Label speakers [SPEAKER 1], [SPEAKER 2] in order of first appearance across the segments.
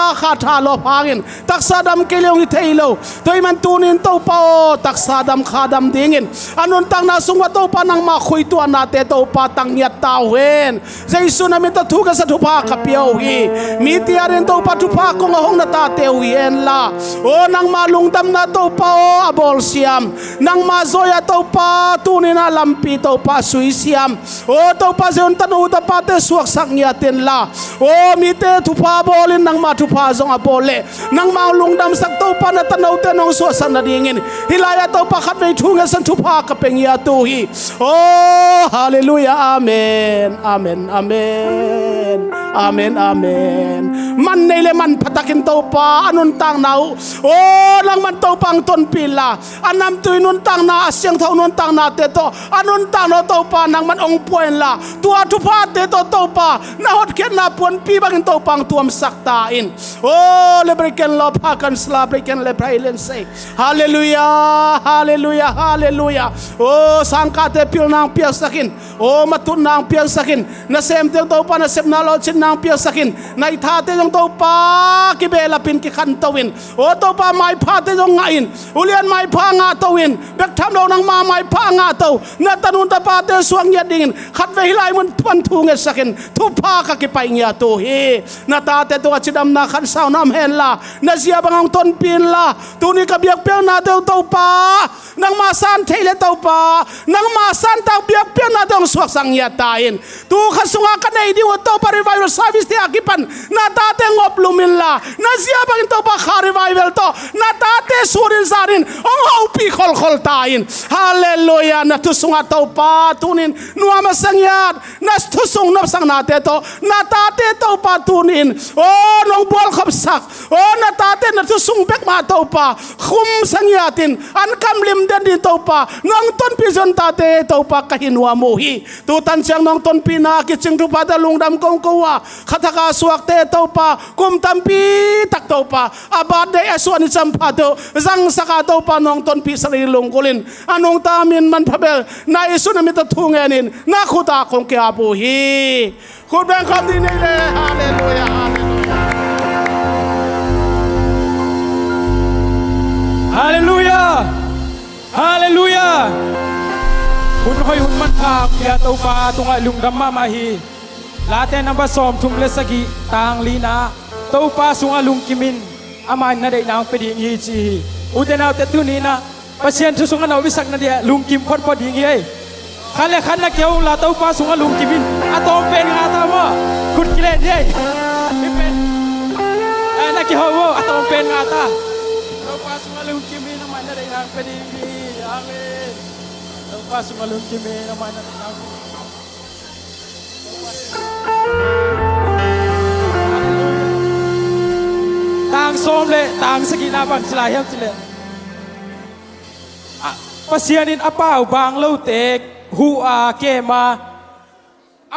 [SPEAKER 1] ya kha tha lo phangin taksadam kelong hi theilo toiman tunin to pa taksadam khadam dingin anun tang na sungwa to pa nang ma khoi tu na te to pa tang ya tawen jaisu na mi ta thu ka sa thu pa ka piao hi mi ti aren to pa thu pa ko ngong na ta te wi en la o nang ma lungdam na to pa o abol siam nang ma zoya to pa tunin na lampi to pa sui siam o to pa jon tanu ta pa te suak sak nya ten la o mi te thu pa bolin nang ma thu pa zong abole nang ma lungdam sak to pa na tanaw te nong so san na dingin hilaya to pa khat nei thu nga san thu pa ka peng ya tu hi o hallelujah amen amen amen amen amen man nei le man phatakin to pa anun tang nau o lang man to pang ton pila anam tu nun tang na asyang thau nun tang na te to anun tang no to pa nang man ong poen la tua thu pa te to pa na hot khen na pon pi bang to pang tuam sakta in o le breaken love hakan sla breaken le prailen say hallelujah hallelujah hallelujah o sangka te pil nang pia sakin o matun nang pia sakin na sem te to pa na sem na lo chin nang pia sakin na itha te jong to pa ki bela pin ki khan tawin o to pa mai pha te jong ngain ulian mai pha nga tawin bek tham lo nang ma mai pha nga taw na tanun ta pa te suang ya dingin khat ve hilai mun pan thu nge sakin thu pha ka ki pai nya to hi na ta te to chidam na khan saw nam hen la na zia bangong ton pin la tu ni ka biak pe na te to pa nang ma san theile to pa nang ma san ta biak pe na dong suak sang ya tain tu khasunga ka nei di wo to pa revival service te akipan na ta te ngop lumin la na zia bangin to pa kha revival to na ta te surin zarin ong hau pi khol khol tain hallelujah na tu sunga to pa tunin nuama sangyat na tu sung nop sang na te to na ta te to pa tunin o nong bol khop sak o na ta te na tu sung bek ma to pa khum sangyatin an kam lim den din to pa nong ton pi jon ta te to pa ka hinwa mo hi tu tan chang nong ton pi na ki ching tu pa da lungdam kong ko wa khataka suak te to pa kum tam pi tak to pa abad de aswan cham pha to zang saka to pa nong ton pi sari long kolin anong tamin man phabel na isu na mi ta thungenin na khuta kong ke abu hi khut bang kham di nei le hallelujah
[SPEAKER 2] hallelujah hallelujah hun hoy hun man thak ya to pa tunga lungdam ma ma hi late namba som thum le sagi tang lina to pa sunga lung kimin aman na dei nang pedi hi chi udena te tu ni na pasien thu sunga na wisak na dia lung kim phot phot ding hi khale khan na keu la to pa sunga lung kimin atom pen nga ta mo khut kile dei mi pen na ki ho atom pen nga ta to pa sunga lung kimin aman na dei nang pedi hi amen to pa sunga lung kimin aman na dei nang tang som le tang sagi na bang sila hem sila pasianin apau bang lo tek hu a ke ma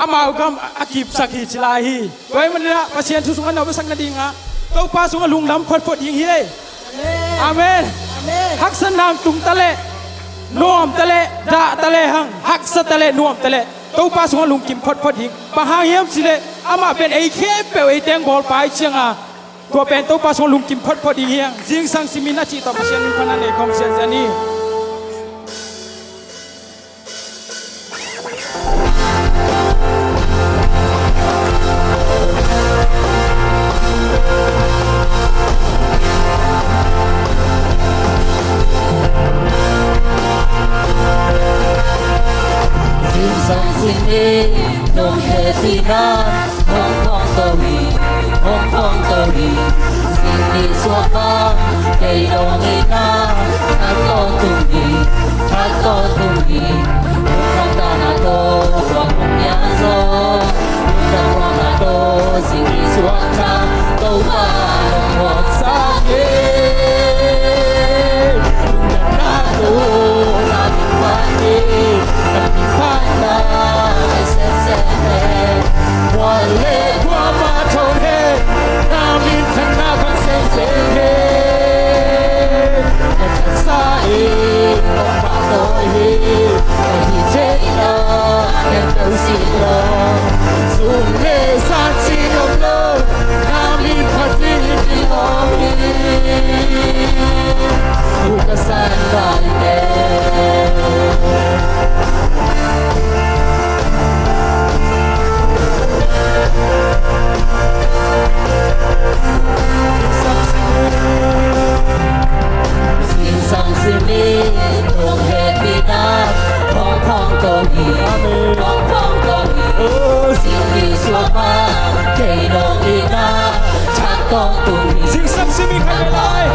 [SPEAKER 2] amau gam akip sakhi sila hi toy manila pasian tu sunga na sang na dinga to pa sunga lunglam phot phot ding hi amen hak sanang tung tale nom tale da tale hang hak sa tale nom tale to pa sunga lung kim phot phot ding pa ha hem sile ama pen ei khe pe ei teng bol pai chiangaตัวเป็นตัวปลาสงลุงกิมพดพอดีเฮียงจิงสังสิมินาจิต่อมาเชียนมินพนันในคอมเชียนเจนี่
[SPEAKER 3] จิงสังสิมินงเฮตินาฮงคองตวีHong Kong Tori, Sydney Swaka, Keilong Ina, Tato Tumi, Nagdanato, Wangyazo, Nagdanato, Sydney Swaka, Toba, Waksake, Nagdanato, Nagdanato, Nagdanato, Sesene, Wale, Wamato, Namin Tanaka Sensei con tu hi
[SPEAKER 2] Sing sang si mi khai lai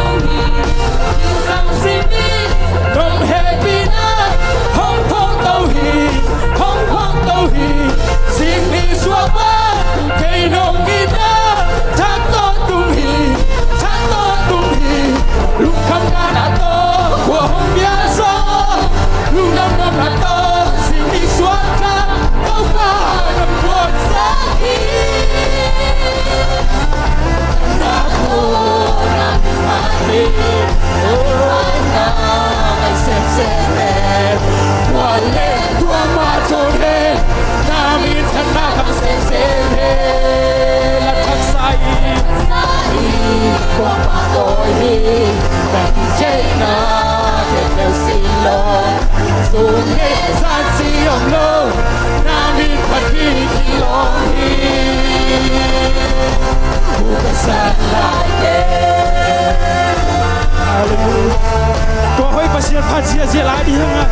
[SPEAKER 3] sang si mi
[SPEAKER 2] Nong happy na Hong Kong tàu hi Hong Kong tàu hi Sing mi xua ba Cây nong mi na Thác to tung hi Thác to tung hi Lúc khăn na na to Của hồng bia gió Lúc năm năm na to Sing mi xua ra Câu ca năm buồn
[SPEAKER 3] sa hi na ko na mati na ai sem sem
[SPEAKER 2] Wale tua matore Namin sana kang sesere La taksai
[SPEAKER 3] sai qua pa tôi hi đang chơi na để theo xin lỗi
[SPEAKER 2] Sung nghe san si ông lô Namin pati kilongi
[SPEAKER 3] bukan lagi
[SPEAKER 2] Hallelujah Tua hoi pasiat pasia sia lai di hanga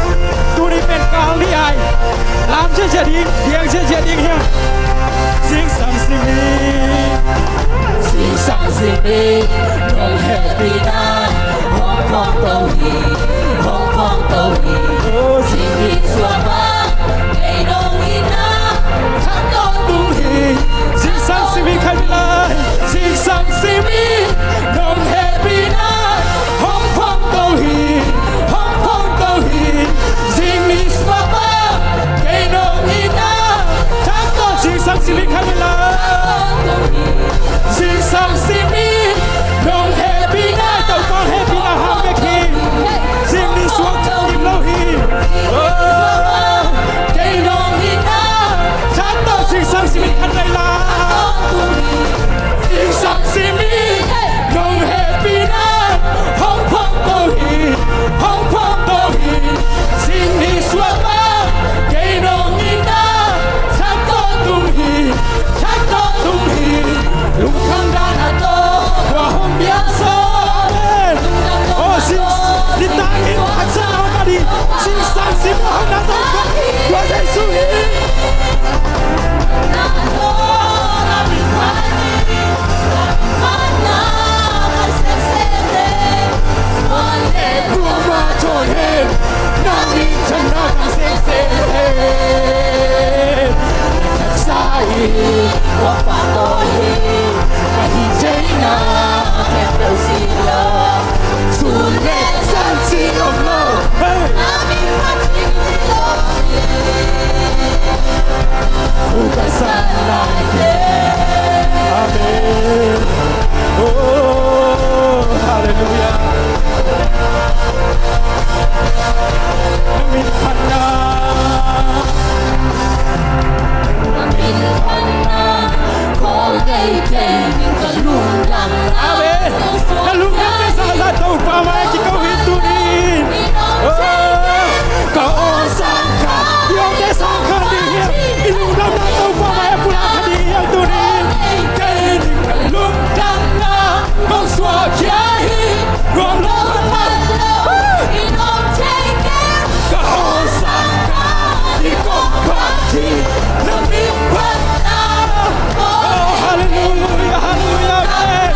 [SPEAKER 2] Tu ni pen kang li ai Lam che che ding Diang che che ding hiang Sing sang sing mi
[SPEAKER 3] xin sang xin đi nông happy na Hong Kong tàu hi Hong Kong tàu hi xin đi xua ba ngày nông hi na thắt đôi
[SPEAKER 2] tung hi Sing sang sing mi khai lai Sing sang sing mi Nong happy night Hong Kong tàu hi Hong Kong tàu hi Sing mi swap up Cây nong hi na Thác to sing sang sing mi khai lai Sing sang sing mi Nong happy night Tàu con happy na hang bek hi Sing mi swap kim lâu hi Cây nong hi na Thác to sing sang sing mi khai lai Sing sang sing mi Nong happy night Hong Kong tàu hi Hong Kong tàu hi Sing mi swap up Cây nong hi na Thác to tung hi Thác to tung hi Lúc khăn đan hạ to Và hôm bia sơ Oh, sing Đi ta in hạt sơ nào mà đi Sing sang sing mi hong na tàu con Của giê xu hi
[SPEAKER 3] na to na mi mani na ai sem sem wale
[SPEAKER 2] Tua ma trôi hết Nam đi chân na càng xếp xếp Thật sai
[SPEAKER 3] qua pa tôi hi
[SPEAKER 2] Hãy cháy na
[SPEAKER 3] để theo xin lỗi
[SPEAKER 2] Xuân nghe san chi ông lô Hey
[SPEAKER 3] Namin pati kilongi
[SPEAKER 2] Bukan lagi Amen Oh Hallelujah Namin pana
[SPEAKER 3] Namin pana Ko gay kay Ning kalunggang
[SPEAKER 2] Amen Nalunggan na sa lataw pa May kikaw hitunin Kaosan ka Yung desang ka diya Ilunggan na taw pa May pula ka diyang tunin Kainin kalunggan na Kung swakiyahi Kung laman
[SPEAKER 3] Inom take it
[SPEAKER 2] Kaosan ka Ikong pati Namin pana Oh hallelujah Hallelujah Amen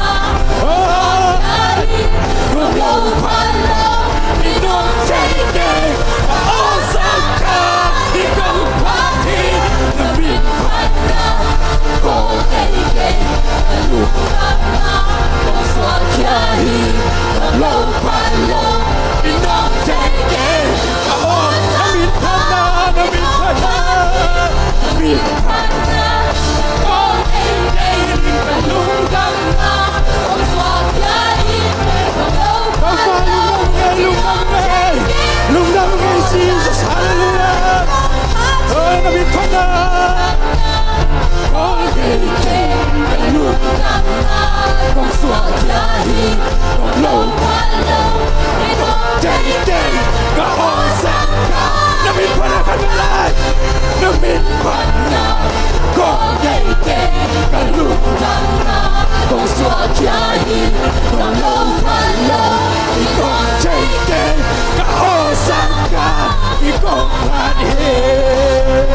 [SPEAKER 2] Oh
[SPEAKER 3] Kung pala
[SPEAKER 2] Inom take it Kaosan ka Ikong pati Namin pana
[SPEAKER 3] Ko gay kay Kalunggang Kung swakyahi
[SPEAKER 2] Low palo Inom take it Kaon Namin pana Namin pana Namin pana Oh Kainin kalunggan na
[SPEAKER 3] Kung swakyahi
[SPEAKER 2] Lungang ngay Jesus Hallelujah Oh Namin pana Oh Kainin kalunggan Kung swakyahi Kung low palo Day day Kaosan ka Namin pana kanalay Namin pana Kung day day Kalunggan Kung swakyahi Kung low palo Ikong day day Kaosan ka Ikong panhin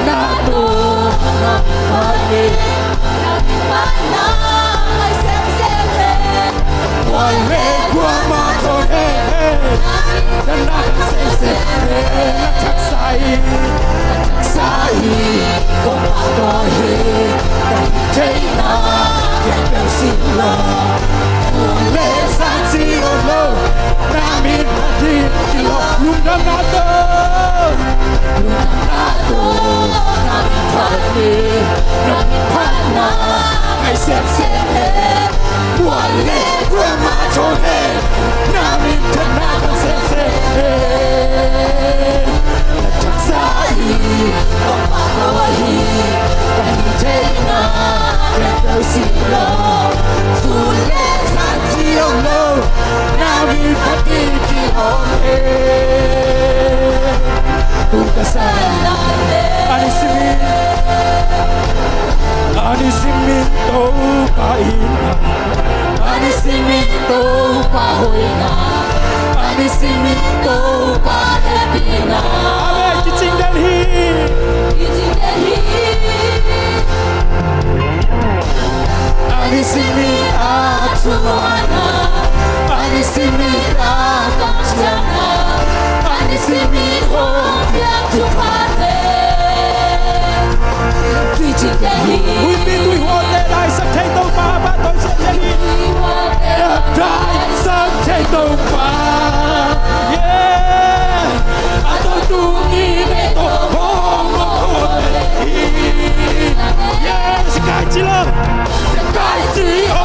[SPEAKER 3] Nato na pali Mana
[SPEAKER 2] Ramado
[SPEAKER 3] Ramado Namin kami Namin pana Ay sep-sepe Wale Ramatone Namin tanakang sep-sepe Nagsaksai Pagpakawahi Kahintay na Kento sila Sulit sa siyong lo Namin patitihong Hugasan natin
[SPEAKER 2] Anisimito paina
[SPEAKER 3] Anisimito pahoy na Anisimito pahepi na
[SPEAKER 2] Amen Kiching Delhi
[SPEAKER 3] Iting Delhi Anisimit at sumana Anisimit at kasyana Anisimit hong biyak tupate Iting Delhi
[SPEAKER 2] We've been doing what that I said take no Baba don't say Delhi Die some take no Yeah Ato tungin ito Homo Yeah Sekai Chilo Sekai Chilo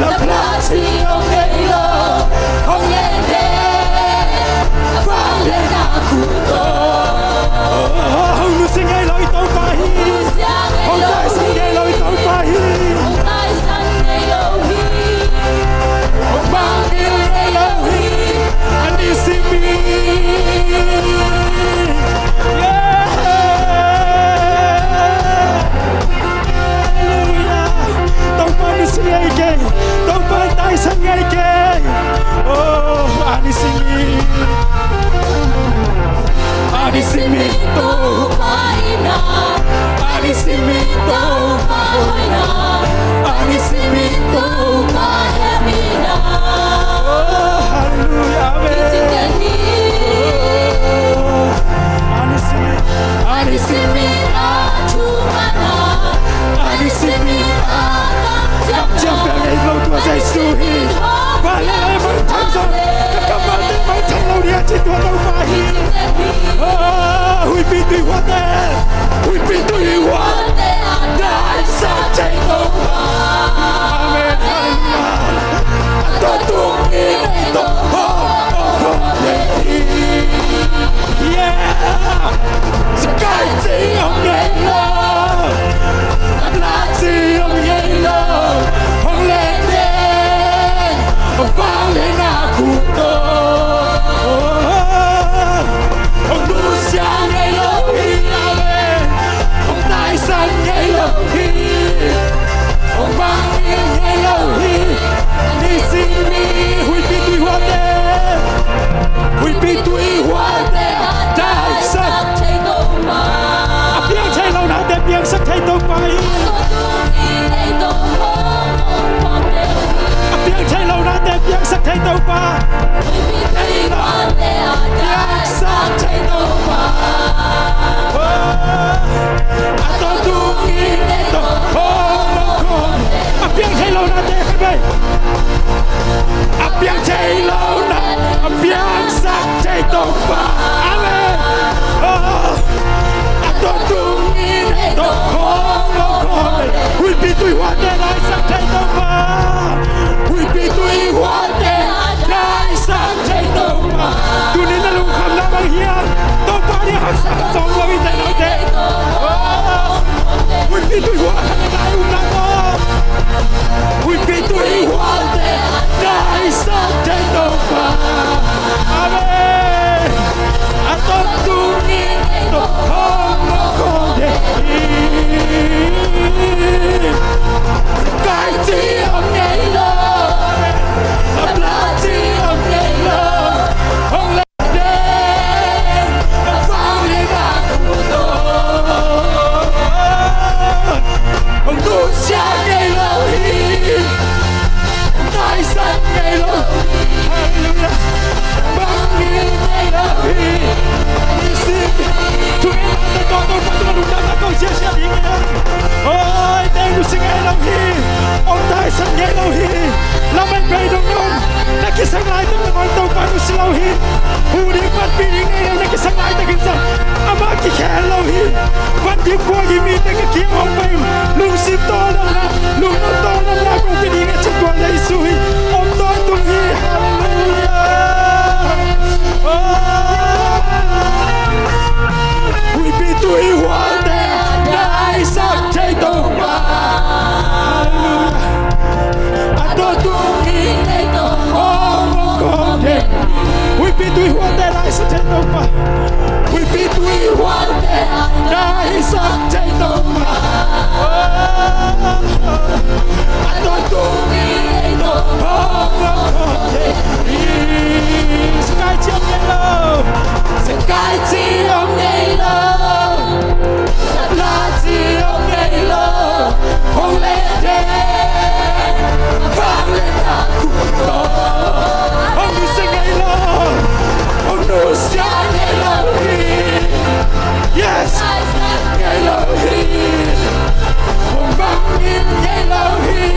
[SPEAKER 3] La place ông ấy lo ông ấy đến vang lên aku to
[SPEAKER 2] Hồng nu sinh ngay lối tàu phải Hồng đại sinh ngay lối tàu phải
[SPEAKER 3] ông tai sang ngày lâu hi
[SPEAKER 2] Hồng mang yêu ngay lâu hi Anh đi xin mi Yeah Hallelujah Tàu phải nu sinh ngay kê Tàu phải đại sinh ngay kê Oh anh đi xin mi
[SPEAKER 3] Anisimito paina Anisimito pahoina Anisimito pahemina
[SPEAKER 2] Hallelujah
[SPEAKER 3] Iting Delhi Anisimit at sumana Anisimit at
[SPEAKER 2] Jump
[SPEAKER 3] kasyana
[SPEAKER 2] and low to a suhi Vale mang thang so Kamal din mang thang lâu dia chỉ tua đâu phải
[SPEAKER 3] Iting Delhi
[SPEAKER 2] Huy bị tùy hoa tê Huy bị tùy hoa Đại sao chạy đâu Amen Hallelujah Tôi tung in Tôi không thể Yeah Sky chỉ ông nhảy lơ Là chỉ ông nhảy lơ Ông lên đen Ông vang lên aku to Ông đu xa ngay lâu hi Amen Ông tai sang ngay lâu hi Ông vang yên ngay lâu hi Đi xin mi Huy bị tùy hoa tê Huy bị tùy hoa tê Đại sắc Apia Kim qua kim mi te ka kim ong pai lung sim to lam na lung no to lam na kong pini nga chat wan lai sui om to tung hi hallelujah we be tu i hoa te dai sak chai to pa hallelujah ato tu
[SPEAKER 3] Đi đây tổ
[SPEAKER 2] ong kong te we be tu i hoa te dai sak chai to pa we be tu i hoa te dai sak chai to pa ato tu
[SPEAKER 3] đi đây tổ
[SPEAKER 2] Sky chiếc yellow
[SPEAKER 3] Sky chi ông ngày lâu Lá chi ông ngày lâu Không lên đêm Vang lên thang cuộc đời
[SPEAKER 2] Ông nu sẽ ngày lâu Ông nu sẽ
[SPEAKER 3] ngày lâu hi
[SPEAKER 2] Yes
[SPEAKER 3] Ai sẽ ngày lâu hi
[SPEAKER 2] Ông băng nhìn ngày lâu hi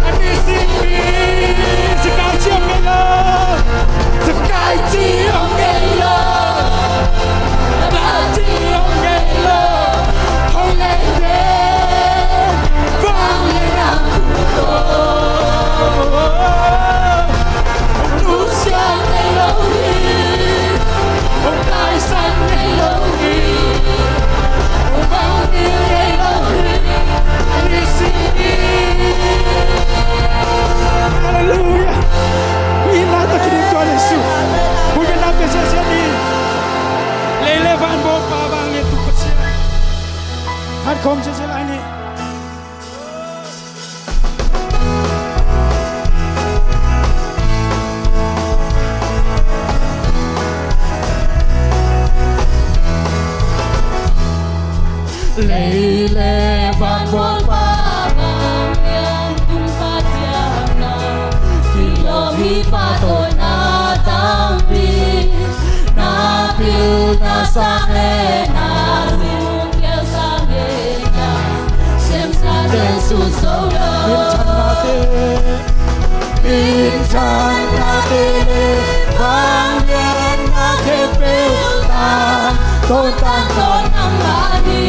[SPEAKER 2] Anh đi xin mi Sky chiếc yellow Sky chi ông ngày lâu
[SPEAKER 3] Lá chi ông ngày lâu Không lên đêm Vang lên thang cuộc đời Nu sẽ ngày lâu hi
[SPEAKER 2] Ông
[SPEAKER 3] Ai sẽ ngày lâu hi Vang lên ngày lâu hi Anh đi xin mi
[SPEAKER 2] Hallelujah. We nata kinim Tuhan Yesus. Bukan nata saja ni. Lele van bo pa bang le tu pasya. Hat kom saja lah ini.
[SPEAKER 3] Lele van bol pabang yang tumpat jana Kilohi pato na tampi Na pil na sange na Simung kiel sange na Sem sa den su solo
[SPEAKER 2] Bincang nate bang yen na kepil tan ton tan
[SPEAKER 3] Ton ang mani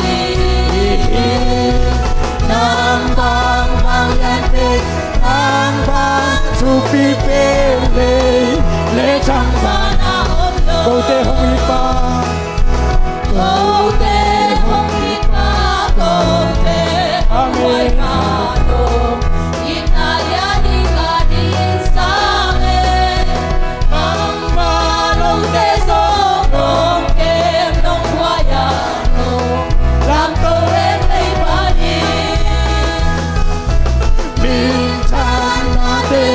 [SPEAKER 2] nang bang bang yen pe nang bang supi pele le chang bang
[SPEAKER 3] Sana omlo
[SPEAKER 2] go te hong i pa
[SPEAKER 3] Go te hong i pa Go te hong i pa Inayani ka din sa akin Mang manong te sokong Kem nong wayano Lam to em lay bani
[SPEAKER 2] bincang nate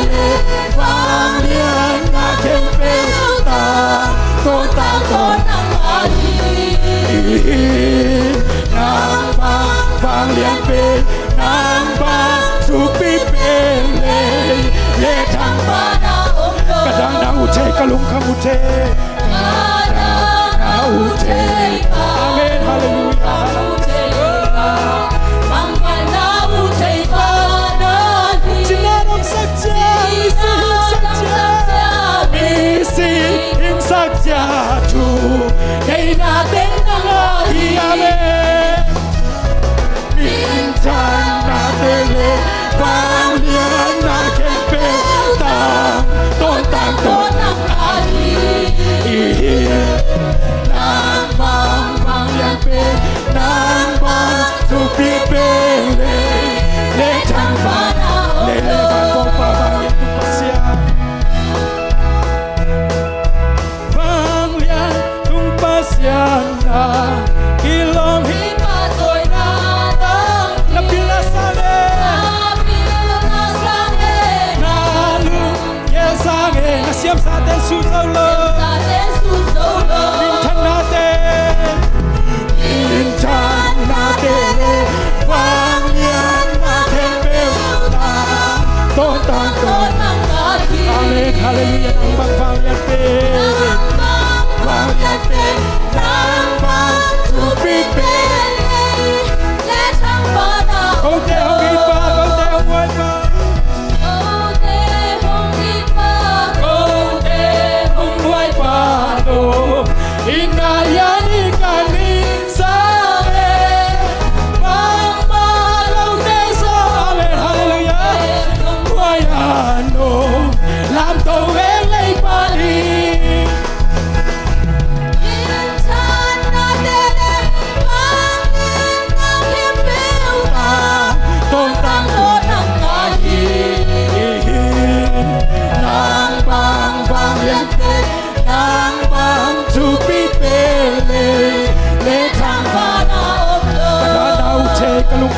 [SPEAKER 2] bang yen na kepil tan ton tan
[SPEAKER 3] Ton ang mani
[SPEAKER 2] nang bang lian pe nang bang supi pele le chang bang
[SPEAKER 3] Mana omlo
[SPEAKER 2] kadang na uche kalung kam uche
[SPEAKER 3] Kadang na ucay ka
[SPEAKER 2] amen hallelujah sinaram sakya misi in sakya tu kay natin ang ahi amen minsan natin le bang lian na kempel tang ton tang ton nang bang lian pe nang bang supi pele le chang bang le van bong pa bang lian tu pasya bang lian tung pasya na kilom hi napila sale nalu yel sange nasiam sa ten su solo Bintang natin bang lian natin belta ton ton ton amen hallelujah ang bang lian pe bang lian pe nang bang supi pe kong te hong hit pa kong te hong wan pa kong te hong wan pa to inayan ikanin sa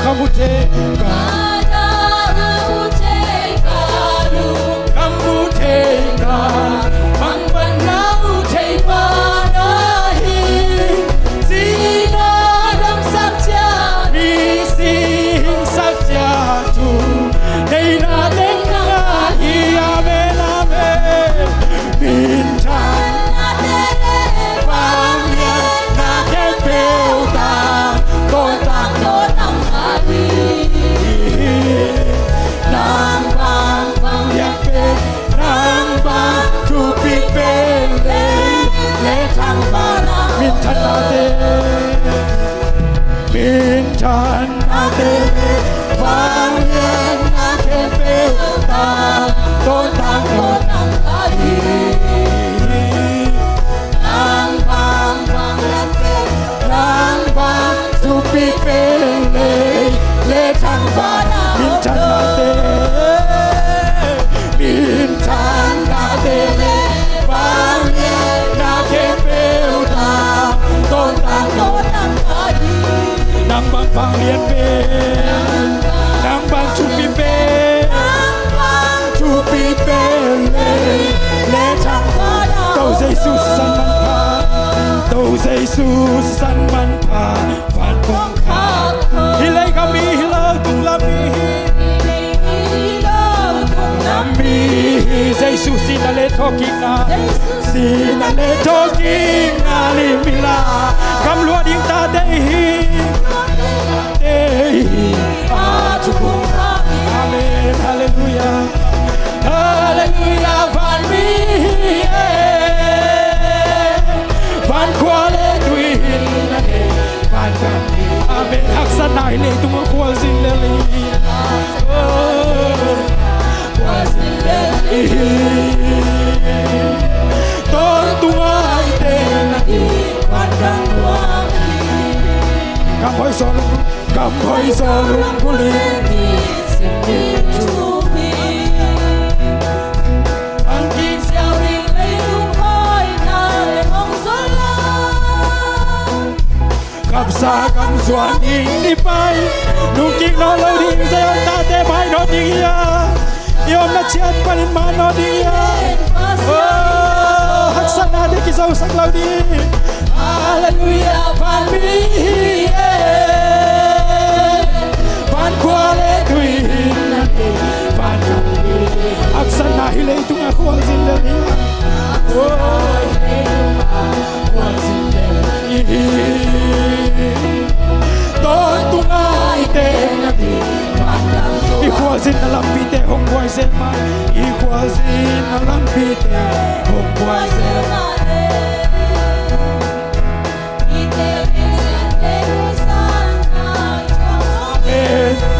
[SPEAKER 2] kamute kamute ka mang banau thei manahi sina dam satya ni sing satya tu nei na deng na hi amen amen bin chan bang ya na ke peu ta ko ta nang bang ya pe nang bang tu pi pe le thang ba min chan na te min chan na te bang ya na ke peu ta ko tang ai nang bang tu pi pe le thang ba min chan na te min chan na te bang ya na ke peu ta ko tang ai nang bang bang lian pe nang bang tu pi pe le thang Tô Giêsu săn man pha Tô Giêsu săn man pha phản công kha hi lấy kami hi lo tung la mi Giêsu xin ale thokina li mila kam lua ding ta dei a chu kung amen hallelujah hallelujah van mi van kwale duin van kami amen haksana ile tung kwal zin leli kwal zin leli tor tungai te nati van kang kam hoi solung kulit cặp xa cặp xuân in đi bay nung kinh nó lâu đi dây ông ta te bay nó đi yêu nó chết qua lên má nó đi hắc sát na đi cái dâu sắc lâu đi hallelujah van mi van qua lên tùy van hắc sát na hi lấy tung aku azin lali Tôi tung ai tên Ikwazin na lampite hong boy zel man Ikwazin na lampite hong boy zel man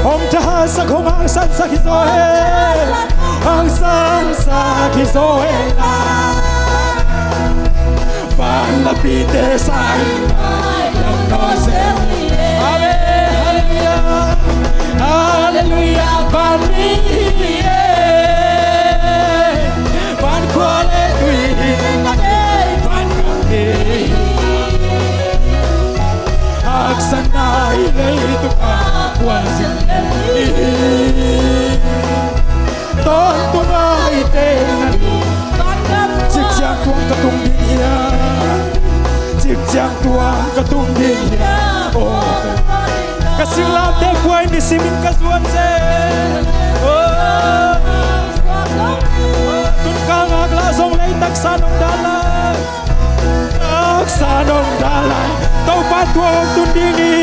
[SPEAKER 2] Hong ta sa kong ang san sa kizohe Ang san sa kizohe na Van lapite sa Amen, hallelujah, hallelujah, van mi, van kwale tui, van kami, aksana ilay tuka, wasin ton tunga iten, siksang tuang katung dinya, siksang tuang katung dinya. Kasih lamte kuai di simin kasuan se. Tun kang aglasong lay taksanong dalan. Taksanong dalan. Tau patuang tun dini.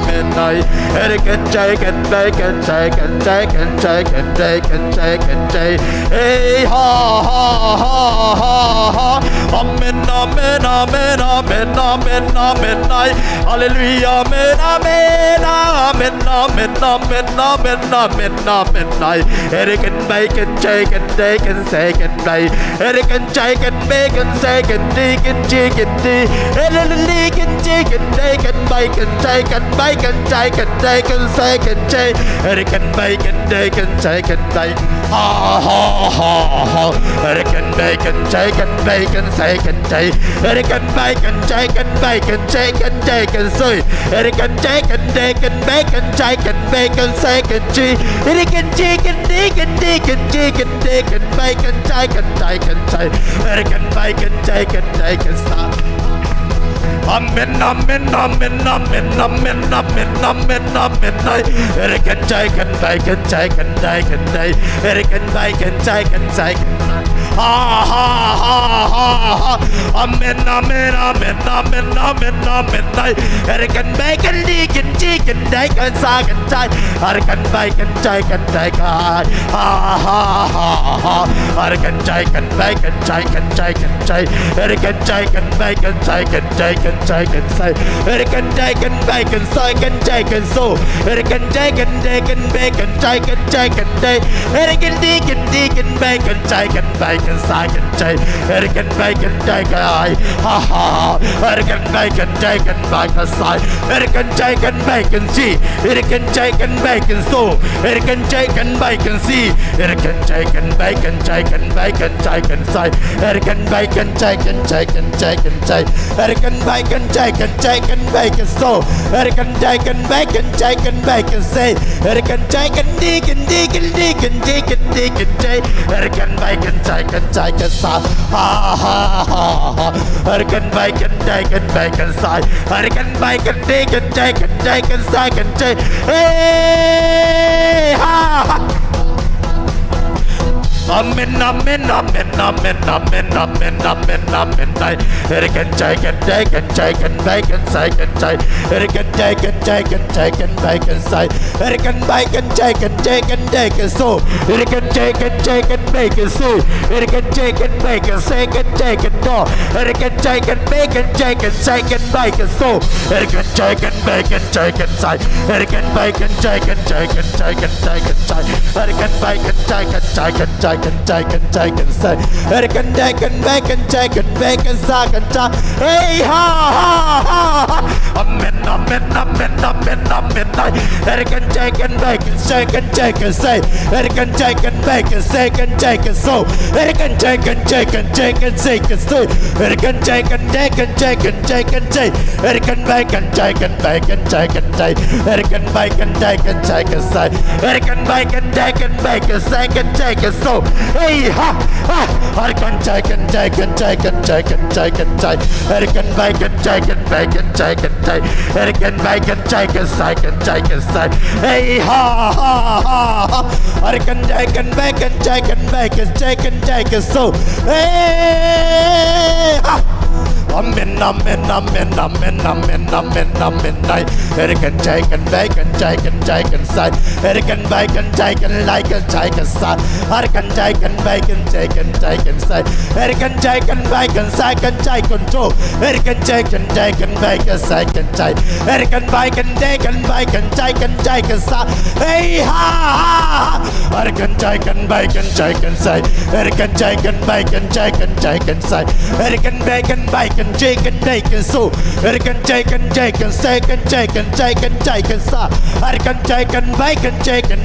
[SPEAKER 4] Midnight, and it can take and take and take and take and take and take and take and take. Hey ha ha ha ha ha. Amen, amen, amen, amen, amen, amen. Hallelujah, amen, amen, amen, amen, amen, amen, amen, amen. Eric and bacon, chicken, bacon, second day. Eric and chicken, bacon, second, chicken, chicken, chicken, chicken, bacon, bacon, chicken, bacon, chicken, bacon, second day. Eric and bacon, bacon, chicken, bacon. Ha ha ha ha. Eric and bacon, chicken, bacon, second day. Eric and bacon, chicken, bacon, chicken, chicken, soy. Eric and chicken, bacon, bacon, chicken, bacon, second day. Eric and chicken, chicken, chicken, chicken, chicken, bacon, chicken, chicken, chicken. Eric and bacon, chicken, chicken, stop. Amen, amen, amen, amen, amen, amen, amen, amen. Eric and chicken, bacon, chicken, chicken, Eric and bacon, chicken, chicken. Ha ha ha ha ha. Amen, amen, amen, amen, amen, amen. Eric and bacon, chicken, chicken, chicken, chicken, Eric and bacon, chicken, chicken. Ha ha ha ha. Eric and chicken, bacon, chicken, chicken, Eric and chicken, bacon, chicken, chicken, chicken, Eric and chicken, bacon, chicken, chicken, so Eric and chicken, bacon, bacon, chicken, chicken, Eric and chicken, chicken, bacon, chicken, bacon, chicken, Eric and bacon, chicken, ha ha. Eric and bacon, chicken, bacon, Eric and chicken, bacon, see. Eric and chicken, bacon, so Eric and chicken, bacon, see. Eric and chicken, bacon, chicken, bacon, chicken, Eric and bacon, chicken, chicken, chicken, Eric and bacon, chicken, chicken, bacon, so Eric and chicken, bacon, chicken, bacon, say Eric and chicken, deacon, deacon, deacon, deacon, deacon, Eric and bacon, chicken, chicken, sa ha ha ha ha. Eric and bacon, chicken, bacon, side. Eric and bacon, deacon, chicken, chicken, second, hey ha ha. Amen, amen, amen, amen, amen, amen, amen, amen. Eric and chicken, chicken, chicken, bacon, second, Eric and chicken, chicken, chicken, bacon, side. Eric and bacon, chicken, chicken, bacon, so Eric and chicken, chicken, bacon, so Eric and chicken, bacon, second, chicken, no Eric and chicken, bacon, chicken, second, bacon, so Eric and chicken, bacon, chicken, side. Eric and bacon, chicken, chicken, chicken, chicken, Eric and bacon, chicken, chicken, chicken, chicken, chicken, say Eric and chicken, bacon, chicken, bacon, second, hey ha ha ha. Amen, amen, amen, amen, amen. Eric and chicken, bacon, chicken, chicken, say Eric and chicken, bacon, second, chicken, so Eric and chicken, chicken, chicken, chicken, so Eric and chicken, chicken, chicken, chicken, Eric and bacon, chicken, bacon, chicken, Eric and bacon, chicken, chicken, say Eric and bacon, chicken, bacon, second, chicken, so hey ha ha. Eric and chicken, chicken, chicken, chicken, chicken, Eric and bacon, chicken, bacon, chicken, Eric and bacon, chicken, chicken, chicken, hey ha ha ha. Eric and chicken, bacon, chicken, bacon, chicken, chicken, so hey ha. Amen, amen, amen, amen, amen, amen, amen. Eric and chicken, bacon, chicken, chicken, side. Eric and bacon, chicken, like a chicken, side. Eric and chicken, bacon, chicken, chicken, side. Eric and chicken, bacon, second, chicken, two. Eric and chicken, chicken, bacon, second, side. Eric and bacon, chicken, bacon, chicken, chicken, side. Hey ha ha. Eric and chicken, bacon, chicken, side. Eric and chicken, bacon, chicken, chicken, side. Eric and bacon, bacon, chicken, bacon, so Eric and chicken, chicken, second, chicken, chicken, chicken, sa Eric and chicken, bacon, chicken,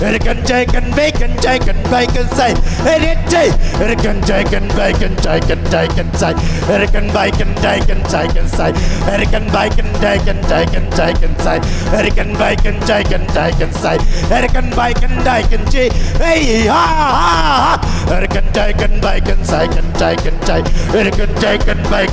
[SPEAKER 4] Eric and chicken, bacon, chicken, bacon, say Eric and chicken, bacon, chicken, chicken, say Eric and bacon, chicken, chicken, say Eric and bacon, chicken, chicken, chicken, say Eric and bacon, chicken, chicken, say Eric and bacon, chicken, hey ha ha. Eric and chicken, bacon, chicken, chicken, Eric and chicken, bacon,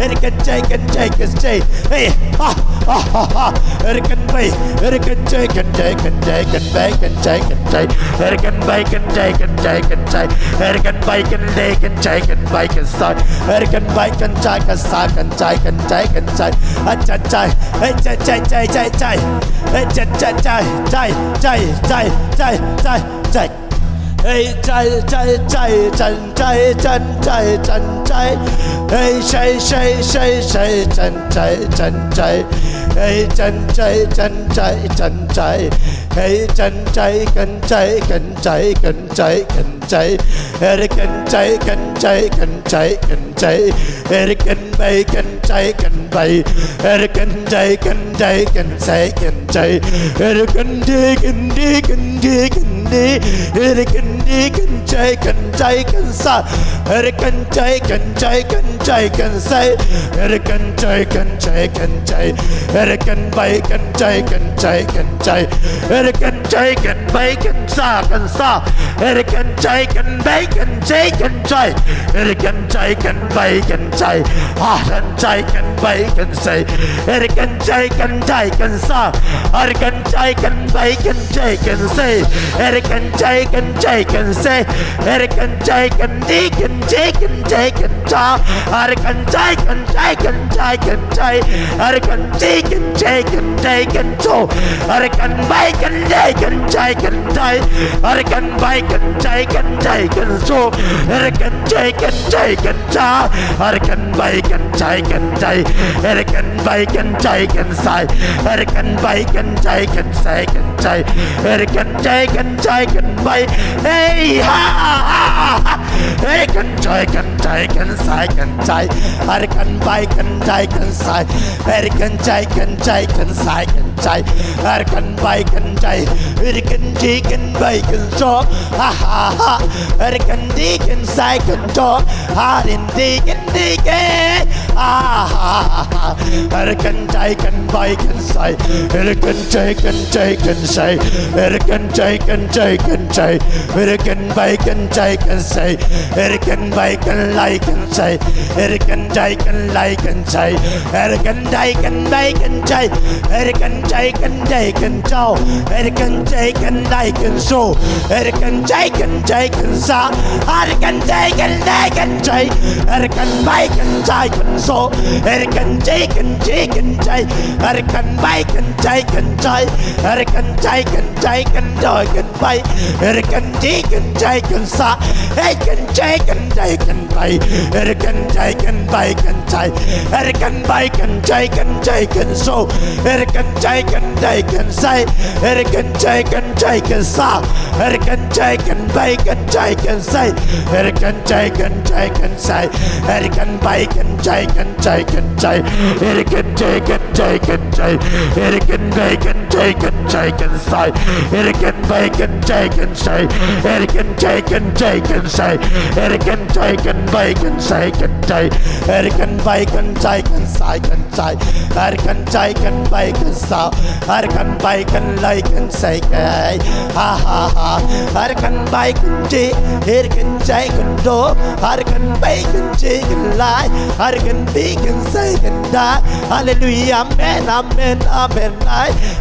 [SPEAKER 4] Erican Jacob Jacob J. Hey, ha, ha, ha, ha. Erican Bay, Erican Jacob Jacob Jacob Bacon Jacob J. Erican Bacon Jacob Jacob J. Erican Bacon Jacob Jacob Bacon Son. Erican Bacon Jacob Sagan Jacob Jacob J. A Jai, a Jai. Hey, Jai. Hey, Jai. Hey, Shay. Hey, Jai. Hey, Jai. Erican Jai. Erican Bacon Bay. Erican Jacob Jai. Erican Deacon Jacob Sa. Erican Jacob say. Erican Jai. Erican Bacon Jai. Erican Bacon Sa. Erican Bacon Jai. Erican Bacon Jai. Aran Bacon say. Erican Sa. Erican Bacon say. Erican Jacob say. Erican Deacon Ja. Erican Jai. Erican Deacon Jo. Erican Bacon Jacob Jai. Erican Bacon Jacob Jo. Erican Jacob Ja. Erican Bacon Jai. Erican Bacon Sai. Erican Bacon Jai. Erican Jacob Bay. Hey ha. Erican Sai. Erican Bacon Sai. Erican Sai. Erican Bacon Jai. Erican Deacon Bacon Jo. Ha. Erican Deacon Cycle Jo. Harin Deacon. Erican Bacon Sai. Erican Sai. Erican Sai. Erican Bacon Say. Erican Bacon Say. Erican Bacon Say. Erican Bacon Say. Erican Bacon Joe. Erican Bacon Show. Erican Sa. Erican Say. Erican Bacon So. Erican Jay. Erican Bacon Say. Erican Bay. Erican Deacon Sa. Erican Bay. Erican Bacon Say. Erican Bacon So. Erican Bacon Say. Erican Sa. Erican Bacon Say. Erican Say. Erican Bacon Say. Erican Say. Erican Bacon Say. Erican Bacon Say. Erican Say. Erican Bacon Say. Erican Bacon Say. Erican Bacon Sa. Erican Bacon Say. Ha. Erican Bacon G. Erican Do. Erican Bacon Lie. Erican Bacon Say. Hallelujah, amen.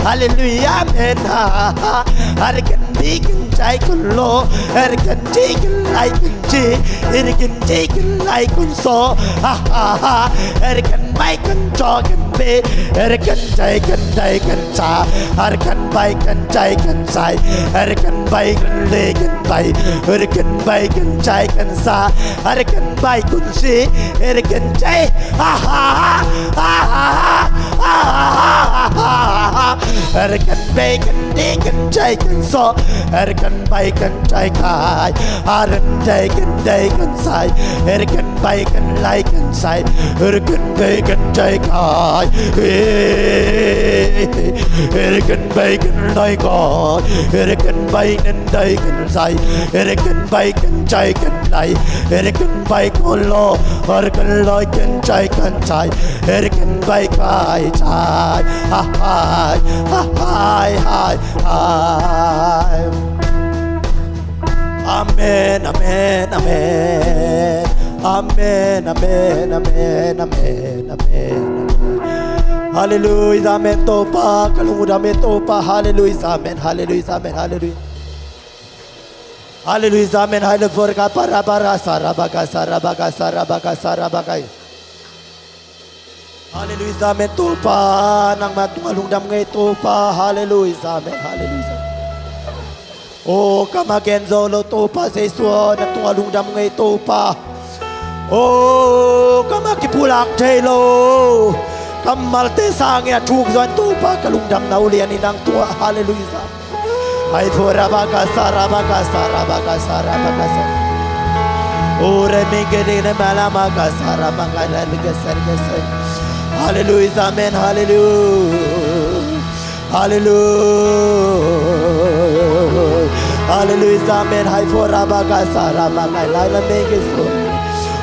[SPEAKER 4] Hallelujah, amen. Erican Deacon Lo. Erican Deacon like so. Ha. Erican Bacon Jogging Bay. Erican Sa. Erican Bacon Sai. Erican Bacon Bay. Erican Bacon Sa. Erican Bacon C. Erican J. Ha. Erican Bacon Deacon So. Erican Bacon Kai. Aaron Deacon Sai. Erican Bacon Sai. Erican Bacon Kai. Erican Bacon God. Erican Bacon Sai. Erican Bacon Lai. Erican Bacon Law. Erican Bacon Sai. Erican Bacon Sai. Hi. Amen. Amen, amen, amen, amen, amen. Hallelujah, amen topa, kalungod amen topa, hallelujah, amen, hallelujah, amen, hallelujah. Hallelujah, amen, hallelujah, para sarabaga, sarabaga, sarabaga, sarabaga. Hallelujah, amen topa, nang matungalungdam ngay topa, hallelujah, amen, hallelujah. Oh, kamagenzo lo topa sa iswa, natungalungdam ngay topa. Oh, kamakipulak telo, kamalte sangya truk zon topa, kalungdam na ulian inang tua, hallelujah. Ay forabaga, sarabaga, sarabaga, sarabaga, sarabaga. Oh, remingin na malamaga, sarabaga, laliga, sarga, hallelujah, amen, hallelujah. Hallelujah. Hallelujah, amen. Hai forabaga, sarabaga, laila mingin so.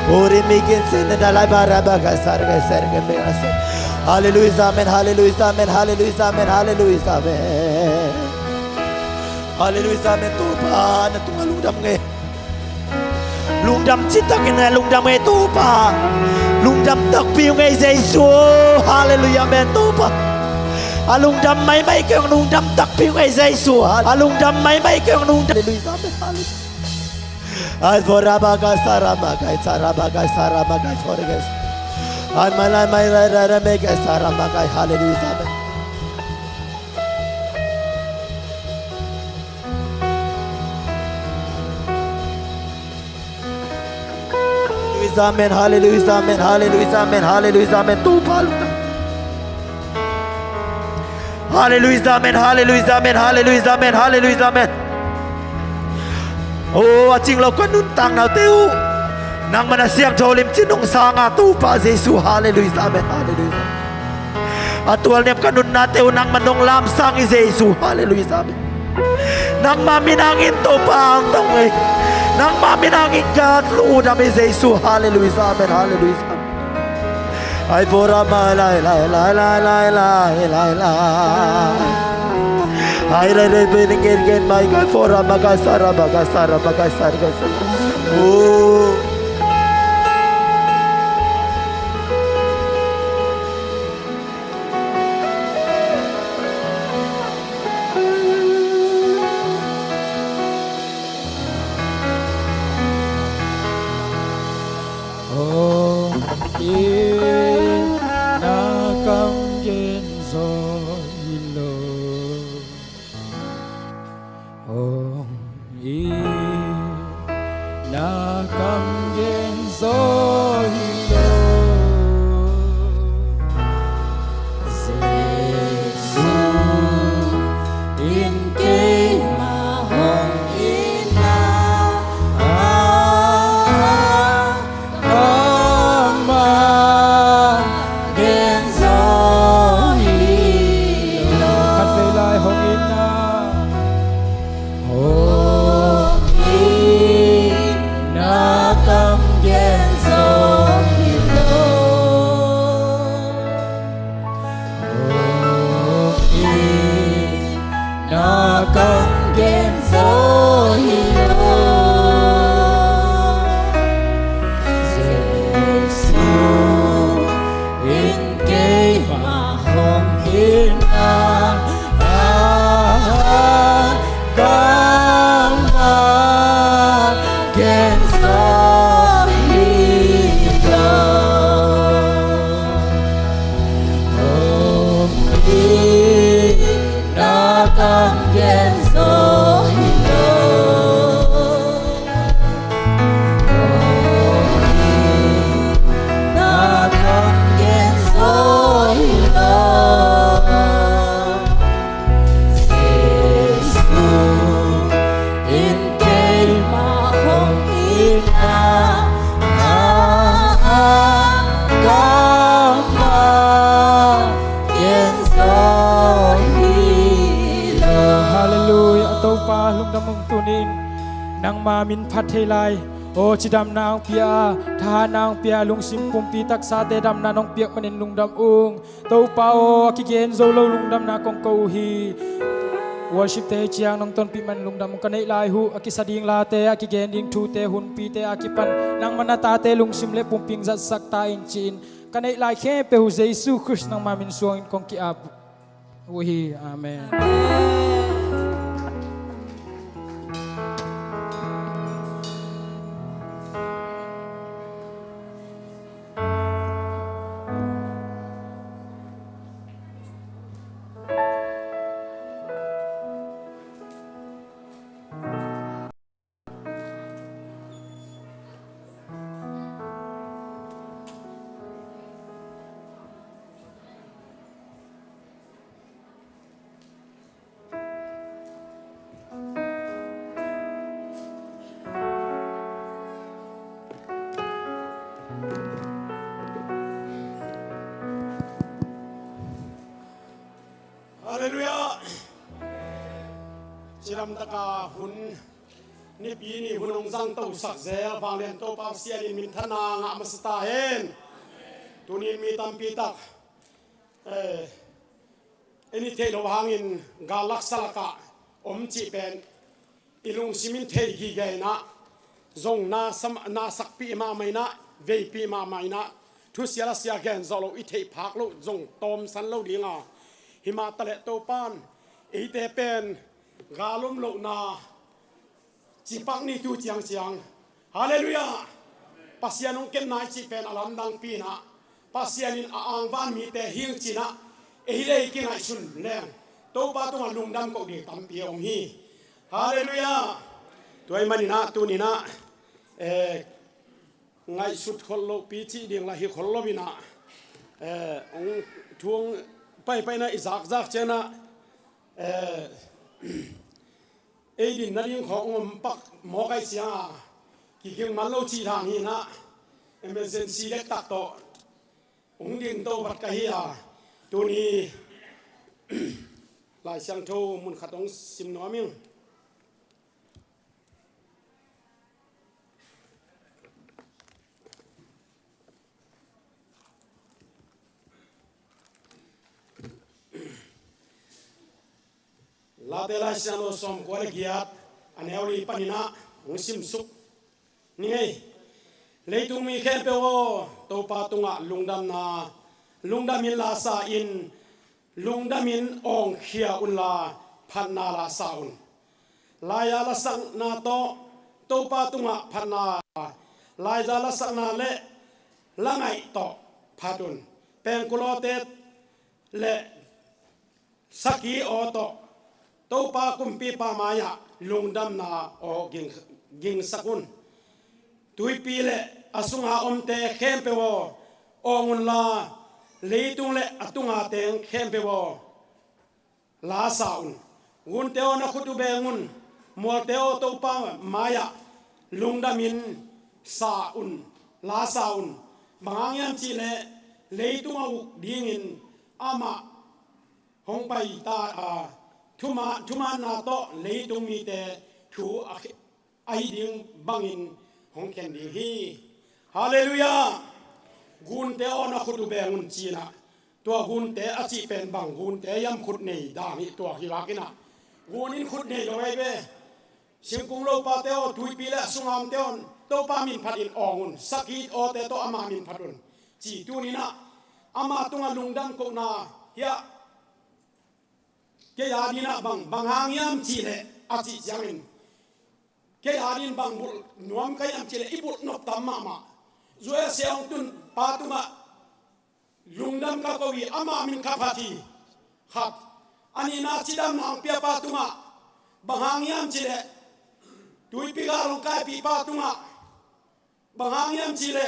[SPEAKER 4] Ori mingin sin na lai barabaga, sarga, sarga, sarga. Hallelujah, amen, hallelujah, amen, hallelujah, amen, hallelujah, amen. Hallelujah, amen. Tupa na tungalungdam ngay. Lungdam cita kena lungdam ngay tupa. Lungdam takpiu ngay Yesu. Hallelujah, amen. Tupa. Alungdam may kayong lungdam takpiu ngay Yesu. Alungdam may kayong lungdam. Hallelujah, amen. Hallelujah. Ay forabaga, sarabaga, sarabaga, sarabaga, forges. Ay malay may raramega, sarabaga, hallelujah, amen. Amen, hallelujah, amen, hallelujah, amen, hallelujah, amen. Tupa lungdam. Hallelujah, amen, hallelujah, amen, hallelujah, amen, hallelujah, amen. Oh, aching lo kanuntang na teu. Nang manasiyak jolim chinong sanga tupa Yesu, hallelujah, amen, hallelujah. Atual niyam kanun na teu nang manong lamsang Yesu, hallelujah, amen. Nang maminangin tupa ang tangay. Nang maminangin ka at luudam Yesu, hallelujah, amen, hallelujah. Ay pura malay, lay, lay, lay, lay, lay, lay, lay. Ay lay, lay, pinigin, gin, may kay pura magasara, magasara, magasara, magasara. Oh.
[SPEAKER 2] Nang mamin pathelay o chidam naang pia tha naang pia lung sim pum pi tak sa te dam na nong piak manin lung dam ung to pa o kigen zo lo lung dam na kong ko hi worship te chiang nong ton pi man lungdam kan nei lai hu akisading la te akigending thu te hun pi te akipan nang manata te lungsim le pumping zat sak ta in chin kan nei lai khe pe hu jesu christ nang mamin suang kong ki ab hi amen
[SPEAKER 1] Hallelujah. Chiram taka hun ni pi ni hunong zang to sak zel wang len to pa sia ni min thana nga masata hen. Tunin mi tam pi tak. Ini te lo hangin galak salaka om chi pen ilung simin te gi gai na zong na sam na sak pi ma mai na ve pi ma mai na thu sia la sia gen zolo i te phak lo zong tom san lo dinga hima tale to pan e te pen galum lo na chi pak ni tu chiang chiang hallelujah pasianong ken nai chi pen alam dang pi na pasianin aang van mi te hing chi na e le ki ngai sun leng to pa to lung dam ko di tam pi ong hi hallelujah toy manina tu ni na ngai sut khol lo pi chi ding la hi khol lo bina ong thuang pai na izak zak chena din na ring khong om pak mo kai sia ki kyang man lo chi thang hi na emergency lek tak to ong ding to bat ka hi a tu ni lai sang tho mun khatong sim no ming la de la siano som ko le giat aneuli panina ngsim suk ni ngai leitung mi khen pe o to pa tunga lungdam min la sa in lungdam min ong khia un la phan na la sa un la ya la sang na to pa tunga phan na la ya la sang na le la ngai to phatun pen kulo te le saki o to pa kumpi pa maya lungdam na o ging sakun tui pi le asunga omte khempe wo ongun la leitung le atunga teng khempe wo la saun gun teo na khutu bengun mo teo to pa maya lungdamin saun la saun mangyam chi le leitung au dingin ama hong pai ta thuma na to leitung mi te thu ai ding bangin hong ken ding hi hallelujah gun te ona khutu bengun china to gun te achi pen bang gun te yam khut nei dang hi to hi wakina gun in khut nei lo ai be sim kung lo pa te o thui pi la sungam te on to pa min phat in ongun sakit o te to ama min phatun chi tu ni na ama tunga lungdam ko na ya ke yadina bang hangyam chile achi jangin ke yadin bang bul nuam kayam chile ibut nop tamama zoe seong tun patuma lungdam ka ko wi ama min kapati khat ani na chidam nang pia patuma bang hangyam chile tui pi ga long kai pi patuma bang hangyam chile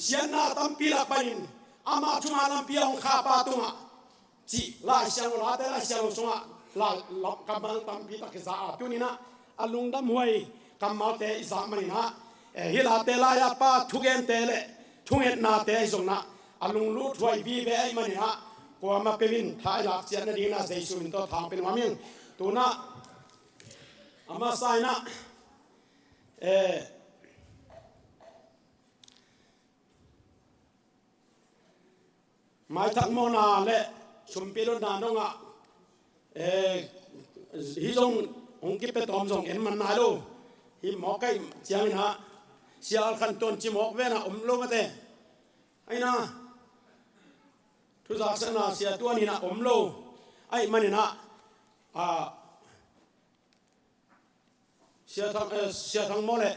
[SPEAKER 1] sianna tampi la panin ama chuma lam pia hong kha patuma chi la siang la te la siang songa la lop kabang tampi ta ke za tu ni na alung dam huai kamal te za mani na hi la te la ya pa thugen te le thungen na te zong na alung lu thwai bi be ai mani na ko ma pevin thai la chian na ding na jaisu min to thang pen wamin tu na ama sai na mai thak mo na le sumpilo na no nga hi jong ong ki pe tom jong en man na lo hi mo kai chiang na sial khan ton chi mok ve na lo ma te ai na thu za sa na sia tu ni na lo ai mani na sia thang mo le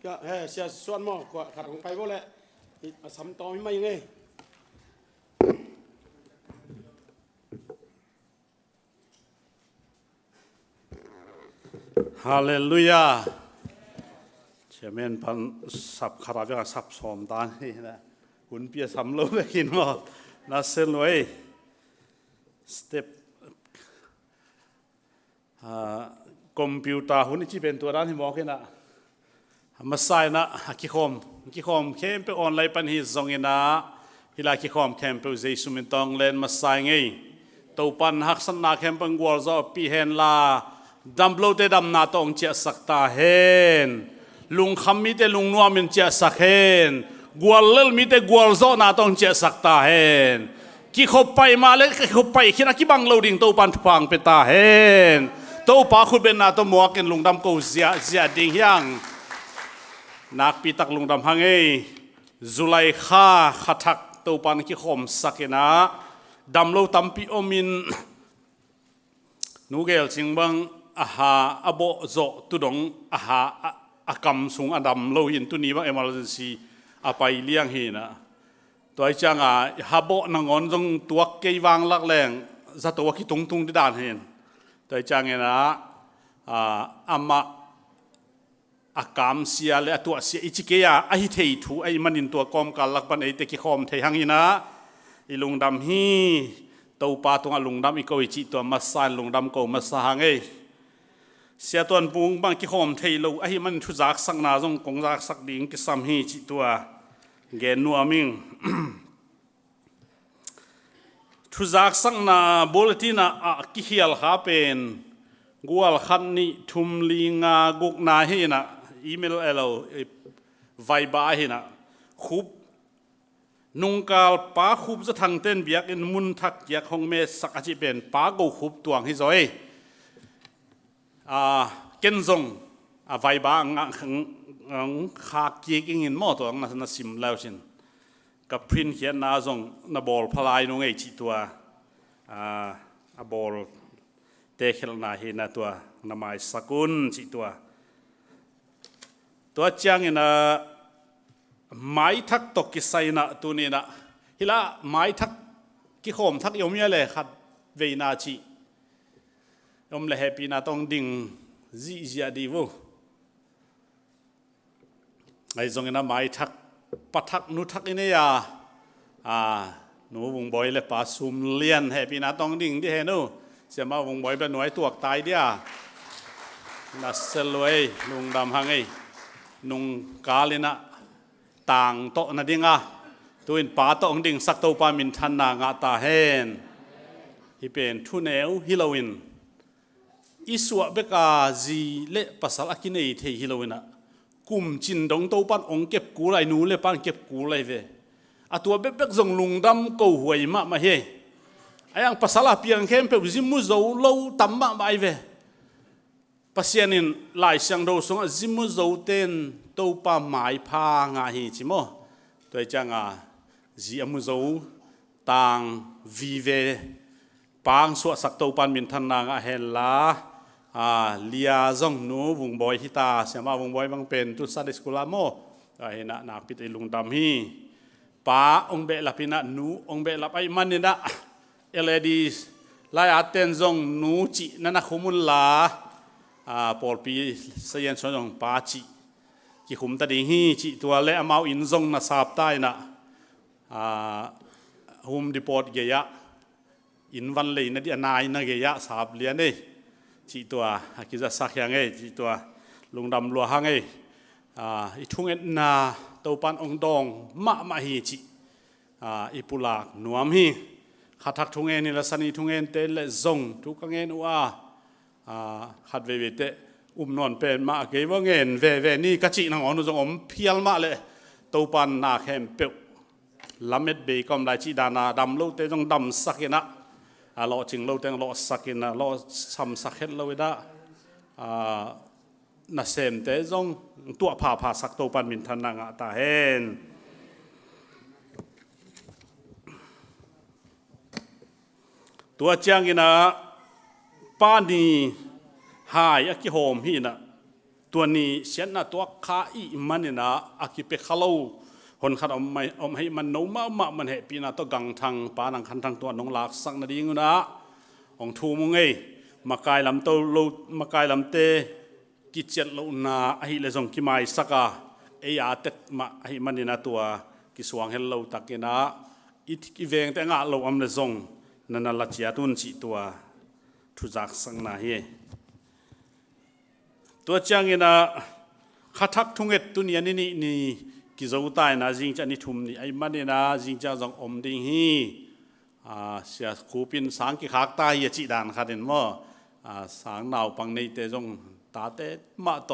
[SPEAKER 1] ya sia suan mo kwa khat hong pai bo le sam to mi mai nge
[SPEAKER 5] Hallelujah เชเมนพันสับคาราเวกสับสอมตานี่นะหุ่นเปียสำโลไปกินมาน่าเซลไว้สเต็ปคอมพิวเตอร์หุ่นที่เป็นตัวนั้นที่มองเห็นนะมาใส่นะกิคอมเข้มไปออนไลน์ปันหิซงเงินะฮิลากิคอมเข้มไปเจสุมินตองเล่นมาใส่ไงตัวปันหักสันนาเข้มปังกัวร์จะปีเห็นลาดัมโบเตดัมนาตองเจสักตาเห็นลุงคำมิเตลุงนัวมินเจสักเห็นกัวเลลมิเตกัวร์โซนาตองเจสักตาเห็นกิขบไปมาเลยกิขบไปขี้นักกิบังโลดิ่งตัวปันฟังไปตาเห็นตัวปาคุณเป็นนาตัวมัวกินลุงดำกูเสียดิ่งยังนักปีตักลุงดำหังเอจุไลข้าขัดทักตัวปันกิขมสักนะดำโลตัมปีอมินนูเกลจิงบังอาหาอโบโจตุดงอาหาอากำสุงอดำโลหินตุนีบังเอมาลซีอาไปเลี้ยงเฮนะตัวไอ้จังฮับโบนังอนจงตัวเกยวางลักแรงจะตัวขี้ตุงที่ด่านเห็นตัวไอ้จังเงนะอามาอากามเสียและตัวเสียอิจิเกียไอเทยถูไอมันอินตัวกอมกันลักปันไอเตกิคอมเทหังอินะอีลุงดำฮีตัวปาตรงลุงดำอีกอิจิตัวมาสานลุงดำก็มาสางเอเสียตัวปุงบางกิคอมเทยโลไอมันทุจักสักนาจงกงจักสักดิ่งกิสัมฮีจิตัวเกนัวมิงทุจักสักนาบุลตินากิเฮียลข้าเป็นกัวลขันนี่ทุมลิงากุกนาเฮนะอีเมลเอลไวบาเฮนะคุบนุงกาลป้าคุบจะทางเต้นเบียกอินมุนทักยาของเมสักอาจิเป็นป้ากูคุบตัวให้จอยเกนซงไวบาขาเกียกินหม้อตัวนั้นสิมแล้วสินกับพรินเขียนนาซงนาบอลพลายนุ่งไอจิตัวบอลเตะขลนาเฮนะตัวน้ำไม้สกุลจิตัวจังเนะไม้ทักตกกิไซนะตัวนี้นะฮิละไม้ทักกิโคมทักยมยาเลยขัดเวนาจิยมเลยแฮปปี้นะต้องดิ่งจีดีวูไอ้ตรงนั้นไม้ทักปัทักนุทักนี่ยาหนูวงบอยเลยป้าซุมเลียนแฮปปี้นะต้องดิ่งที่เฮนูเสียมาวงบอยเป็นหน่วยตัวตายเดียนัสเซลวยลุงดำหังไอนุงกาลินะต่างโตนาดิงะตัวอินป่าโตองดิ่งสักตัวปามินทันนางาตาเฮนฮิเป็นทุเนวฮิโลวินอิสวะเบกาจีเละภาษาอังกฤษเทฮิโลวินะกุมจินดงตัวปันองเก็บกูไรนูเละปันเก็บกูไรเวตัวเบ็กจงลุงดำกูหวยมาเฮไอ้ยังภาษาลาเพียงแค่เป็นจิมุโจโลตั้มมาไปเวภาษาหนึ่งหลายเสียงเราส่งจิมุโจเต้นตัวป่าไม้พางาหิจิโมตัวจังจิมุโจต่างวิเวปางสวดสักตัวปันมินทันนางเฮลาเลียจงนูวงบอยฮิตาเสียมาวงบอยบางเป็นตุสัตดิสกุลาโมเห็นนักพิธีลุงดำฮีป้าองเบลพินะนูองเบลไปมันนี่นะเอเลดีไล่อาเตนจงนูจินั่นนะขุมุลลาปอลปีเสียนส่วนของป้าจิกิขุมตะดีฮีจิตัวเละมาอินจงนะสาบใต้นะหุมดิปอดเกียะอินวันเลยนะดินายนะเกียะสาบเลียนเอจิตัวกิจสักยังเอจิตัวลุงดำลัวหังเออีทุ่งเอ็นนาตัวปันองดองมาฮีจิอีปุลากนัวมฮีขัดทักทุ่งเอ็นนี่ละสันนี่ทุ่งเอ็นเตเลจงทุกเงินว่าขัดเวเตนอนเป็นมาเกยว่าเงินเวนี่กะจินังอนุจงอมเพียลมาเลยตัวปันนาเข้มเปียวลำเม็ดเบกอมได้จีดานาดำลูกเตจงดำสักนะ lo ching lo teng lo sakin na lo sam sakhet lo da na sem te zong tua pha sak to pan min than na nga ta hen tua chang ina pa ni hai aki hom hi naตัวนี้เช่นน่ะตัวข้าอีมันเนี่ยนะอากิเปขะโลคนขัดอมให้มันโนมามันเหปีน่ะตัวกังทางปานังคันทางตัวน้องหลักสักนาดีงูนะองทูมุงไงมากายลำโตโลมากายลำเตกิจเจตโลนาไอ้เลซงกิไมสักะไอ้ยาเต็ดมาไอ้มันเนี่ยนะตัวกิสวงเฮลโลตักเนะอิทกิเวงแต่งะโลอมเลซงนั่นน่ะละเจียตุนจิตัวทุจักสังนาเฮตัวจังเงินะขัดทักทุงเอ็ดตุนีนี่กิจวัตรนะจิงจะนิทุมนี่ไอ้มันเนี่ยนะจิงจะจงอมดิ่งฮีเสียคูปินสังกิขากตายยจิดานขัดเห็นมั้งสังหนาวปังในเตจงตาเตมาโต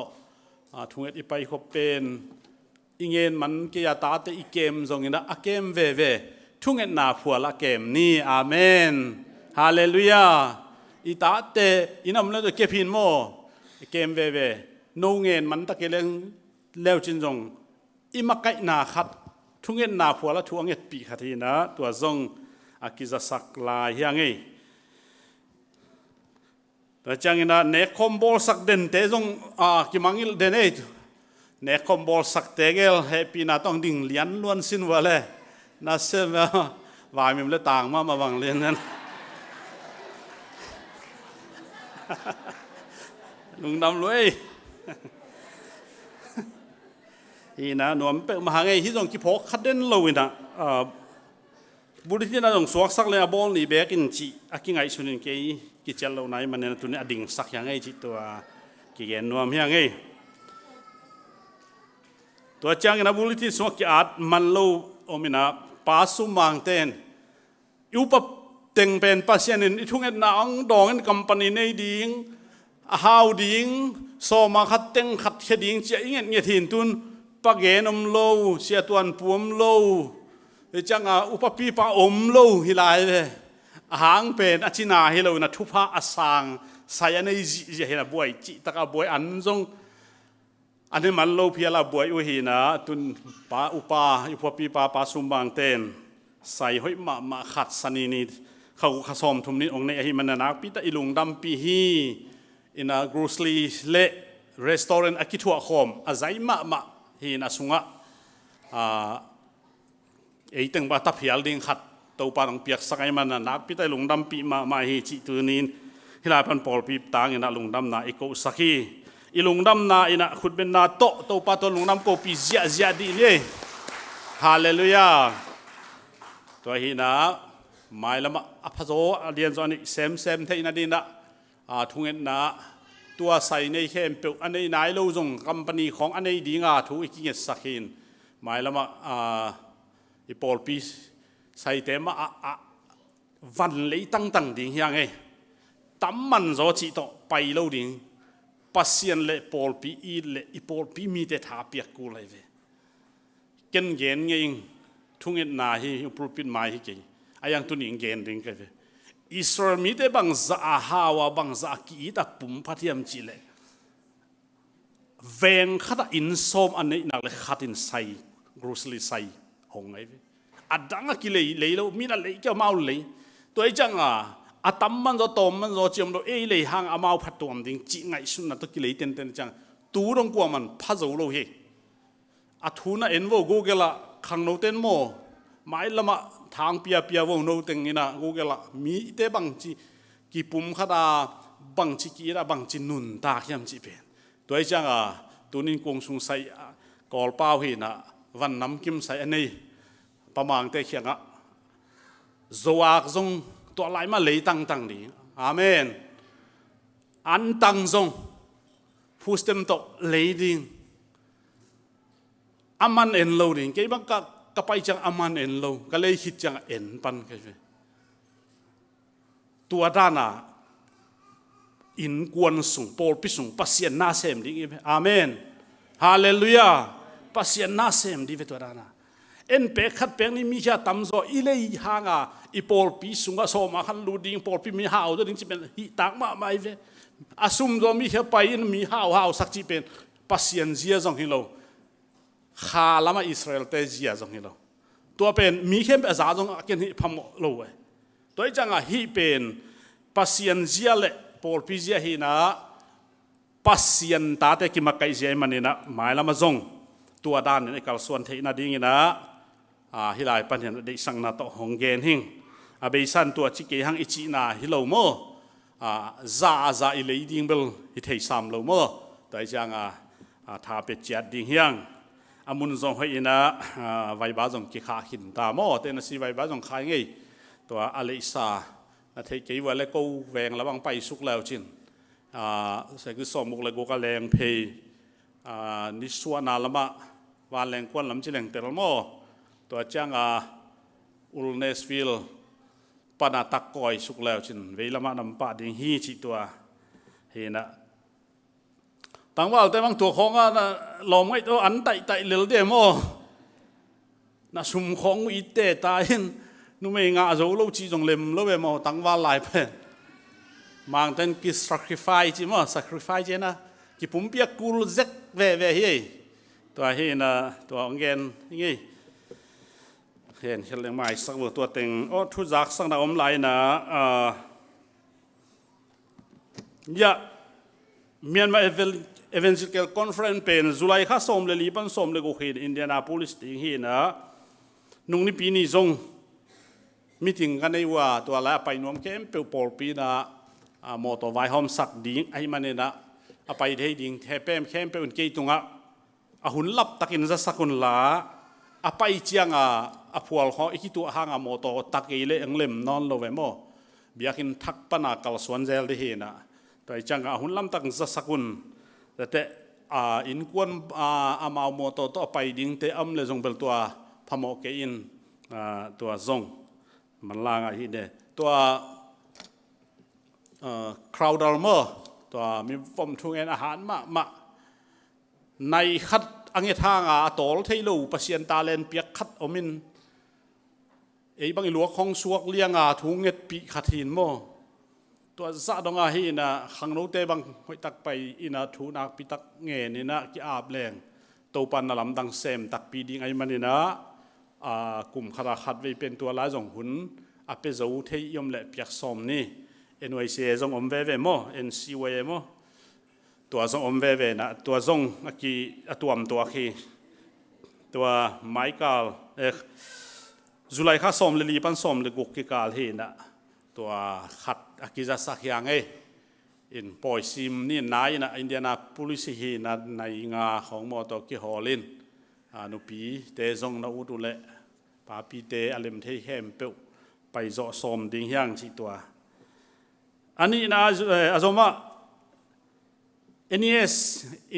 [SPEAKER 5] ทุงเอ็ดอีไปขบเป็นอิงเงินมันกี่ยาตาเตอีเกมจงเงินะเกมเวทุงเอ็ดนาผัวละเกมนี่อาเมนฮาเลลูยาอีตาเตอินอมแล้วจะเก็บพินโมเกมเวโนเงินมันตะเกลงเลี้ยวจินจงอิมักไก่นาขัดทุงเงินนาผัวละทุงเงินปีขัดทีนะตัวจงอากิจะสักลายยังไงแต่จังเงินนะเนคอมบอลสักเด่นเตจงกิมังอิลเดนเอเนคอมบอลสักเตเกลเฮปีนาต้องดิ่งเลี้ยนล้วนสินวะเลยน่าเสียววายมีมันเลยต่างมาบังเลี้ยนนั้นลุงดำรวยอีนะหนวมเป็นมหาไงที่ตรงที่พกคัดเด่นเราอีนะบุรุษที่น่าต้องสวกสักเลยบอลนี่เบกินจีอากิไงสุนินเกยกิจเจเราไหนมันเนี่ยตัวนี้อดิ่งสักยังไงจีตัวกิเกนนวมยังไงตัวจังนะบุรุษที่สวกกิอาดมันเราโอมินะปาสุมังเตนยูปเต็งเป็นปัสยานินทุกเงินนางดองเงินกัมปนีในดิ่งฮาวดิ่งโซมาขัดเต็งขัดเขดิ่งเจียเงี้ยเงี้ยถิ่นตุนปะเกนอมโลเสียตัวนปวมโลจังอุปปีปะอมโลฮิลายเลยหางเป็นอชินาฮิโลนะทุพะอสังสายในจีเห็นบวยจิตะกบวยอันจงอันนี้มันโลเพียละบวยอุหินะตุนปะอุปปีปะสุมบางเตนใส่ห้อยมาขัดสนีนิดเขาขสมทุมนิดองในอหิมันนักปีตะอิลุงดำปีฮีอินะกรูสลีเละรีสตอรันอากิทัวคอมอาศัยมาฮีนะสุงะไอ้ตึงบาตับเหียลดิ่งขัดตัวปาต้องเปียกสักไอ้มันนักปีตะอิลุงดำปีมาฮีจิตุนินฮิลาพันปอลปีต่างอินะลุงดำนาอิโกสักีอิลุงดำนาอินะขุดเป็นนาโตตัวปาตัวลุงดำโกปีเจียดีเนี่ยฮาเลลูยาตัวฮีนะไม่ละมาอภัสโอเรียนจอนี่เซมเทนัดินะทุงเงินนะตัวใส่ในเข้มเปิลอันนี้นายเราจงคัมปานีของอันนี้ดีงาถูกกินสักหินไม่ละมาอีปอลปีใส่เต็มวันเลยตั้งดิ่งยังไงตั้มมันโจจิโตไปเราดิ่งปัสยันเละปอลปีอีปอลปีมีแต่ท้าเปียกกูเลยเว้เก่งเย็นไงทุงเงินนาฮีอุปปินมาฮีเก่งไอ้ยังตุนิงเย็นดิ่งกันเว้อิสราเอลมีแต่บางซาฮาวาบางซากีตาปุ่มพัทยามจิเลเวงขัดอินโซมอันนี้นักเลขัดอินไซกรูสลีไซหงไอ้เว้อดังกิเลยแล้วมีอะไรเกี่ยวมาเลยตัวไอ้จังตัมมันจะตอมมันจะเจียมเราเลยหางมาพัดตัวมันดิ่งจีไงสุนัขตัวกิเลยเต้นจังตูรงกว่ามันพัดโจเราเฮทูน่ะเอ็นโวกูเกล่าขังโนเต้นโมไม่ละมาทางเปียว่าโนเต็งนี่นะกูเกล่ามีแต่บางจีกีปุ่มขดาบางจีกีระบางจีนุนตาเข้มจีเป็นตัวไอ้จังตัวนี้กงสุงใส่กอลเป้าเห็นวันน้ำกิมใส่อันนี้ประมาณแต่เขียงโจอักจงตัวไหลมาเลยตั้งดีอาเมนอันตั้งจงผู้สเต็มโตเลยดิ่งอามันเอ็นโลดิ่งเกี่ยบังกับไปจังอามันเอ็นโลก็เลยคิดจังเอ็นปันกันไปตัวด้านอินกวนสูงโปลพิสูงปัสยันนาเซมดิ่งอาเมนฮาเลลูยาปัสยันนาเซมดิ่งตัวด้าน เอ็นเป็กขัดเป็กนี่มีแค่ตำโซอีเลยหางอีปอลปีสุงก็โซมาขันลูดิ้งปอลปีมีหาวตัวนึงจะเป็นฮิตักมาไม่เวอาซุมโดมีแค่ไปมีหาวสักจีเป็นปัสยันเจียจงฮิโลข้าละมาอิสราเอลเตเจียจงฮิโลตัวเป็นมีแค่อาซาจงเกินฮิพมโลเวตัวจังฮิเป็นปัสยันเจียเละปอลปีเจียฮินะปัสยันตาเตกิมาไกเจียมันนี่นะหมายละมาจงตัวด้านในการส่วนเทนาดิ้งนะฮิลายปัญญาได้สังนาตหงเกนหิงเบสันตัวชิเกหังอิจินาฮิโลโมซาอิเลดิ้งเบลฮิเทสามโลโมตัวจังทาเป็ดจัดดิ้งเฮียงมุนจงให้นะไวบาจงกิขาหินตาโมเตนสีไวบาจงขายไงตัวอเลซาเทกิวันเล็กกูแวงระวังไปสุกแล้วจินใส่คือสมุกเลยกูก็แรงเพย์นิสวนาละมะวานแรงกวนลำจิแรงเตลโมตัวจังอุลเนสฟิลปนาตักกอยสุกแล้วจินเวลามานำปาดิ่งฮีจิตัวเห็นนะตั้งว่าแต่บางตัวของลมไอ้ตัวอันไต่เลือดเดโมน่ะสุ่มของอีเตตายนุ่มเองอาโจลูจีจงเล็มลูเบโมตั้งว่าหลายเป็นมังเต็นกิสักริฟายจิโมสักริฟายเจนะกิปุ่มเปียกูลเซ็กเวเฮ้ตัวเห็นนะตัวองเกนยังไงเห็นเฉลียงไม้สักตัวเต็งโอ้ทุจักสักนาอมไหลนะยะเมียนมาEvangelical Conference เป็นจุลัยข้าสมเลยลีปันสมเลยกูเห็นอินเดียนาโพลิสติงเห็นนะนุ่งนี่ปีนี้จงมีถึงกันในว่าตัวละไปนวมเข้มเปิลปอลปีนะมอตัวไวหอมสักดิ่งไอ้มันเนี่ยนะไปได้ดิ่งแทบเข้มเปิลเกยตรงหุ่นลับตักินจะสักคนละไปเจียงพวลเขาอีกตัวห่างมอตัวตักเกยเลยอังเล็มนอนโลเวโมเบียกินทักปนากัลสวนเจลได้เห็นนะตัวจังหุ่นลับตักจะสักคนแต่อินกวนมาวโมโตต่อไปดิ้งเตอมเลยจงเป็นตัวพมเกอินตัวจงมันลางอะไรเนี่ยตัวคราวดอลเมอร์ตัวมีฟอมทุ่งเงินอาหารมาในคัดอังเกทางตอลเทลูปัสยันตาเลนเปียกคัดอมินบางอีหลวงของสวกเลี้ยงทุ่งเงินปีขัดหินโมตัวซาดงฮีนะขังโนเตบังหอยตักไปอินาทูนักปิตักเงนี่นะกิอาบแรงตัวปันนลำดังเซมตักปีดิ้งไอมันนี่นะกลุ่มขราขัดไว้เป็นตัวลายจงหุ่นเปเจ้าเทียมเละเปียกซอมนี่NYC จงอมเวเวโม NCW โมตัวจงอมเวเวนะตัวจงกีตัวมตัวคีตัวไมเคิลจุลัยข้าซอมเลลีปันซอมเลกุกกิกาลฮีนะตัวขัดกิจสักอย่างอินปอยซิมนี่นายนะอินเดียนาพุลิสิฮีนะในงาของมอตกิฮอลินนุปีเตจงนาอุตุเละปาปีเตอเลมเทเฮมเปลไปโจสมดิ้งย่างสิตัวอันนี้นะอาจจะว่า NES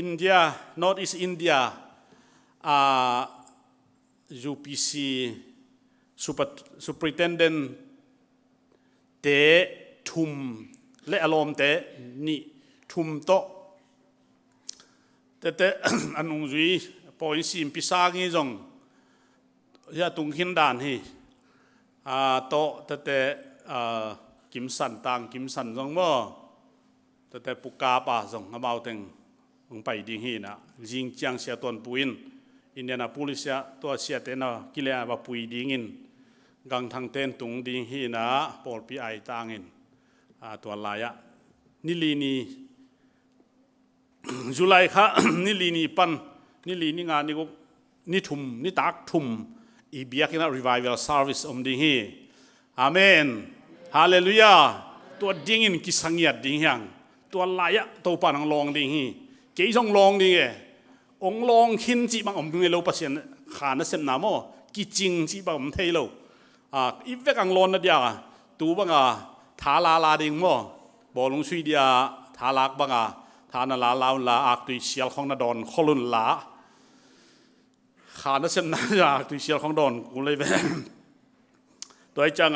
[SPEAKER 5] India North East India UPC Superintendentเตะทุมและอารมณ์เตะนี่ทุมโตแต่อันนู้นจุยพออินสิมพิซางี้จงยาตุงหินดานฮีโตแต่กิมสันต่างกิมสันจงว่าแต่ปุกกาป่าจงมาเอาถึงไปดิ้งฮีนะจิงจังเสียตอนปุยนอินเดียนาโพลิสตัวเสียเตนะกิเลอาบปุยดิ้งินกังทางเต้นตุงดิ้งฮีนะปอลปีไอต่างอินตัวลายนิลีนีจุลัยค่ะนิลีนีปันนิลีนีงานนี่ก็นิทุมนิตักทุมอีเบียกินะ revival service ดิ้งฮีอาเมนฮาเลลูยาตัวดิ้งอินกิสังยัดดิ้งยังตัวลายตัวปานังลองดิ้งฮีเกี่ยงลองดิ้งองลองขินจีบังอมเงโลปัสยันขานะเซมนาโมกิจิงจีบังอมเทโลอีเวกังลอนนะเดียตัวบังทาลาดิ่งมั่วบอลงสุยเดียทาลักบังทานาลาลาอักตุยเชียลของนาดอนขลุนลาขานะเซมนาอักตุยเชียลของดอนกูเลยแบบตัวไอ้จัง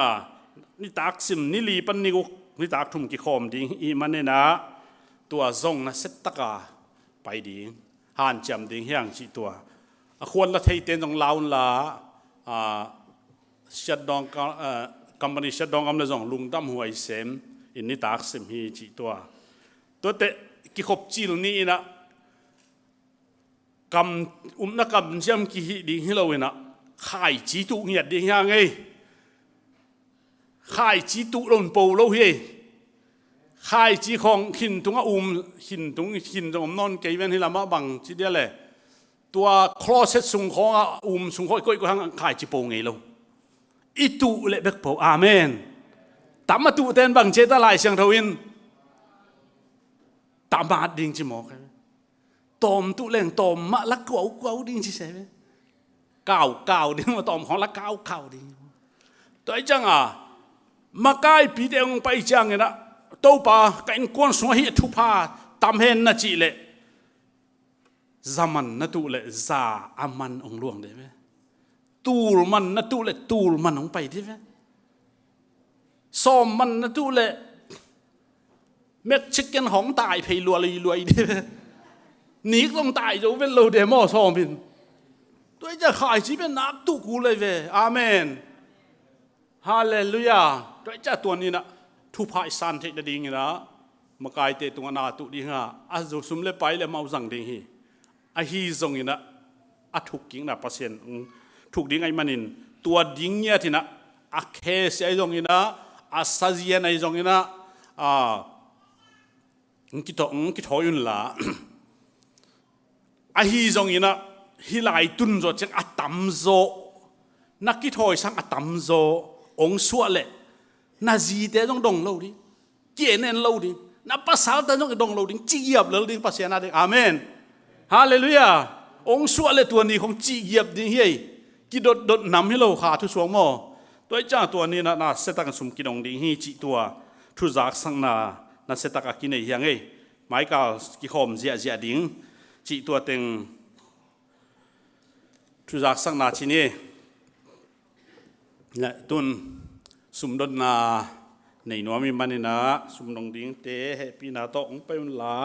[SPEAKER 5] นี่ตักซิมนี่ลีปันนี่กูนี่ตักทุ่มกี่คอมดิ่งอีมันเนี่ยนะตัวซงนะเซตตะกาไปดิ่งหันจำดิ่งเฮียงจีตัวควรละเทเต็นตรงลาวลา ชัดดองกัมปานีชัดดองอำนาจงลุงตั้มหัวไอเสมอินนิตากเสมฮีจีตัวเตะกิขบจิลนี่นะกำนักกำจำกิดิ่งฮิโลวินะขายจีตุเงียดดิ่งยังไงขายจีตุลนปูโลเฮขายจีของหินตุงหินตุงนอนเกยเวนฮิลามาบังจีเดียเลยตัวคลอเซตสุงของสุงของก้อยก็ทางขายจีโปไงเราอีตุเละเบกโปอาเมนตามมาตุเต้นบังเจตลายเสียงทวินตามมาดิ่งจีหมอกตอมตุเล่งตอมมาละกวาวดิ่งจีเสวก้าวดิ่งมาตอมของละก้าวดิ่งตัวไอ้จังมาใกล้ปีเดียวไปจังไงนะตัวป่ากันกวนสวยทุพาตามเห็นนะจีเละzaman na tu le za aman ong luang de ve tul man na tu le tul man ong pai de ve som man na tu le mek chicken hong tai phei lua de ve ni long tai jo ven lo de mo som pin toi ja khai chi ben nak tu ku le ve amen hallelujah toi ja tuan ni na thu phai san the da ding na ma kai te tung na tu ding ha azu sum le pai le mau zang ding hiอาฮีทรงอินะอาถูกกิ้งนะเปอร์เซ็นต์ถูกดิ้งไอ้มันอินตัวดิ้งเนี่ยที่นะอาเคสไอ้ทรงอินะอาซาเซียนไอ้ทรงอินะกิทอยุนละอาฮีทรงอินะฮิไลตุนโจเจงอาตัมโซนักกิทอยสังอาตัมโซองสวะเละนาจีเตต้องดงเล่าดิเกียนเนนเล่าดินับภาษาแต่ต้องดงเล่าดิจีบเล่าดิภาษาหน้าดิอาเมนฮาเลลูยาองค์สวดเลยตัวนี้ของจีเยียบดิ้งเฮ้ยกิดดนำให้เราขาทุสวงมอตัวจ้าตัวนี้นะเสตักสมกินองดิ้งเฮ้จีตัวทุจักสังนาเสตักกินไอ้ยังไงหมายกาวกิขมเจียดิ้งจีตัวเต็งทุจักสังนาที่นี่เนี่ยตุนสมดนนาในนัวมีมันนี่นะสมดงดิ้งเตะปีนาโตองไปมันลา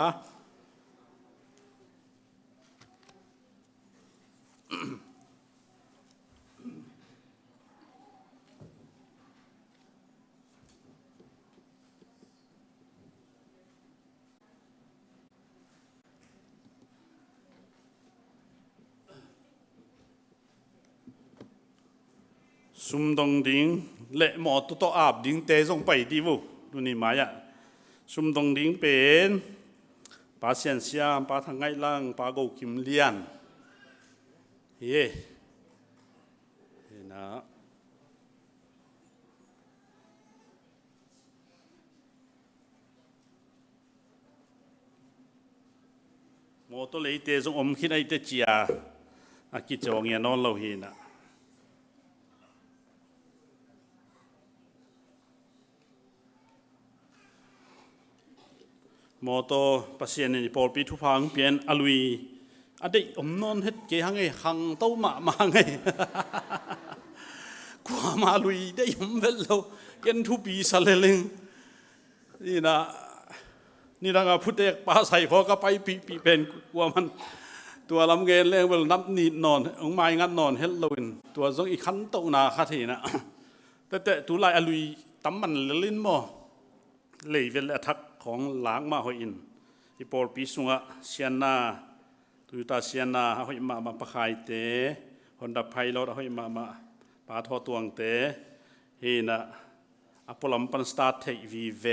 [SPEAKER 5] ซุ่มดงดิ้งเละหมอตัวอาบดิ้งเตะส่งไปดีวุดูนี่หมายซุ่มดงดิ้งเป็นปลาเสียนเสียมปลาทางไงล่างปลาโกกิมเลียนเฮ้นะหมอตัวเลยเตะส่งอมคิดไอ้เตะเจียอากิจวังเงี้ยนอนเราเห็นมอโตปัสเซียนนี่ปอลปีทุพังเปลี่ยนอลุยอดีตนอนเฮ็ดเกี่ยงไงหังเต้ามาไงกว่ามาลุยได้ยมเวลโลยันทุปีสเลลิงนี่นะพุทธเอกปาใส่พอก็ไปปีเป็นกว่ามันตัวลำเกนเรื่องเวลนับนีดนอนองไม้งัดนอนเฮลโลวินตัวทรงอีกขันโตนาคาทีนะแต่ตัวลายอลุยตั้มมันลิ้นหม้อเลยเวลทักของหลังมาหอยอินที่ปอลปีสุงะเซียนาตุยตาเซียนาหอยมาปะขายเตะฮอนดับไพลอดหอยมาปาทอตวงเตะเฮนะอพอลัมปันสตาร์เทวีเว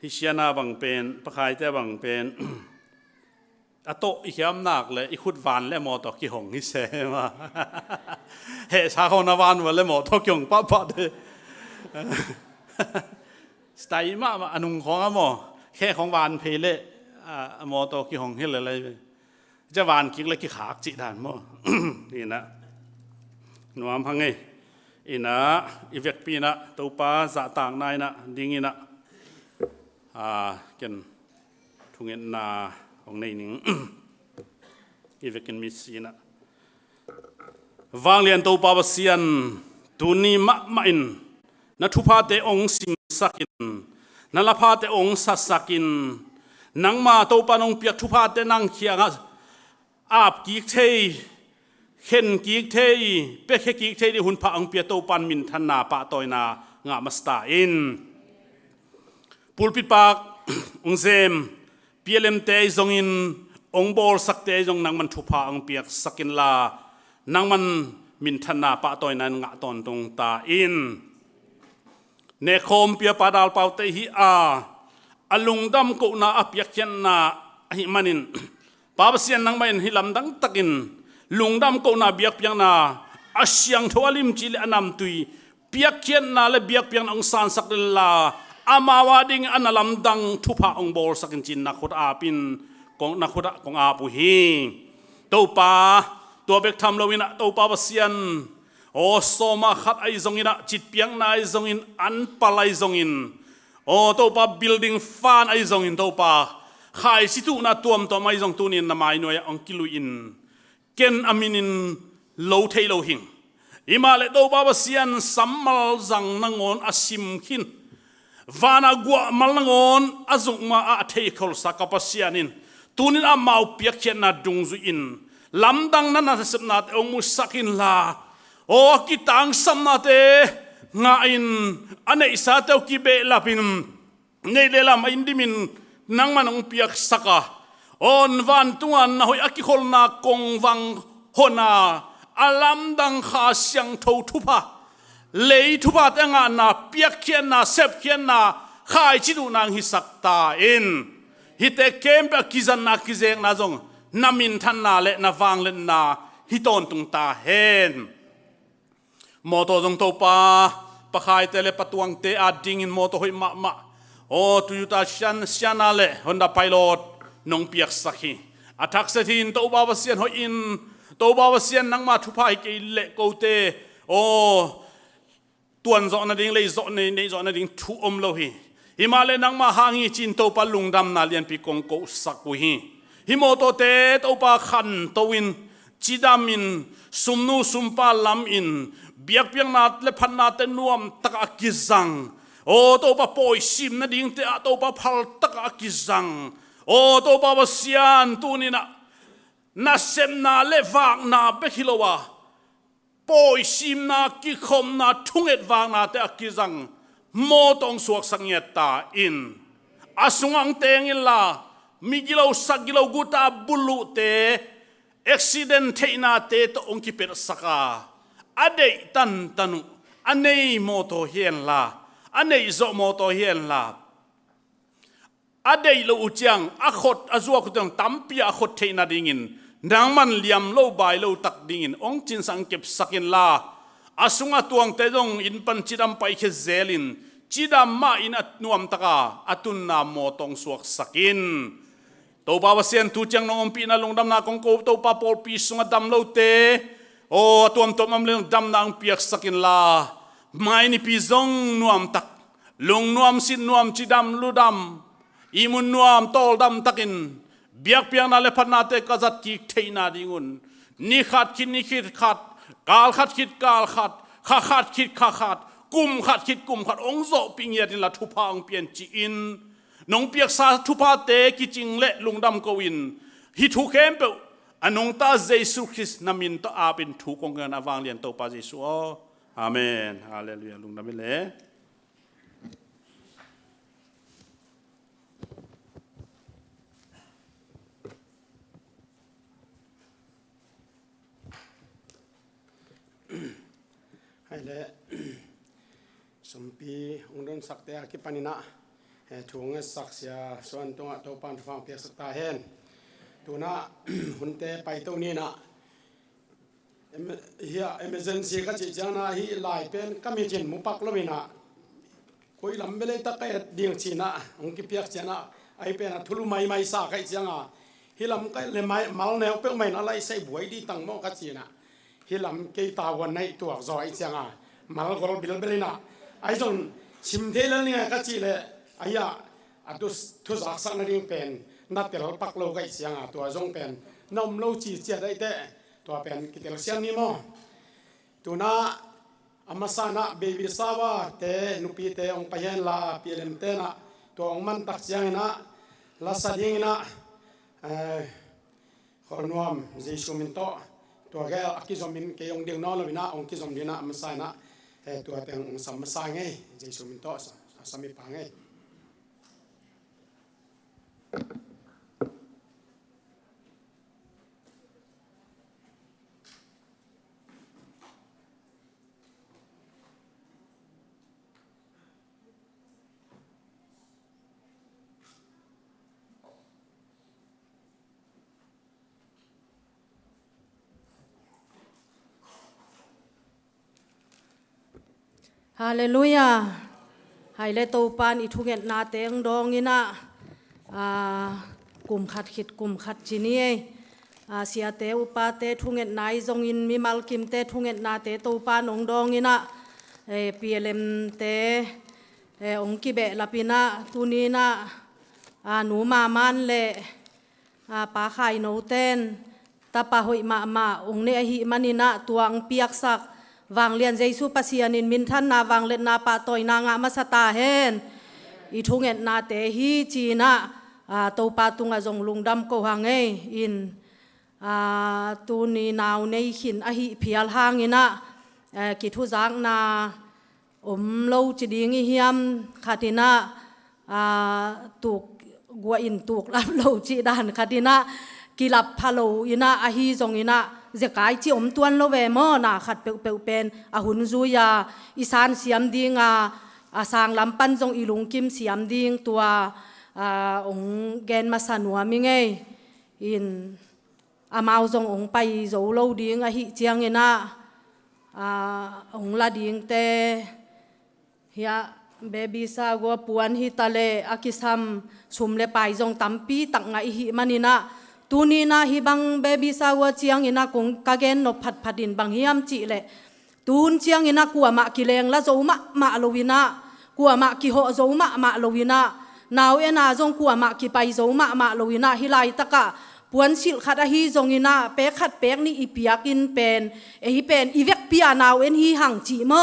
[SPEAKER 5] ฮิเซียนาบังเป็นปะขายเตะบังเป็นอโตอีกยามหนักเลยอีขุดวานและหมอตอกี่หงฮิเซมาเฮชาคนวานวันและหมอตอกี่หงป้าเดสไตล์มาอนุงของหมอแค่ของวานเพลหมอตัวกี่ของเห็นอะไรจะวานกิ้งเลยกี่ขาจิด่านหมอนี่นะหนุ่มพังไงอินะอีเวกปีนะตัวป้าจะต่างนายนะดิ้งนะกันทุงเงินนาของในนิ่งอีเวกันมิสีนะวางเรียนตัวป้าบเซียนตุนีมะอินนัทุพาเตองสิมสักินนัลพาเตองสักินนังมาตัวปานองเปียกทุพาเตนังเขียงอาบกีเท เข็นกีกเทยเป๊กกีกเทยดิหุ่นพระอังเปียโตปันมินทันนาปะตอยนางามัสตาอินปูลปิดปากองเซมเปียเลมเตยจงอินองบอลสักเตยจงนางมันทุพาอังเปียกสักินลานางมันมินทันนาปะตอยนางาตอนตรงตาอินเนคอมเปียปาดาลเปาเตหิอาอลุงดำกุนาอเปียกเขียนนาหิมันินปาบเสียนนางไม่หิลำดังตักินลุงดำกุนาเบียกเปียงนาอาเซียงทวาลิมจิเลอนำตุยเปียกเขียนนาและเบียกเปียงองซานสักดิลาอามาวาดิงอันลำดังทุพะองบอลสักินจินนักขุดอาปินกองนักขุดกองอาปุฮีตัวปาตัวเบกทำเราวินะตัวปาบเสียนโอโซมาขัดไอซงอินะจิตเปียงนายซงอินอันปลายซงอินโอตัวปา building fan ไอซงอินตัวปาขายสิตุนาตัวมตัวไม่ซงตุนินนามาอินวยองกิลุอินเกนอามินินโลเทโลหิงอิมาเลตัวปาบเสียนสัมมาจังนังอนอาซิมขินวานากัวมัลนังอนอาจุกมาอาเทคอลสักกับเสียนินตุนินอามาอุเปียกเขียนนาดุงซุอินลำดังนั้นนาเสพนาเตองมุสักินลาโอ้กิตังสัมนาเตงาอินอันนี้สาเตวกิเบลาปินในเลลามอินดิมินนังมันองเปียกสักออนวันตุงันนาหอยอากิคอลนากงวังฮนาอาลำดังขาเสียงทูทุพะเลยทุพะแต่งานนาเปียกเขียนนาเสพเขียนนาขายจิดูนางฮิสักตาอินฮิเตเกมเปกิจันนากิเจงนาจงนามินทันนาเลนาวังเลนาฮิตอนตุงตาเฮนมอโตจงโตปาปะขายเตเลปะตวงเตอาดิงอินมอโตหอยมะโอตุยุตาชันนาเลฮอนดาไพลอตนงเปียกสักฮีอัทักเซทินโตบาวเซียนหอยอินโตบาวเซียนนังมาทุพายเกเลโกเตโอตวนจอนาดิงเลยจอในจอนาดิงทุอมโลฮีฮิมาเลนังมาหางีจินโตปาลุงดำนาเลียนปีกงโกสักบุฮีฮิโมโตเตโตปาขันโตวินจิดามินสุมนูสุมปาลำอินเบียกเปียงนาเลพันนาเตนวมตะกะกิจังโอโตปาปอยซิมนาดิงเตอะโตปาพัลตะกะกิจังโอโตปาบเซียนตูนินะนาเซมนาเลวากนาเบคิโลวาปอยซิมนากิคมนาทุงเอ็ดวางนาเตอะกิจังโมตองสวกสังเยตาอินอาสุงังเตงอิลลามิกิโลสักกิโลกุตาบุลุเตaccidentเทนาเตตองกิเปรสกาอเดยตันตันุอันเนยโมโตเฮียนลาอันเนยโซโมโตเฮียนลาอเดยโลอุจังอขดอจัวกุตังตัมปีอขดเทนาดิงินนางมันเลียมโลบายโลตักดิงินองจินสังเก็บสักินลาอาสุงาตวงเตจงอินปันจิดามไปเคเซลินจิดามมาอินอัตนวมตะกาอตุนนาโมตองสวกสักินโตปาวเซียนตูจังนองปีนาลงดำนากงโกโตปาปอลปีสุงดำโลเตโอตัวมมัมเลงดำนางเปียกสักินลาไม่นี่ปีซงนวมตักลงนวมสินนวมจิดามลุดำอิมุนนวมโตลดำตักินเบียกเปียงนาเลพันนาเตกจัดกิเทนาดิงุนนี่ขัดคิดนี่คิดขัดกาลขัดคิดกาลขัดข้าขัดคิดข้าขัดกุมขัดคิดกุมขัดองโซปิงเยตินละทุพางเปลี่ยนจีอินน้องเปียกซาทุพาเตกิจิงเละลุงดำกวินฮิทุเข้มเปอันนงตาเยซูคริสต์นามินตอาเป็นถูกองเงินอาวางเลียนโตปาเยซูอาเมนฮาเลลูยาลุงดำเละ
[SPEAKER 1] ให้เละสมปีองค์ดนสักเตะกิปานินะถุงสักเสียส่วนตัวโตปันฟังเปียกสักตาเห็นตัวน่ะหุ่นเตะไปตัวนี้นะเฮียemergencyก็จีจังนะฮีหลายเป็นก็มีจินมุปักแล้วมีนะคุยลำเบลตะเกดเดียงจีนะองค์กิเปียกจีนะไอเป็นทุลุไม่สาใครจังอ่ะฮีลำก็เลยไม่มาแนวเป็นไม่อะไรใส่บวยดีตั้งมอก็จีนะฮิลำเกตาวันในตัวจอยจังอ่ะมาแล้วก็บิลเบลนะไอ้จนชิมเทลเนี่ยก็จีเลยไอ้ยาตุทุสักสักนั่นเองเป็นนัดเตลปักโลกไอ้จังอ่ะตัวจงเป็นนมโลจีเจได้แต่ตัวเป็นกิเตลเซียนนี่มั้งตัวน่ะอามาสานะเบบี้สาวะเตนุปีเตองไปเห็นลาเปลี่ยนเตนะตัวองมันตักจังนะลาสดิ่งนะขอนวมเจสุมินโต ตัวแกกิจมินเกยองเดียงนอลวินะองกิจมินะมันใส่นะตัวเตียงสัมมาใส่ไงเจสุมินโตสามีปังไง
[SPEAKER 6] ฮาเลลูยาให้เลโตปานอิทุเกตนาเตงดองอินะกุมขัดขิดกุมขัดจีนีเสียเตอุปาเตทุเกตนายจงอินมีมัลกิมเตทุเกตนาเตโตปานองดองอินะปีเลมเตองกิเบลาปินะตุนีนะหนูมามันเลปาไข่โนเตนตาปาหอยมาองเนหิมันินะตัวงเปียกสักวางเลียนเจสุปเสียนินมินท่านนาวางเล่นนาปาตอยนางามาสตาเฮนอีทุงเอ็นนาเตฮีจีนะโตปาตุงจงลุงดำโกหังเออินตูนีนาวในขินอหิเพียลหางอินะกิทุจักนาโลจิดิงอิเฮียมขาตินะตุกกัวอินตุกรับโลจิดานขาตินะกิลับพะโลอินะอหิจงอินะเจกายที่ตวนโลเวมอนาขัดเปลเป็นหุ่นซุยาอีสานเสียมดิงสางลำปันจงอีลุงกิมเสียมดิงตัวองแกนมาสนัวมิงเออินมาวจงองไปโจโลดิงหิเจียงเงินะองลาดิงเตเฮียเบบีซากัวปวนฮิตาเลอากิซัมชุมเลไปจงตัมปีตักไงหิมันินะตูนีนาฮิบังเบบีสาวเจียงอินาคงกาเกนนพัดพัดินบังฮิยามจิเลตูนเจียงอินากัวมากิเลงละโจมาโลวินากัวมากิโฮโจมาโลวินานาวเอนาจงกัวมากิไปโจมาโลวินาฮิไลตะกะปวนสิลขัดฮิจงอินาเปขัดเปกนี่อีเปียกินเป็นฮิเป็นอีเวกปียานาวเอ็นฮิหังจิม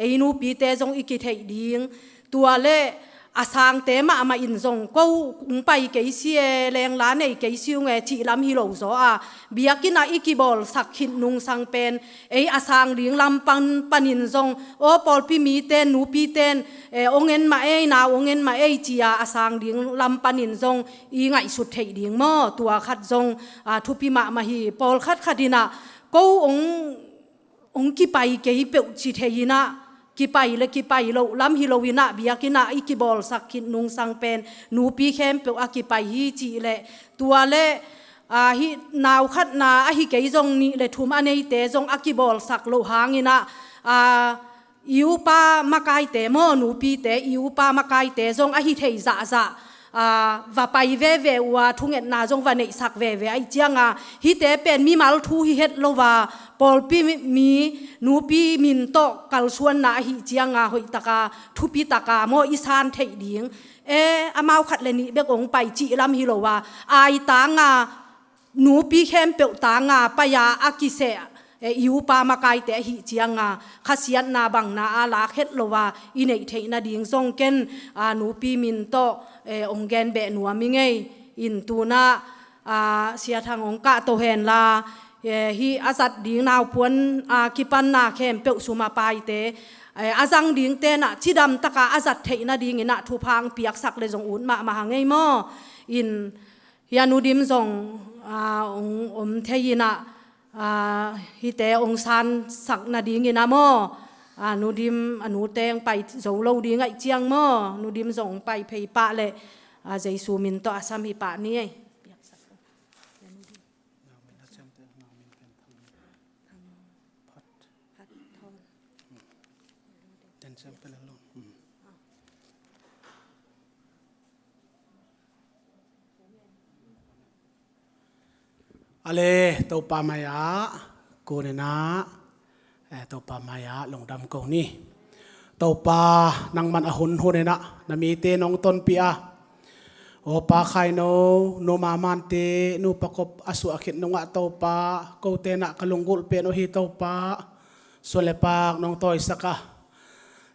[SPEAKER 6] อนูปีเตจงอีกิเทดิงตัวเลอาสางเตมามาอินทรงก็ไปเกี่ยเสียแรงล้านในเกี่ยซิวไงจีลำฮิโลโซเบียกินาอีกิบอลสักหินนุงสังเป็นอาสางเลียงลำปันอินทรงโอปอลพี่มีเตนหนูพี่เตนองเงินมานาองเงินมาจีอาสางเลียงลำปันอินทรงอีไงสุดเทียงมอตัวขัดทรงทุพิมาฮีปอลขัดดินะก็องกิไปเกี่ยเปลจิเทียนะกิไปโลลำฮิโลวินะเบียกินะอีกิบอลสักขินนุงสังเป็นหนูปีเข้มเปลอากิไปฮีจีเลตัวเลฮินาวขัดนาฮิเกยจงนี่เลทุมอันนี้เตจงอากิบอลสักโลหางินะอิวปามากายเตมอหนูปีเตอิวปามากายเตจงฮิเทยจะว่าไปเวว่าทุงเอ็ดนาจงวันนี้สักเวไอเจียงฮิเตเป็นมีมาลทูฮิเฮ็ดโลว่าปอลปีมีหนูปีมินโตกัลชวนนาฮิเจียงหอยตะกาทุปีตะกาโมอีสานเทยดิงอามาวขัดเลนี่เบกองไปจีลำฮิโลว่าไอตางหนูปีเข้มเปลตางปยาอากิเซอิวปามากายเตหิเจียงขัดเสียนนาบังนาอาลาเฮ็ดโลว่าอินเนเทนาดิงทรงเกนหนูปีมินโตองแกนเบหนัวมิงเงอินตูนาเสียทางองกะโตเฮนลาฮีอาสัดดิงนาวพวนกิปันนาเข้มเปลสุมาปายเตอาจังดิงเตนะชิดำตะกาอาสัดเทนาดิงอินะทุพังเปียกสักเลยจงอุ่นมาหางไงมออินยานูดิมจงองเทยินะฮิเตองซันสักนาดิงินะมอนูดิมนูเตงไปโจโลดิงไอเจียงมอนูดิมส่งไปเพย์ปะเลยใจสูมินต่ออาสามีปะนี่
[SPEAKER 1] อะไรตัวปามายากูเนี่ยนะตัวปามายาลงดำกูนี่ตัวปานังมันอหุนหุ่นเนี่ยนะนามีเตนองต้นปีอาโอปาไข่โนมามันเตนูประกบอสุอาขิดนงะตัวปากูเตนะกลุงกุลเป็นโอหิตัวปาส่วนเลปากน้องตัวสัก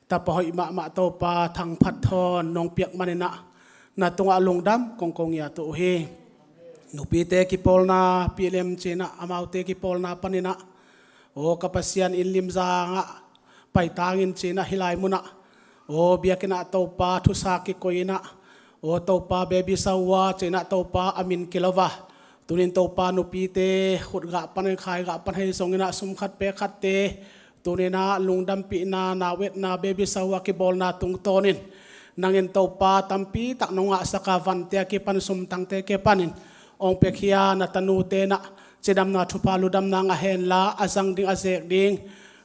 [SPEAKER 1] แต่พอหิมะตัวปาทางพัดทอนน้องเปียกมันเนี่ยนะนาตรงอลงดำกงยาตัวเฮ nupi te ki pol na PLM china amau te ki pol na panina o kapasian inlim zanga paitangin china hilai muna o biakina topa thusaki koina o topa baby sawa china topa amin kilova tunin topa nupi te khut ga pan khai ga pan hai songina sum khat pe khat te tunina lungdam pi na nawet na baby sawa ki bol na tung tonin nangin topa tampi tak nonga saka van te ki pan sum tang te ke panin ong pekhia na tanu te na chedam na thupa ludam na nga hen la azang ding azek ding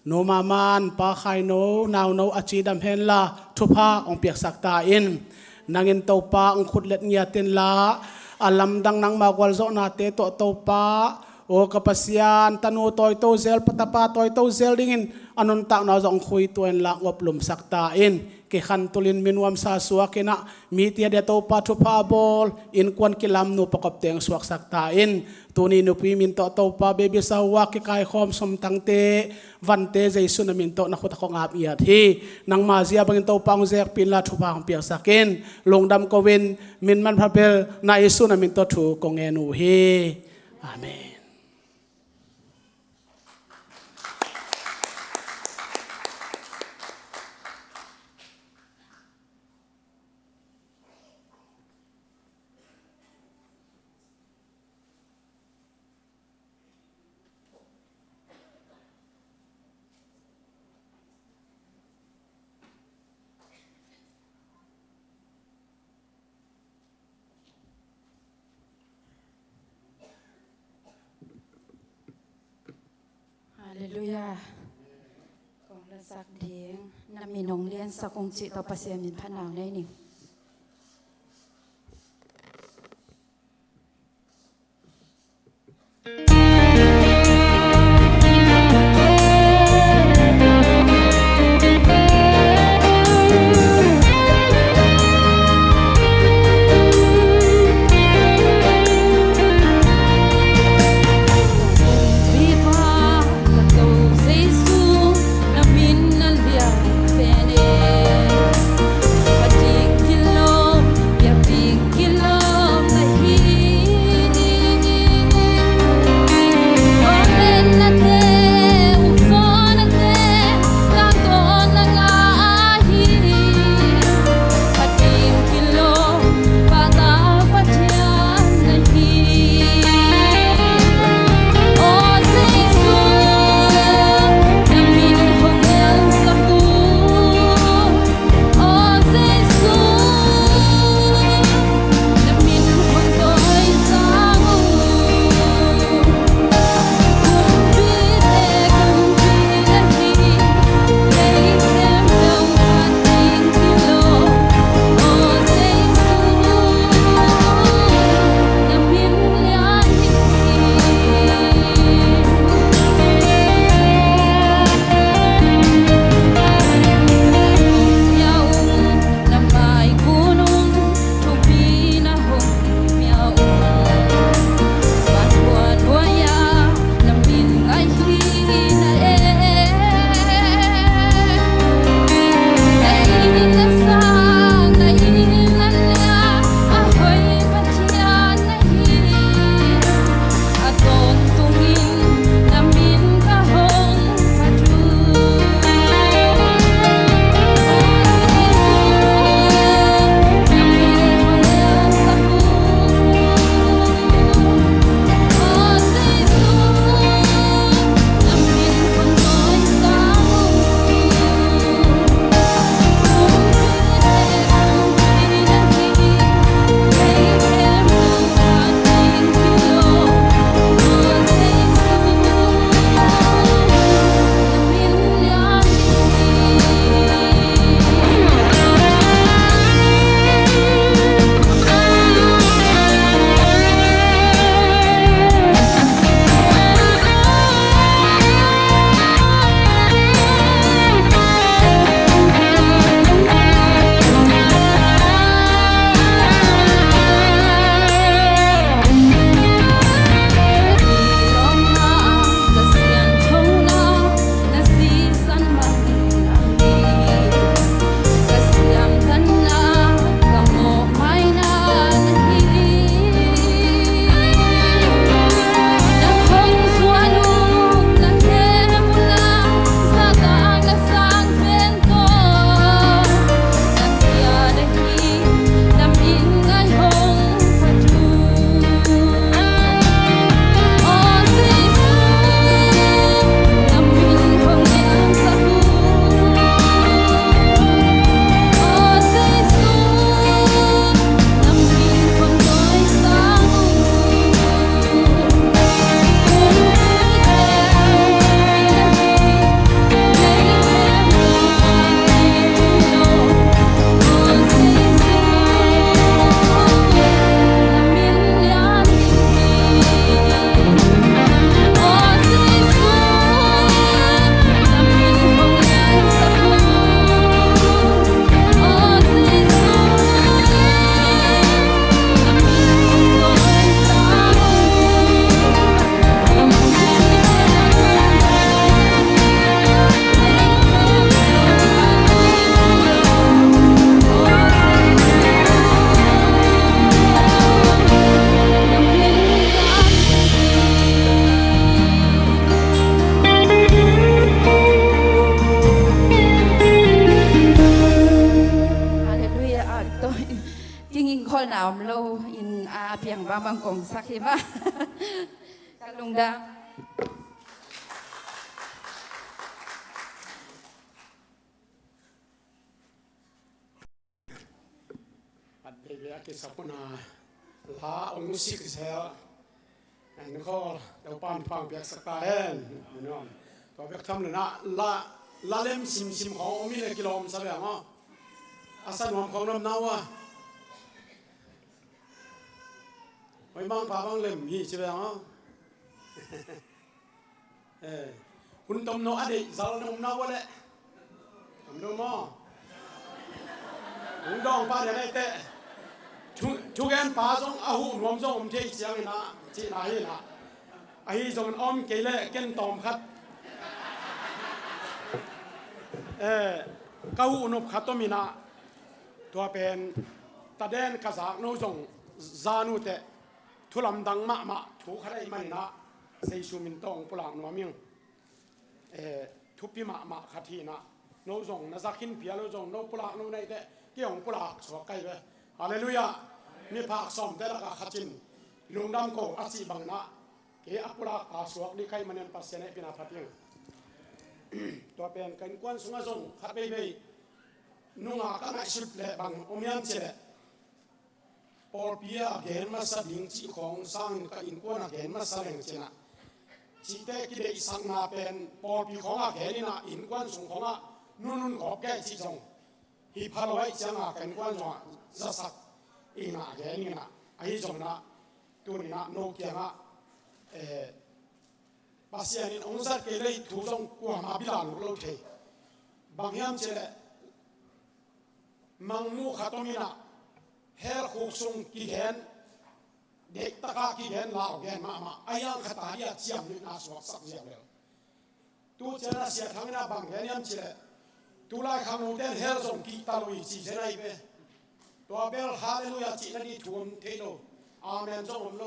[SPEAKER 1] no maman pa khai no naw no achi dam hen la thupa ong pek sakta in nangin topa ong khutlet nya ten la alam dang nang magwal zo na te to topa o kapasian tanu toy to zel patapa toy to zel dingin anon tak na zong khui tuen la ngop lum sakta in ke khan tulin minwam sa suwa kena mi tia de to pa thu pa bol in kwan kilam nu pakop teng suak sakta in tuni nu pi min to pa baby sa wa ke kai khom som tang te van te jaisu na min to na khota khong ap ia thi nang ma zia bangin to pang zek pin la thu pa ang pia sakin longdam ko win min man phapel na isu na min to thu kong enu hi amen.
[SPEAKER 7] Hallelujah. Kong la sak ding na minong lian sa kong chi to pasya min phanang nei ni.
[SPEAKER 3] Hãy subscribe cho kênh Ghiền Mì Gõ để không bỏ lỡ
[SPEAKER 7] bang kong sakima. Kalungda.
[SPEAKER 1] อัดเบียกิสัพนาลาองค์สิกเซลอันนี้ก็เดี๋ยวปานฟังเบียกสักตาเห็นน้องตัวเบียกทำเลยนะละเล่มซิมของมีเลยกิโลมสักอย่างอ่ะอาศัยความของน้ำเน่าอ่ะไม่บางปาบางเล่มมีใช่ไหมอ่ะคุณตมโนอดีตสารนมเน่าเลยตมโนมอคุณดองป้าอย่างไรเตะทุกแอนป้าส่งอาหูรวมส่งเที่ยเสียงนะที่ไหนนะไอ้ส่งอ้อมเกล้เก่งตอมคัดก้าวนุบขัดตัวมีนะตัวเป็นตาแดนกระสากโนส่งจานุเตะทุลำดังมะถูกใครไม่นะเซชูมินตองปลางนัวมิงทุบปีมะขัดทีนะโนส่งนักสักขินเพียโนส่งโนปลางโนในเตะเกี่ยงปลากสวกไก่ไปฮาเลลูยามีภาคสมแต่ละก็ขัดจินลุงดำโกอาศิบังนะเกี่ยปลากอาสวกดีใครมันยังปัสเซนให้ปีนาพัดยังตัวเป็นกันกวนสุงส่งขัดไปนุ่งอากันไม่สุดเลยบางอมยันเจเลปอลปีอาเกนมาสับลิงจีของสร้างกับอินกวนอาเกนมาสับลิงเจนะจีเตกิเดอิสังนาเป็นปอลปีของอาเกนนี่นะอินกวนส่งของอานุ่นขอบแก่จีส่งฮิพาลอยจังอากันกวนส่งจะสักอินอาเกนนี่นะไอ้ส่งนะตัวนี้นะโนเกียนะภาษาเนี่ยองค์สัตว์เกลีถูกส่งกว่ามาบิลาลุโลเทบางยามเจเลมังมูขัดตมีนะเฮลคุกส่งกิเกนเด็กตะกากิเกนลาวเกนมาอายังขัดตาเรียเจียมนินาสวกสักเจียมเลยตัวเจนะเสียทั้งนั้นบางยามเจเลตัวลายขังโนเดนเฮลส่งกิตาลุยจีเจนะอีเปตัวเบลฮาเลลูยาจีนันดีทวมเทโลอาเมนส่งอมโล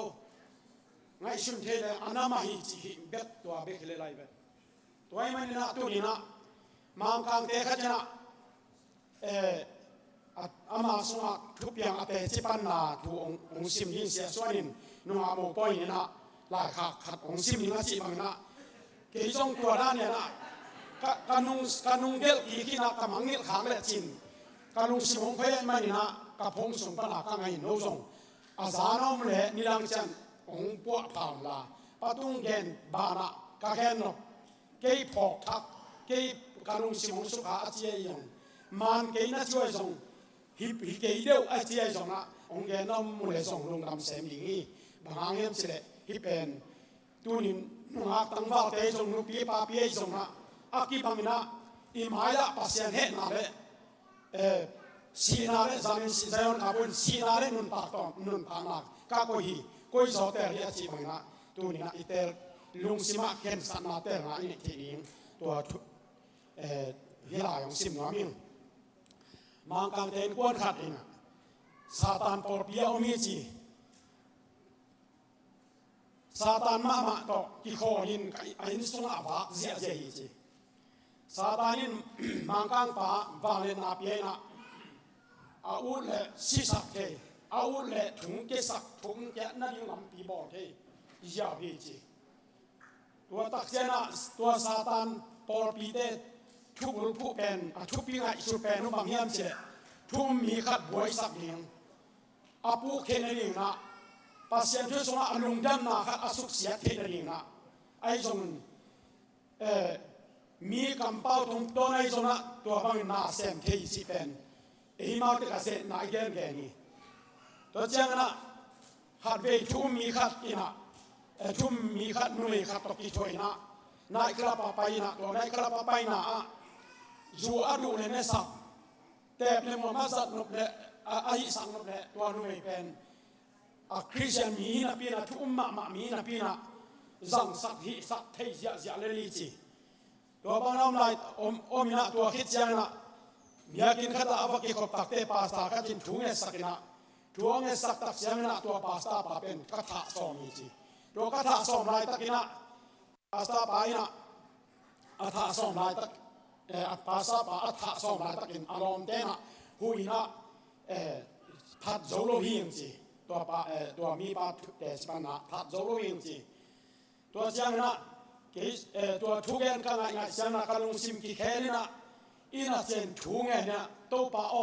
[SPEAKER 1] ไงชุนเทเลอันนั้นมาฮิจิฮิเบ็ดตัวเบกเลไลเบ็ดตัวไอ้มันนะตัวนี้นะมังคังเตะขัดนะอามาสงะทุบยังอาเตจิปันนาถูองซิมหินเสียส่วนนินนุ่งอาโมปอยนี่นะลายขาขัดองซิมหินนะจิบังนะเกี่ยจงตัวด้านเนี่ยนะการนุ่งเดลอีกินะกำมังนิลขางเล็จินการนุ่งสิมงเพยมันนี่นะกับพงสมปนากังไงโนซงอาสานอมเล่นิลังจันองปวดผ่านลาปะตุงเกนบานะกะแกนนกเกยพอกทักเกยการนุ่งสิมงสุขาอาเจียยงมันเกยน่าช่วยส่งฮิเกยเดียวอาเจียส่งนะองเกนน้ำมุเลส่งลงดำเสมิงบางเงี้ยสิเลฮิเป็นตัวนี้นุ่งหักตั้งว่าเตยส่งนุปีปาปีส่งนะอากิบังมินะอิมายะปัสยันเฮนาเลสีนาเลจามินสีใจอนอาบุนสีนาเลนุนปากตอมนุนปากนักกาโกฮีก็จะเอาแต่เรียกจีบังนะตัวนี้นะอิเตลลุงซิมาเข็นสันนาเตลนะอินทีนี้ตัวเฮลายองซิมน้อมิงมังกังเตนกวนขัดเองซาตานปอร์ปียอมีจีซาตานมาต่อกิโคหินไอ้นี่ส่งอาบักเสียเจีจีซาตานินมังกังป่าวาเลนาเปียนะอาวุธเล่สิสักเทอาวุธเล่ถุงเกสักถุงแกนั่นยังนำปีบอลเทยาพีจีตัวตักเจนะตัวซาตานปอร์ปีเตทุกรูปผู้เป็นทุกปีไงสุเป็นนุ่มบางเฮียมเจทุกมีขัดบวยสักเลียงอาปูเคนนิงนะปัสยันทุสนะอนุงดันนะขัดอสุกเสียเทนนิงนะไอ้จงมีคำเป้าตรงตัวไอ้จงนะตัวบางนาเซมเทยสิเป็นไอ้มาติกาเซนายเกนแกนี่ตัวเจ้านะขัดเวทุกมีขัดอินะทุกมีขัดนุ่ยขัดตกิจอยนะนายกลับไปนะตัวนายกลับไปนะจูอาดูเนี่ยไม่สักแต่เป็นมุฮัมมัดสักนบเลยอาฮิสักนบเลยตัวนุ่ยเป็นคริสเตียนมีนะปีนะทุกมะมีนะปีนะจังสักฮิสักเทียเสียเลยลิจิตัวบางน้ำลายอมินะตัวคิดยังนะมีอากินขัดอาฟักขบตักเตปาสตาขัดจินถุงเงสักนะถุงเงสักตักยังนะตัวปาสตาปาเป็นกระทะสอมิจิตัวกระทะสอมลายตักนะปาสตาปายนะอัฐสอมลายตักปาสตาปาอัฐสอมลายตักอินอารมณ์เตนะหุยนะพัดโจโลหิมจิต
[SPEAKER 8] ตัวมีปาแต่สปานะทัดโจโลวิงจีตัวเชียงนะตัวทุเกนกันไงเชียงนะกันลงซิมกิแค่นี้นะอินาเจนทุเงนเนี่ยโตปาโอ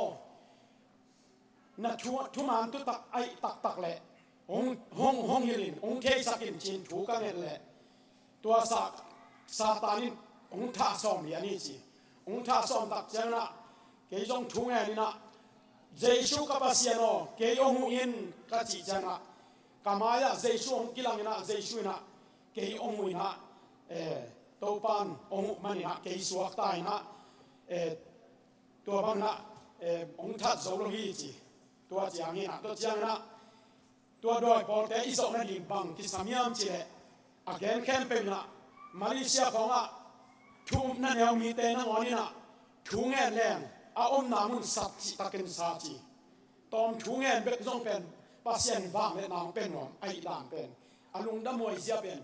[SPEAKER 8] นะทุมันตุตักไอตักแหละห้องยิลินเคสักินจินทุกันแหละตัวซาตานินท่าซ้อมอย่างนี้จีท่าซ้อมตักเชียงนะเกยจงทุเงนนี่นะเจสุกับปัสยาโนเกยองอินกัจจิจังนะกามายาเจสุองกิลังนะเจสุนะเกยองอินะตัวปันองมันนะเกยสวกตายนะตัวบังนะองทัดโซโลฮีจีตัวเจียงนี่นะตัวเจียงนะตัวดอยพอแต่อิสระดินบังที่สามีอัมจีเลอาเกนแคมเปญนะมาเลเซียของอ่ะทุ่มนั่นเองมีเตนังวันนี้นะทุ่งแง่แรงอาอมนามุนสัตจิตะเกนสาจีตอมทุ่งแง่เบกจงเป็นปัสยันวางและนางเป็นหอมไอหลานเป็นอารมณ์ดำมวยเสียเป็น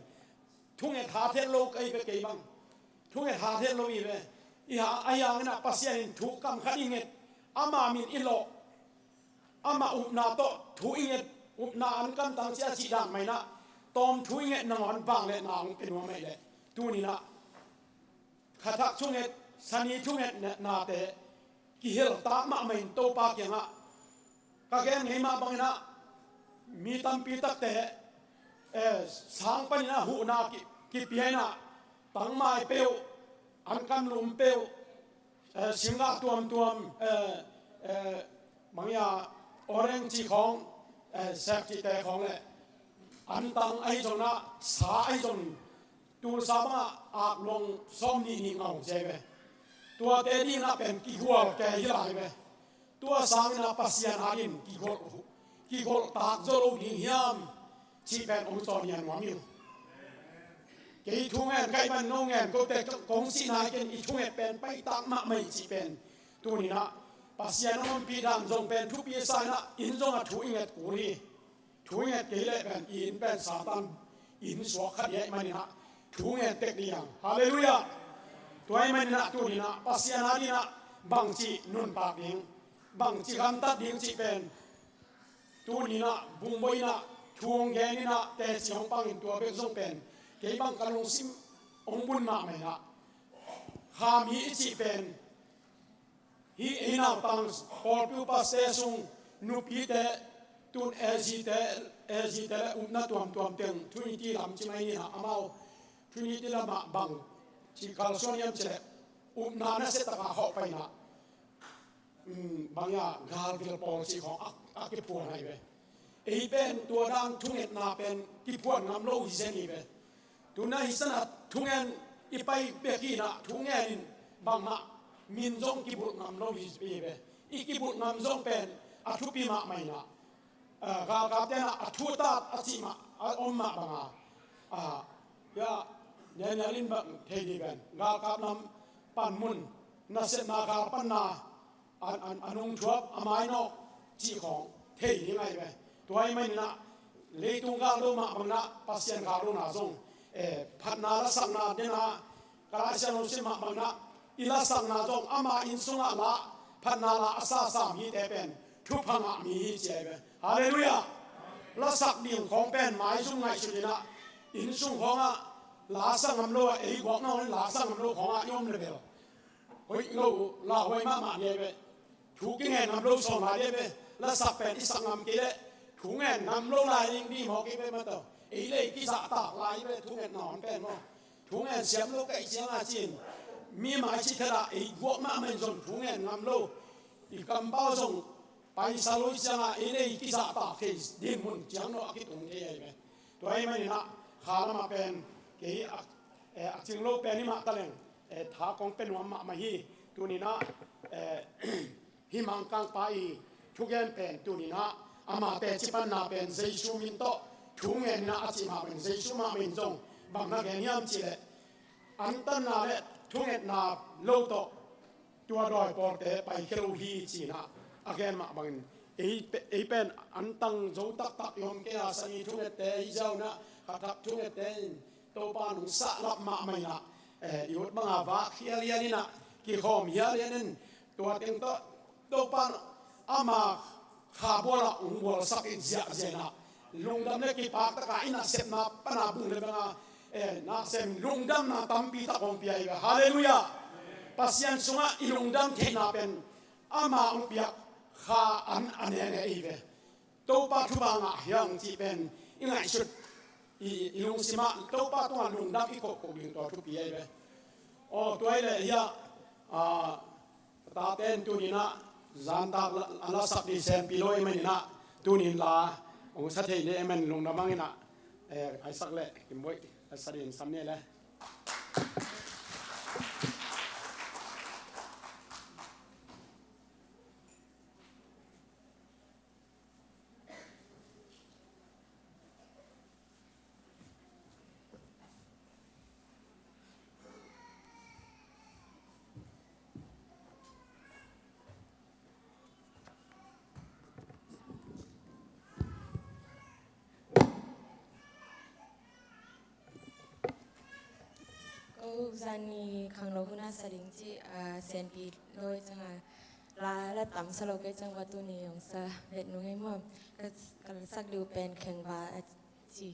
[SPEAKER 8] ทุ่งแง่หาเทโลกไอเบกบังทุ่งแง่หาเทโลอีเบอีหาไอยังนะปัสยันถูกกำขัดอิงเงอามามินอิโลอามาอุนาโตถูอิงเงอุนาอันกันตังเสียจีดังไหมนะตอมทุ่งเงนางวางและนางเป็นหอมไม่เลยตัวนี้นะขัดทุ่งเงสันนิทุ่งเงนาเตกิเฮลตามาไม่โตปากยังอ่ะก็แค่ไหนมาบังนะมีตั้มปีตักแต่สังปัญญาหูนากิเปียนะตั้งไม้เปียวอันกันลุมเปียวสิงห์ตัวบางอย่างออเรนจีของแสกจีแต่ของเลยอันตั้งไอ้จงนะสาไอ้จงตูสามาอาลงซ้อมนี่เงาใจไปตัวเตนี่นะเป็นกี่หัวแกยี่หลายไปตัวสังนะปัสยานาอินกี่หัวตากโจโลหิยามชีเป็นองค์จอยันหวังอยู่กี่ทุ่งเงินไก่บันนงเงินก็แต่กองสินายกันอีทุ่งเงินเป็นไปตากมาไม่ชีเป็นตัวนี้นะปัสยานนปีดันจงเป็นทุกปีสายนะอินจงอ่ะทุ่งเงินกุลีทุ่งเงินกี่เล่เป็นอินเป็นซาตันอินสวขัดแย้มันนี่นะทุ่งเงินเต็กดีอย่างฮาเลลูยาตัวไอ้มันนะตัวนี้นะปัสยานาดีนะบางจีนุนปากดิงบางจีกันตัดดิงจีเป็นตัวนี้นะบุ้งบอยนะทวงแกนี่นะแต่จีของปังอินตัวเบกซงเป็นเกี่ยบังกันลงซิมองบุญมาไหมนะข้ามีจีเป็นฮีนาตังพอปิวปัสเซซุงนุปีเตตุนเอจีเตอุณตัวเต็งทุนที่ลำจีไม่นี่นะอามาทุนที่ลำบังที่คาลซอนยัมเจอุณาเนสตะกาหอบไปนะบางอย่างกาลวิลปอลที่ของอักพวนให้ไปไอ้เป็นตัวดังทุ่งเอ็ดนาเป็นที่พวนงำโลหิเซนีไปตัวนั้นหิสนะทุ่งเอ็นอีไปเบกีนะทุ่งเอ็นบางมามินจงกิบุงำโลหิสไปอีกิบุงำจงเป็นอัทุปีมาไม่นะกาลกับเตนะอัทุตาอัจิมาอมมาบางยาเนี่ยลินบังเทดีเป็นกาลกับนำปันมุนนัสนากาลปันนาอันงชวบอามายนอกจีของเทดีไงไปตัวไอ้ไม่นะเลยตุงกาลมาบังนะปัสยันกาลนาจงพันนาละสังนาเดนะกาลเชนอุสิมาบังนะอิละสังนาจงอามาอินสุงละพันนาละอาซาสามีเตเป็นทุพังมีเจเปฮาเลลูยาละสักดิ่งของเป็นหมายสุงไงสุดนะอินสุงของลาสังอำโลไอ้บอกน้องลาสังอำโลของยมเลยเปล่าเฮ้ยเราลาไว้มาเนี่ยเปถูกแง่อำโลสองมาเนี่ยเปละสักเป็นอิสังอำกี่เล่ถูกแง่อำโลลายดีหมอกี่เปมาต่อไอ้เล่กี่สักตากลายเปถูกแง่นอนเป็นมั้งถูกแง่เสียมโลกไอ้เสียงอาจินมีหมายชิดละไอ้พวกมาไม่ส่งถูกแง่อำโลอีกำเป้าส่งไปสรุปเสียงไอ้เล่กี่สักตากที่ดิมุนจังโนกิตุงเที่ยเปตัวไอ้ไม่นะขาละมาเป็นกี่จริงโลกเป็นนี่มาตะเลงท้าของเป็นวันมาฮีตัวนี้นะฮิมังกังไปทุกอย่างเป็นตัวนี้นะอามาแต่จิปันนาเป็นเจชูมินโตทุกอย่างนะอาจิมาเป็นเจชูมามินจงบางนักเรียนยามจีเลอันตันนาเลทุกอย่างนาโลโตตัวดอยปอร์เตไปเคลูฮีจีนะอาเกนมาบางไอ้เป็นอันตังโจตักยมเกียสังทุกอย่างเตยเจ้านะขัดทุกอย่างเตยตัวปานุสะรับมาไม่นะยุดบังอาว่าเฮียเลียนี่นะกี่ข้อมเฮียเลียนั่นตัวเต็งตัวปานอามา ขาบัวละบัวสักอินเสียเจนะลุงดำเนี่ยกี่ปากตะกาอินาเสพนาปนาบุงเลยนะนาเสพลุงดำนาตั้มปีตะกงปีไอ้ฮาเลลูยาปัสยันสุงะอีลุงดำเทนาเป็นอามาอุปยาข้าอันเนอีเวตัวปัจจุบันอ่ะยังที่เป็นยังไงชุดอีลุงสิมาตัวปัจจุบันลุงดำอีกคนยิงตัวทุกปีไอ้เวโอ้ตัวไอ้เลยยาตาเต้นตัวนี้นะจันตาลาสักดีเซมปีโลเอเมนินะตัวนี้ลาองค์สัตย์เนี่ยเอเมนลุงดำมังนะไอ้สักเล่กิมบวยไอ้สัตย์เห็นซ้ำเนี่ยเลย
[SPEAKER 9] ซานีขังโลกุนาสลิงจีเซนปีโดยจังลาและต่ำสโลกจังวัตุนีของซาเบ็ดนุ่งให้มั่วก็กำลังสักดูเป็นแข่งบาจี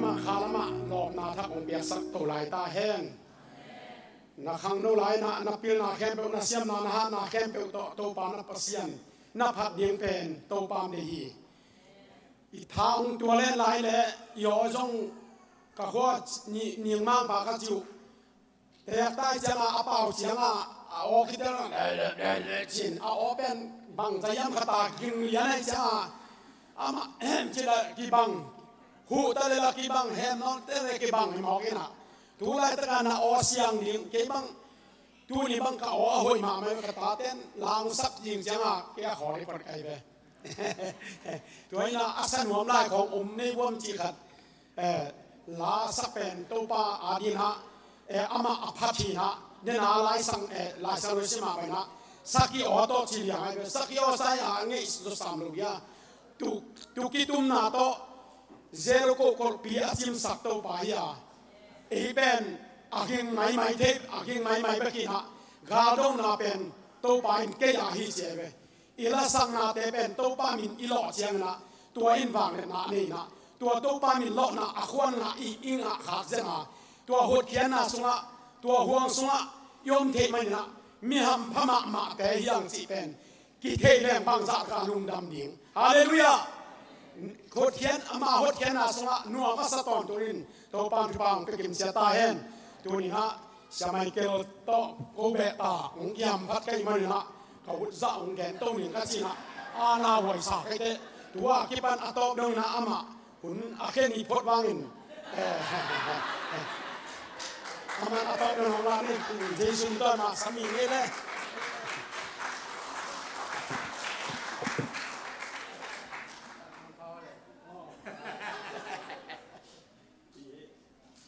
[SPEAKER 8] มาคาละมาหลอกนาทักองเบียสักตัวลายตาแห้งนาขังโนลายนาปิลนาแคมเปนาเซียมนาฮานาแคมเปโตปานาปัสยันนาพัดเดียงเป็นโตปามเดฮีอีทางตัวเล่นลายเละยอจงกะหัวนิ่งมากปากกจิวแต่ใต้จะมาอาเป่าเสียงอาออกคิดเรื่องชินอาออกเป็นบังใจยำขตากิงเลียนให้จะอามาแฮมจิละกีบังหูตะเลละกีบังแฮมนอนตะเลกีบังให้หมอกินอ่ะทุไลตะกันอาอเสียงดิ่งกีบังทุนี่บังกะอาหอยมาไม่กระตาเต้นลางสักยิงจะมาแกขอได้ปลดไก่ไปตัวนี้นะอัศนวมได้ของในวมจีขัดลาสักเป็นตัวปาอาดีนะอามาอภัทีนะเนี่ยนะลายสังลายสังเวชมาไปนะสักกี่ออโต้จีเลียงไงสักกี่ออไซอย่างงี้สุดสามลูกยาตุกิตุมนาโตเซโรโกโคปีอาจิมสักตัวไปยาเป็นอากิงไม่เทปอากิงไม่ไปกินนะกาดงนาเป็นตัวไปเกียร์ฮิเจเวอีลาสังนาเตเป็นตัวปามินอีหล่อเจียงนะตัวอินวังนะนี่นะตัวปามินหล่อนะอควานนะอิงขาเจนะตัวหัวเขียนนะสุงะตัวห่วงสุงะยมเทมันนะมีหำพม่ามาแต่ยังจีเป็นกิเทแรงบางจากการลุงดำดิ่งฮาเลลูยาหัวเขียนมาหัวเขียนนะสุงะนัวก็สะตอนตัวนี้ตัวปามที่บางไปกินเสียตาเห็นตัวนี้ฮะสมัยเกลโตโกเบตาองยำพัดไก่มันนะเขาจะองแกนต้นหนึ่งก็จีนะอาณาไหวสาไก่เตะตัวกิบันอัตโตดงนะอามาหุ่นอาเคนอีพดวางินอามาอัตโตดงของเรานี่เจสุนตัวมาสามีนี่เลย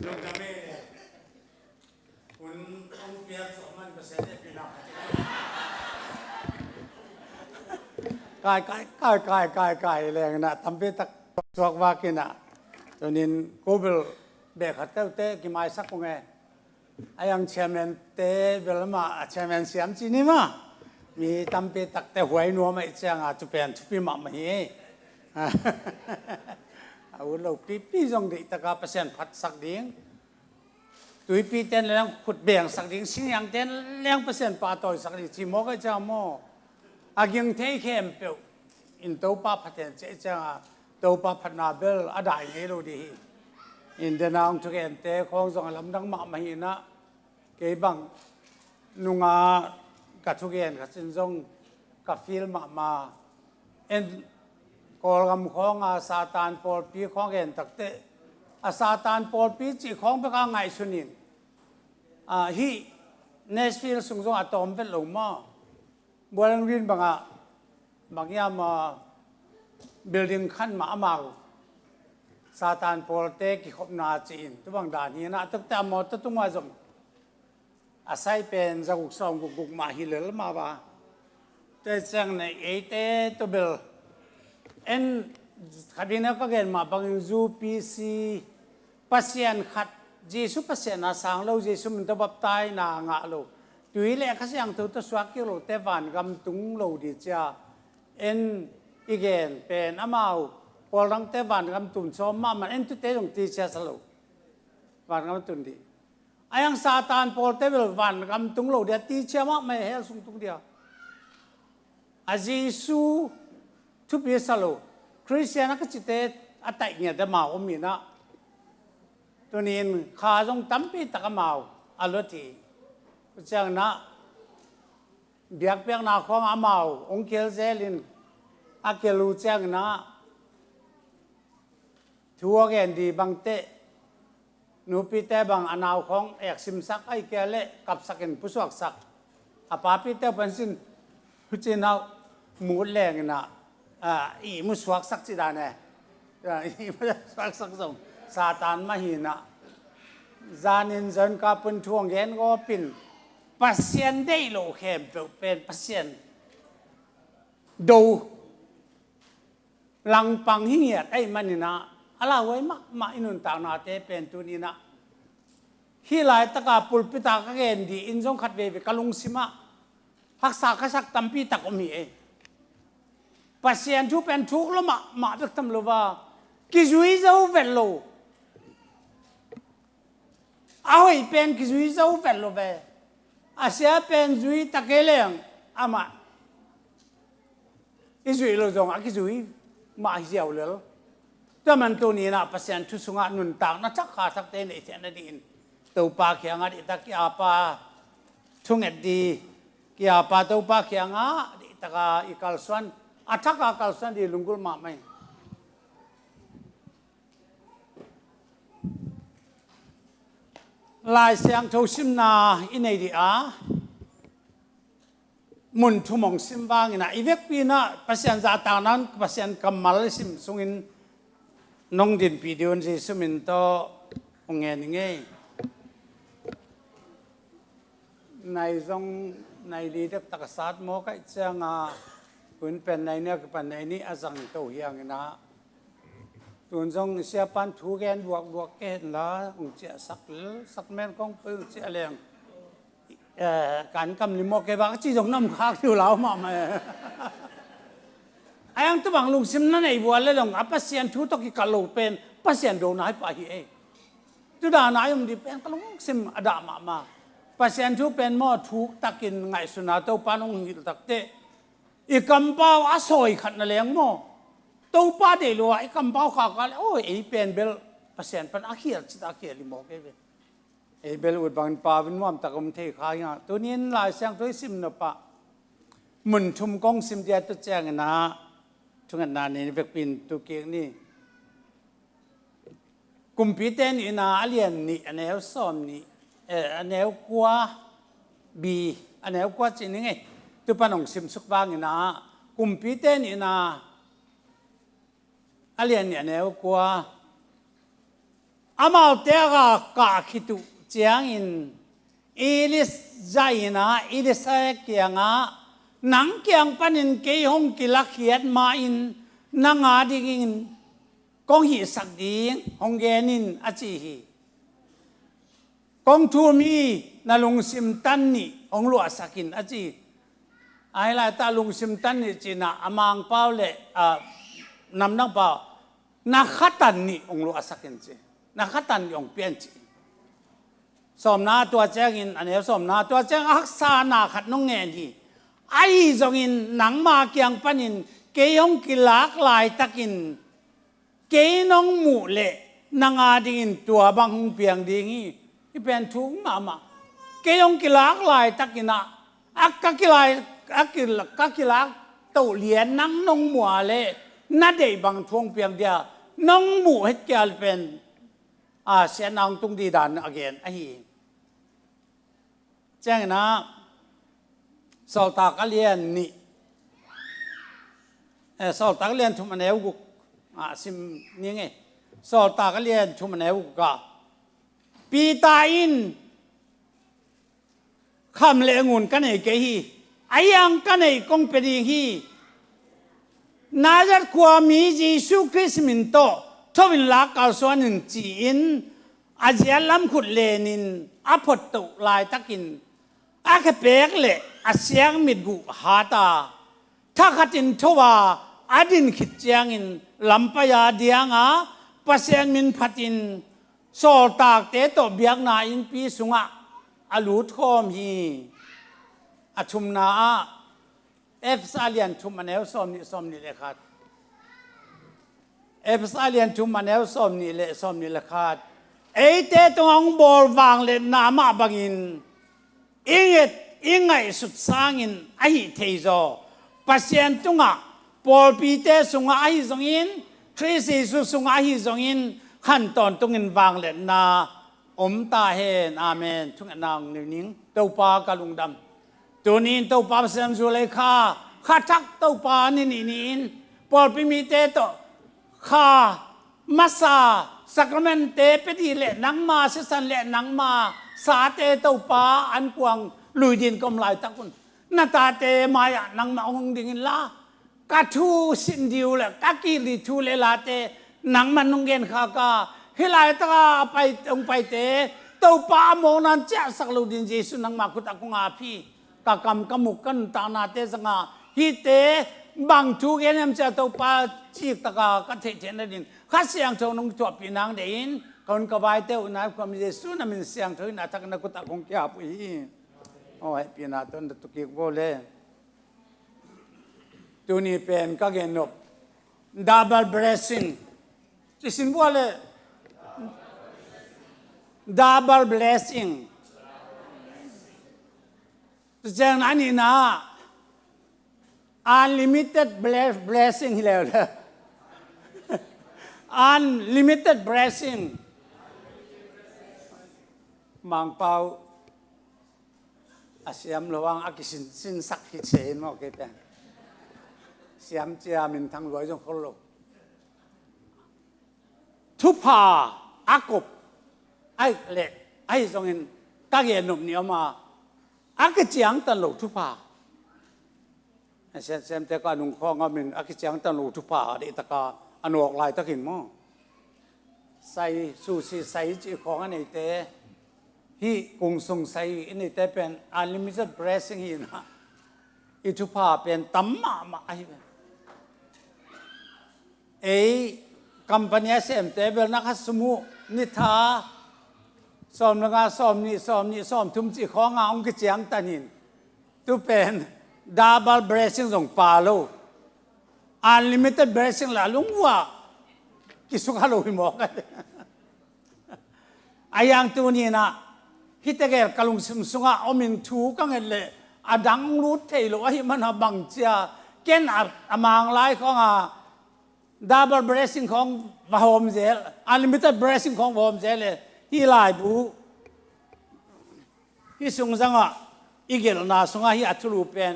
[SPEAKER 10] ลงจะไม่เนี่ยคุณต้องเพียง2%ได้ปีหน้ากายแรงนะทำไปตักสวกว่ากินอ่ะตอนนี้กูเบลเบกขัดเต้กิมายสักคงไงไอ้ยังเชมเมนเต้เบลมาเชมเมนเสียมจีนี่มามีทำไปตักแต่หวยนัวไม่เชียงอ่ะจุเป็นทุบปีมาไม่เอาเราปีจงดิตะกา%พัดสักดิ้งตุยปีเต้นแล้วขุดเบี่ยงสักดิ้งสิ่งอย่างเต้นแรง%ปาต่อยสักดิ้งจีโมก็จะโมอากิงเทเข้มเปียวอินโตปาพัฒน์เจ้าโตปาพัฒนาเบลอได้เงโลดีอินเดนางทุกเอ็นเตของสองลำดังมาไม่นะเก็บังนุงากับทุกเอ็นกับสินจงกับฟิลมาเอ็นกอลกำของอาซาตานปอลปีของเอ็นตักเตอาซาตานปอลปีจีของไปข้างไงสุนินฮีเนสฟิลสุงจงอะตอมเป็นหลงมาบัวลังรินบางยามบิลดิ้งขั้นมาอมาซาตานโปรเตกิขบนาจีนตัวบางด่านนี้นะตั้งแต่หมดตุ้งมาจงอาศัยเป็นจักรสองกุกมาฮิเลลมาบ้าแต่จังในเตตัวเบลเอ็นขัดดินก็เกิดมาบางจูพีซีพัศยันขัดเจสุพัศยันอาสังเราเจสุมันตัวบับตายนางะเราตุยเล็กข้ายังตัวสวากิโลเตวันกำตุงโลดิจ้าเอ็นอีเกนเป็นอามาวพอลังเตวันกำตุนชอมมามันเอ็นตุเตจงตีเชสโลวันกำตุนดีไอ้ยังซาตานพอเตเวลวันกำตุงโลเดียตีเชมาไม่เฮลสุงตุงเดียวอาเจสูทุบเยสโลคริสเตียนก็จิตเตอัตย์เนี่ยเดมาอมีนะตัวนี้ข้าจงตั้มปีตะกมาอัลลอทีจังนะเบียกเปียกนาของอามาองค์เกลเซลินอาเกลูจังนะทัวเกนดีบังเตนูปีเตบังอนาวของเอกซิมสักไอเกเลกับสักินผู้สวกสักอาปาปีเตเป็นสินผู้เจนาวมูดแรงนะอีมุสวกสักจิดานะอีมุสวกสักส่งซาตานมาหินะจานินจันกับเป็นทวงเงินก็เป็นpasien day lo kem pen pasien do lang pang hingiat ai manina ala wai ma inun ta na te pen tu ni na hi lai taka pulpita ka gen di injong khat ve kalung sima haksa ka sak tampi tak omi e pasien tu pen thuk lo ma bek tam lo wa ki zui zo vel lo เอาให้เป็นกิจุยเจ้าแฟนโลเบอาเสียเป็นจุยตะเกเลงอามาอิจุยโลจงอากิจุยมาเสียวเลยแต่มันตัวนี้นะภาษาทุสุงานุนต่างนะจักขาสักเตนไอเทนดินตัวปาเขียงดิตะกี้อาปาทุ่งเอ็ดดีกี้อาปาตัวปาเขียงดิตะกาอิกัลสวนอาทักอากัลสวนดีลุงกุลมาไหมลายเสียงทูซิมนาอินเดียมุนทุมงซิมบางอินะอีเวกปีนะภาษาจาตานั้นภาษากำมัลซิมสุงินน้องดินปีเดียนสิสุมินโตองเงินไงในทรงในลีเด็กตักษาโมกัยเจ้างคุณเป็นในเนื้อเป็นในนี้อาศังโตเฮียงนะตุนทรงเสียปันถูกแกนบวกเอ็นละองเจ้าสักแม่นของปืนเจ้าเลี้ยงการกำลิโมเกบักจีจงน้ำค้างอยู่แล้วมาไหมไอ้ยังตัวบางลุงซิมนั่นไอ้บัวเลยลงอัปเสียนทุตกิกาโลเป็นปัสเสียนโดนหายไปเองตุดานายมดิเป็นกลุงซิมอดามาปัสเสียนทุเป็นหม้อทุกตะกินไงสุนัขตัวปานองหิลตักเตอีกำเป้าอาศัยขัดนั่นเลี้ยงหม้อตัวป้าเดลัวอีกำเป้าข้าวกันโอ้ยไอ้เป็นเบลปัสเสียนเป็นอาเขียจิตอาเขียลิโมเกเบไอ้เบลอุดบังปาเป็นว่ามตะกมเทขายตัวนี้ลายเสียงตัวซิมนะปะมุนชุมกงซิมเดียตัวแจ้งนะทุกงานนี้เวกปินตัวเก่งนี่กุมพีเตนอินาเลียนนี่อันนี้เขาซ้อมนี่อันนี้เขากลัวบีอันนี้เขากลัวจริงไงตัวปนองซิมสุกบางนะกุมพีเตนอินาเลียนนี่อันนี้เขากลัวอามาเตะกะคิตุเจียงอินอิลิสใจนะอิลิสเกียงนังเกียงปันินเกยฮงกิลักเขียดมาอินนางาดิกินกองหิสักดิงฮงเกนินอจิฮีกองทูมีนาลุงซิมตันนี่ฮงลัวสักินอจิไอ้ลายตาลุงซิมตันนี่จีน่าอมังเป้าเล่นำนังเป้านักขัตันนี่ฮงลัวสักินจีนักขัตันยองเปลี่ยนจีสมนาตัวแจ้งอินอันนี้สมนาตัวแจ้งอักษานาขัดน้องเงินที่ไอ้จงอินหนังมาเกียงปันินเกยงกิลากลายตะกินเกยน้องหมู่เละนางอาดินตัวบางเปียงดีงี้ที่เป็นทุ่งมาเกยงกิลากลายตะกินะอักกิลายอักกิลากเต่าเหรียญนังน้องหมู่เละน่าเดบางทุ่งเปียงเดียน้องหมู่ให้แกเป็นเสียนางตุงดีดันอเกนไอ้แจ้งนะสอลตากเลียนนี่สอลตากเลียนทุมันเอวกุกซิมนี่ไงสอลตากเลียนทุมันเอวกุกปีตาอินคำเลงุนกันไอ้เกฮีไอ้ยังกันไอ้กงเป็นฮีนาจัดความมีจีสุคริสมินโตทวินลักเอาส่วนหนึ่งจีนอาเจียล้ำขุดเลนินอภตุลายตะกินอาแค่เปกเละอาเสียงมิดกุหาตาถ้าขัดินทว่าอดินขิดเจียงอินลำปยาเดียงปัสเซียนมินพัดินโซตากเตโตเบียกนาอินปีสุงะอลูทอมฮีอชุมนาเอฟซาเลียนชุมมันเอลสอมนี่เลยครับเอฟซาเลียนชุมมันเอลสอมนี่เลยครับเอเตตงบอลวางเลนนามาบังอินอิงไงสุดสร้างอินไอเทโซปัสยันตุงะปอลปีเตสุงะไอซงอินคริสต์สุงะไอซงอินขั้นตอนตุงอินวางเลนนาตาเฮนอาเมนทุกนางนิ่งเต้าปากะลุงดำตัวนี้เต้าปาเสียงจุเลขาข้าทักเต้าปานี่ปอลปีมีเตโตข้ามาซาสักรเมนเตเปดีเละนังมาเสสันเละนังมาสาเตเต้าปาอันกวางลุยดินกำลายตะกุนนาตาเตมายนังมาองดิงินลากาทูสินดิวแหละกากีริทูเลลาเตนังมันนงเกนขากาเฮลายตะไปองไปเตเต้าปาโมนันเจ้าสักลุดินเจสุนังมาคุตะกงอาพีกากำกมุกันตานาเตสังาฮิเตบังทูเกนมเจ้าเต้าปาจีกตะกากัเทเทนดินข้าเสียงทงนงจวบปีนางเดิน คนกบายเต้านะความเยซูน่ะมันเสียงเธอนะทักนักกุตะคงแก่ปุยโอ้ยพี่นาต้นตุกิกโบเลยตัวนี้เป็นก็เกณฑ์ double blessing ที่สินบัวเลย double blessing จังนั้นนี่นะ unlimited blessing แล้วเลย unlimited blessing มังเปาอาเซียมระวังอากิสินสักหิเชนมาโอเคเป็นเสียมเจียมินทั้งรวยจงคนโลกทุพาอากบไอ้เล็กไอ้ทรงเห็นกางเกงหนุ่มเหนียวมาอากเจียงตันโลกทุพาเซมแต่ก็นุ่งข้องก็มินอากเจียงตันโลกทุพาเดตกาอนุออกลายตะกินมั่งใส่สูสีใส่จีของอันนี้เตะฮีกุงสงใส่อันนี้เตะเป็น unlimited blessing ฮีนะอิทุพาเป็นตั้มมาไอ้กัมปนาเซมเตเบลนักสมุนิทาสอมนงาสอมนี่สอมนี่สอมทุมจีของงาองค์เจียงตันินตุเป็น double blessing ส่งปาโล unlimited blessing ละลุงว่ากิสุขาโลหิมอกกันไอ้ยังตัวนี้นะฮิตเกลกลุงสมสุงาอมินทูกังเงเลยอดังรูดเทโลไอ้มันบังเจียเกณฑ์อมังไลของdouble blessing ของวาโฮมเซล unlimited blessing ของวาโฮมเซลเลยที่ลายบูที่สุงสังอ่ะอีกเกลน่าสุงอ่ะที่อัตลูเป็น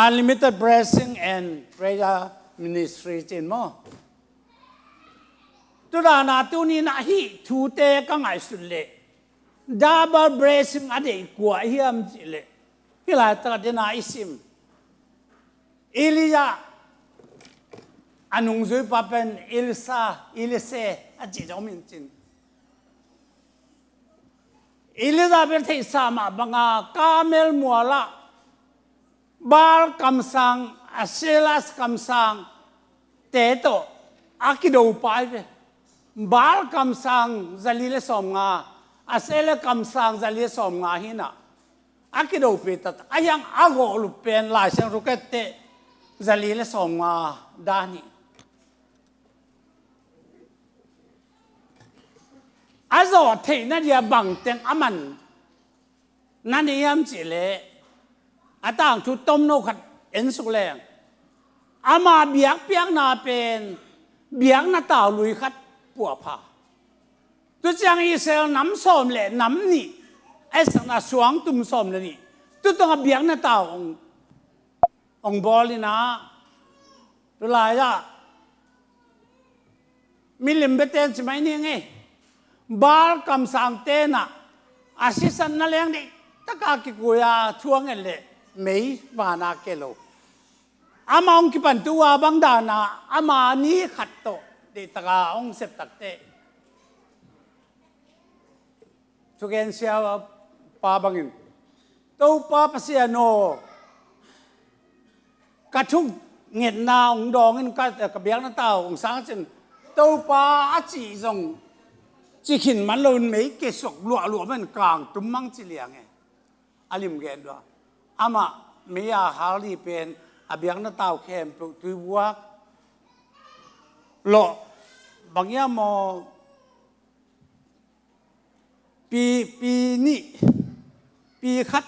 [SPEAKER 10] unlimited blessing and prayer ministry จริงมั้ยตัวนาตัวนี้นะฮีทูเตกังไงสุดเลย double blessing อะไรกว่าเฮียมจิเลยที่ลายตระเดน่าอิสิมเอลียาอันนุ่งจุยปะเป็นเอลิเซอาจิจอมินจินเอลิซาเบธที่สามาบังกาเมลมัวละบาลคำสั่งอาเซลัสคำสั่งเตโตอากิโดไปเวบาลคำสั่งจะลีเลสอมงาอาเซลคำสั่งจะลีเลสอมงาหินะอากิโดไปตัดอายังอากอลุเป็นลายเส้นรุกเตจะลีเลสอมงาดานีอาจจะที่นั่นจะบังเต็งอามันนั่นเองสิเลยอาต่างชุดต้มโนขัดเอ็นสุแรงอามาเบียกเปียกนาเป็นเบียกนาตาลุยขัดปัวผาตัวจังอิสราเอลน้ำส้มเลยน้ำนี่ไอ้สังนาสวงตุ่มส้มเลยนี่ตัวต้องเบียกนาตาองบอลเลยนะเวลาจะมิลิมเบเตนใช่ไหมนี่ไงบาลคำสั่งเตนะอาศิสันนั่นเองนี่ตะกากิกุยาช่วงเงินเลยไม่วานาเกโลอามาองคิปันตัวบังดานาอามานี้ขัดโตเดตะกาองเสพตักเตทุกเอ็นเสียปาบังอินตัวปาปัสยาโนกระทุกเงินนาองดองเงินกระเบียงนั่นเต่าองสังเจนตัวปาอาจีจงจีขินมันเลยไม่เกศกหลัวมันกลางตุ้มมังจีเลียงไงอาลิมเกนด้วยอามาไม่อยากหาลีเป็นอาเบียงนั่นเต่าเข้มปลุกตัววัวหล่อบางอย่างมอปีนี้ปีคัด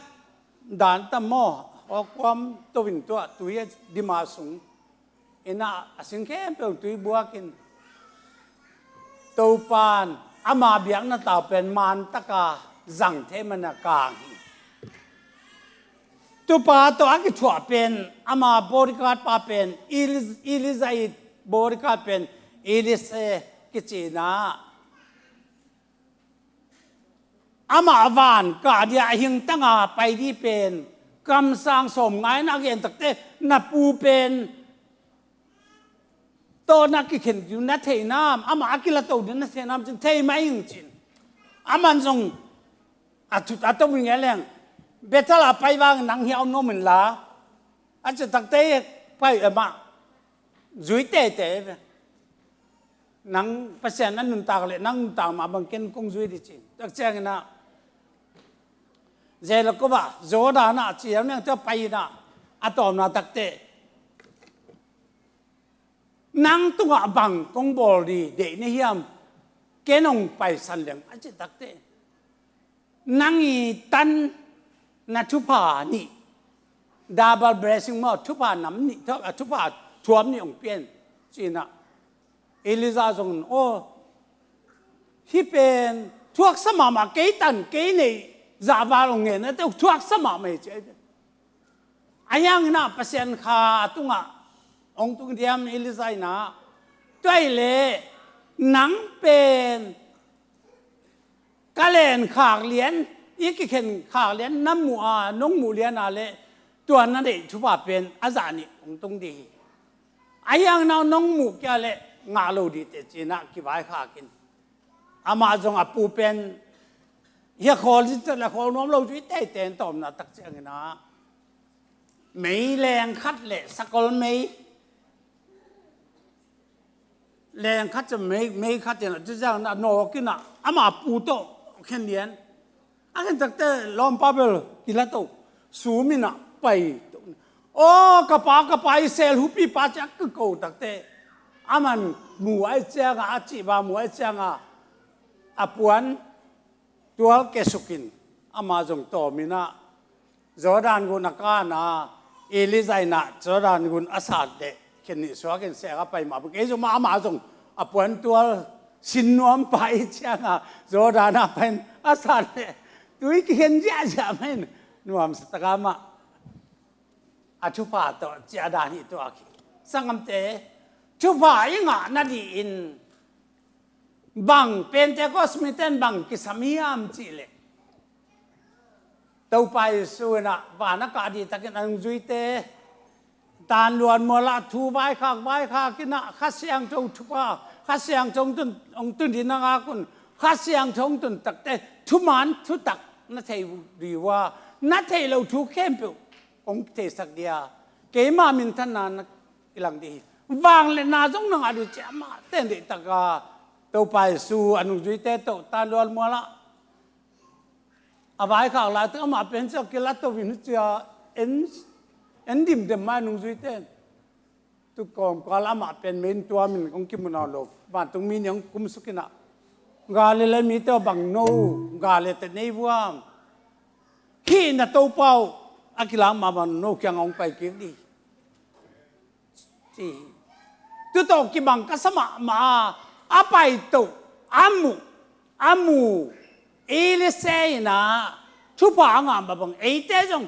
[SPEAKER 10] ด่านตะมอออกความตัววินตัวดิมาสุงเอ็น่าสิงเข้มปลุกตัววัวกินตัวปานอามาเบียงนั่นเต่าเป็นมันตะกาจังเทมันกลางตัวปาตัวอักขวเป็นอามาบริการปาเป็นอิลิซาอิดบริการเป็นอิลิเซกิจินาอามาอวานกาเดียหิงตั้งอาไปที่เป็นกำสังสมไงนักเรียนตักเตนับปูเป็นตัวนักกินอยู่นัทเทน้ำอามาอักิลตัวนัทเทน้ำจนเทไม่ยิงจินอามันทรงอัตวิ่งแรงเบตลาไปวางนังเหี่ยวโนมันลาอาจจะตักเตะไปมาจุยเตะ นังเปอร์เซ็นต์นั้นนุนตากเลยนังตากมาบังเกินคงจุยดิจิตักแจ้งนะเจลก็ว่าโจดานะเจียมเนี่ยจะไปนะอะตอมนาตักเตนังตัวบังกงบอลีเดนี่ยามเกนองไปสันเหลียงอาจจะตักเตนังอีตันนัทุพานี่ดับเบิลเบรซิ่งมาทุพาน้ำนี่ทุพาทวมนี่องเปลี่ยนจีน่ะเอลิซาจงโอ้ที่เป็นทวกสมามาเกตันเกนี่จาวาลงเงินนะแต่ทวกสมาไม่เจออายังน่ะเปอร์เซ็นต์ขาตุงะองตุงเดียมเอลิซานะด้วยเลยหนังเป็นกะเลนขากเลี้ยนอีกเข็นขากเลี้ยนน้ำหมูน้องหมูเลี้ยนอะไรตัวนั้นเด็กทุบเป็นอาจารย์นี่องตุงดีอายังน่ะน้องหมูแกเลยงาโลดีเตจีน่ะกี่ใบขากินอามาจงอปูเป็นเฮียคอลิจะละคอน้อมเราจุดเตะเตนตอมน่ะตักเจงนะไม่แรงคัดเลยสกอลไม่แรงคัดจะไม่คัดเนี่ยจะจังน่ะนอกินน่ะอามาปูโตแค่เดียนอากันตักเตล้อมปาเบลกิละโตสูมิน่ะไปโอ้กระปาเซลหุปีปาจักก็โกตักเตอามันหมู่ไอ้เจ้าอาจิบาหมู่ไอ้เจ้าอาปวนตัวเกสุกินอามาจงโตมินะจอร์แดนกุนักานะเอลิไซนะจอร์แดนกุนอาซาดเดเข็นนี่สวากันเสียก็ไปมาเกจมาอามาจงอาปวนตัวสินนวมไปเจ้าจอร์แดนเป็นอาซาดเดตัวอีกเห็นจ้าจ้าไม่นวมสตกามาอาชุพาตัวเจ้าดานี่ตัวขี้สังคมเตชุพายังอ่ะนั่นดีอินบังเป็นแต่ก็สมิเตนบังกิสามียามจีเลตัวไปส่วนน่ะวานักการดีตะกันอังจุยเตตานล้วนมัวละทูใบขากกินน่ะข้าเสียงจงชุพาข้าเสียงจงตุนองตุนดินงาคุณข้าเสียงจงตุนตักเตทุมันทุตักนั่นเทดีว่านั่นเทเราทุกเข้มเปล่าองเทสักเดียเกมามินทันนานอีหลังดีวางเลยนาจงนังอดูเจ้ามาเต้นเด็กตะกาตัวไปสู่อนุจุยเตโตตาลวนมัวละอาไว้ข้างหลังตัวมาเป็นเจ้ากิลัตตัววินเจ้าเอ็นดิมเดมาอนุจุยเตตุกองกาลามาเป็นเมนตัวมินองคิมุนาโลบ้านตรงมียังกุมสุกินะกาเลมีตัวบังโนกาเลตเนวามขี้น่ะตัวเป่าอากิลามาบันโนเกียงองไปเกียงดีจีตัวโตกิบังกัสมามาอาไปโตอามูเอลิเซนะทุบางอ่ะบังเอเตจง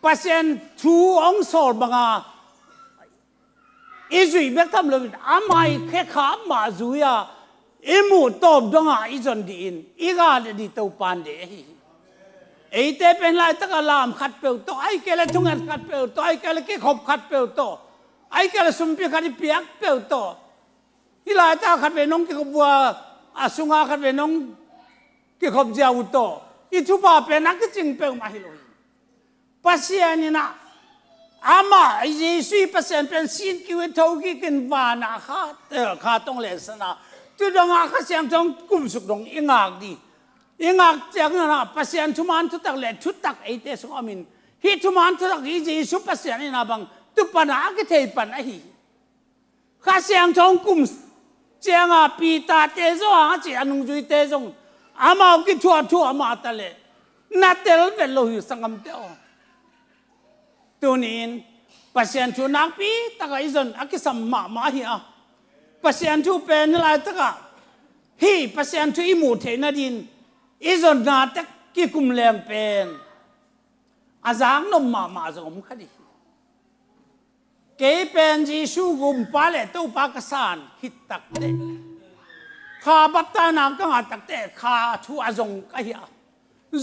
[SPEAKER 10] เปอร์เซ็นต์ทูองโซลบังอ่ะอิจุยเบกทำเลยอาไม่แค่ขามาจุยอ่ะอิมูตบดงอ่ะอิจนดีนอีกาดีตัวปันเดเอเตเป็นไรตะกลามขัดเปลวโตไอเกลทุ่งเงินขัดเปลวโตไอเกลเกี่ขบขัดเปลวโตไอเกลสุมพีขัดเปียกเปลวโตที่ลายตาขัดเวน้องเกี่ขบวัวอาสุงาขัดเวน้องเกี่ขบเจ้าอุโตอีทุบาเป็นนักจริงเปลวมาฮิโลปัสยานี่นะอามาไอเจสุยปัสยานเป็นสินกิวเท่ากี่กันวานาขาต้องเลสนะจุดดงอาข้าเสียงจงกุมสุกดงอิงากดีอิงากจากนั้นนะปัสยานทุมันทุตักเลทุตักไอเตสงอามินฮิทุมันทุตักอีเจสุปัสยานี่นะบังตุปนาอักเทปันไอฮิข้าเสียงจงกุมเจ้าปีตาเตโซอาเจอนุจุยเตจงอามาอุกิทั่วมาตะเลนัดเตลเวลโลหิสังกัมเตอตัวนี้ปัสยานทุนักปีตะกอิจนอักษรมาฮิอาปัสยานทุเป็นอะไรตะกะฮีปัสยานทุอิมูเทนดินอิจนนาตะกิคุมแรงเป็นอาจารย์นมมาจงมคดีเกเป็นจีสูกุมปาเลตุปากสานฮิตตักเตข้าบัตตานังกังอัตักเตข้าทูอาจงกะฮิอา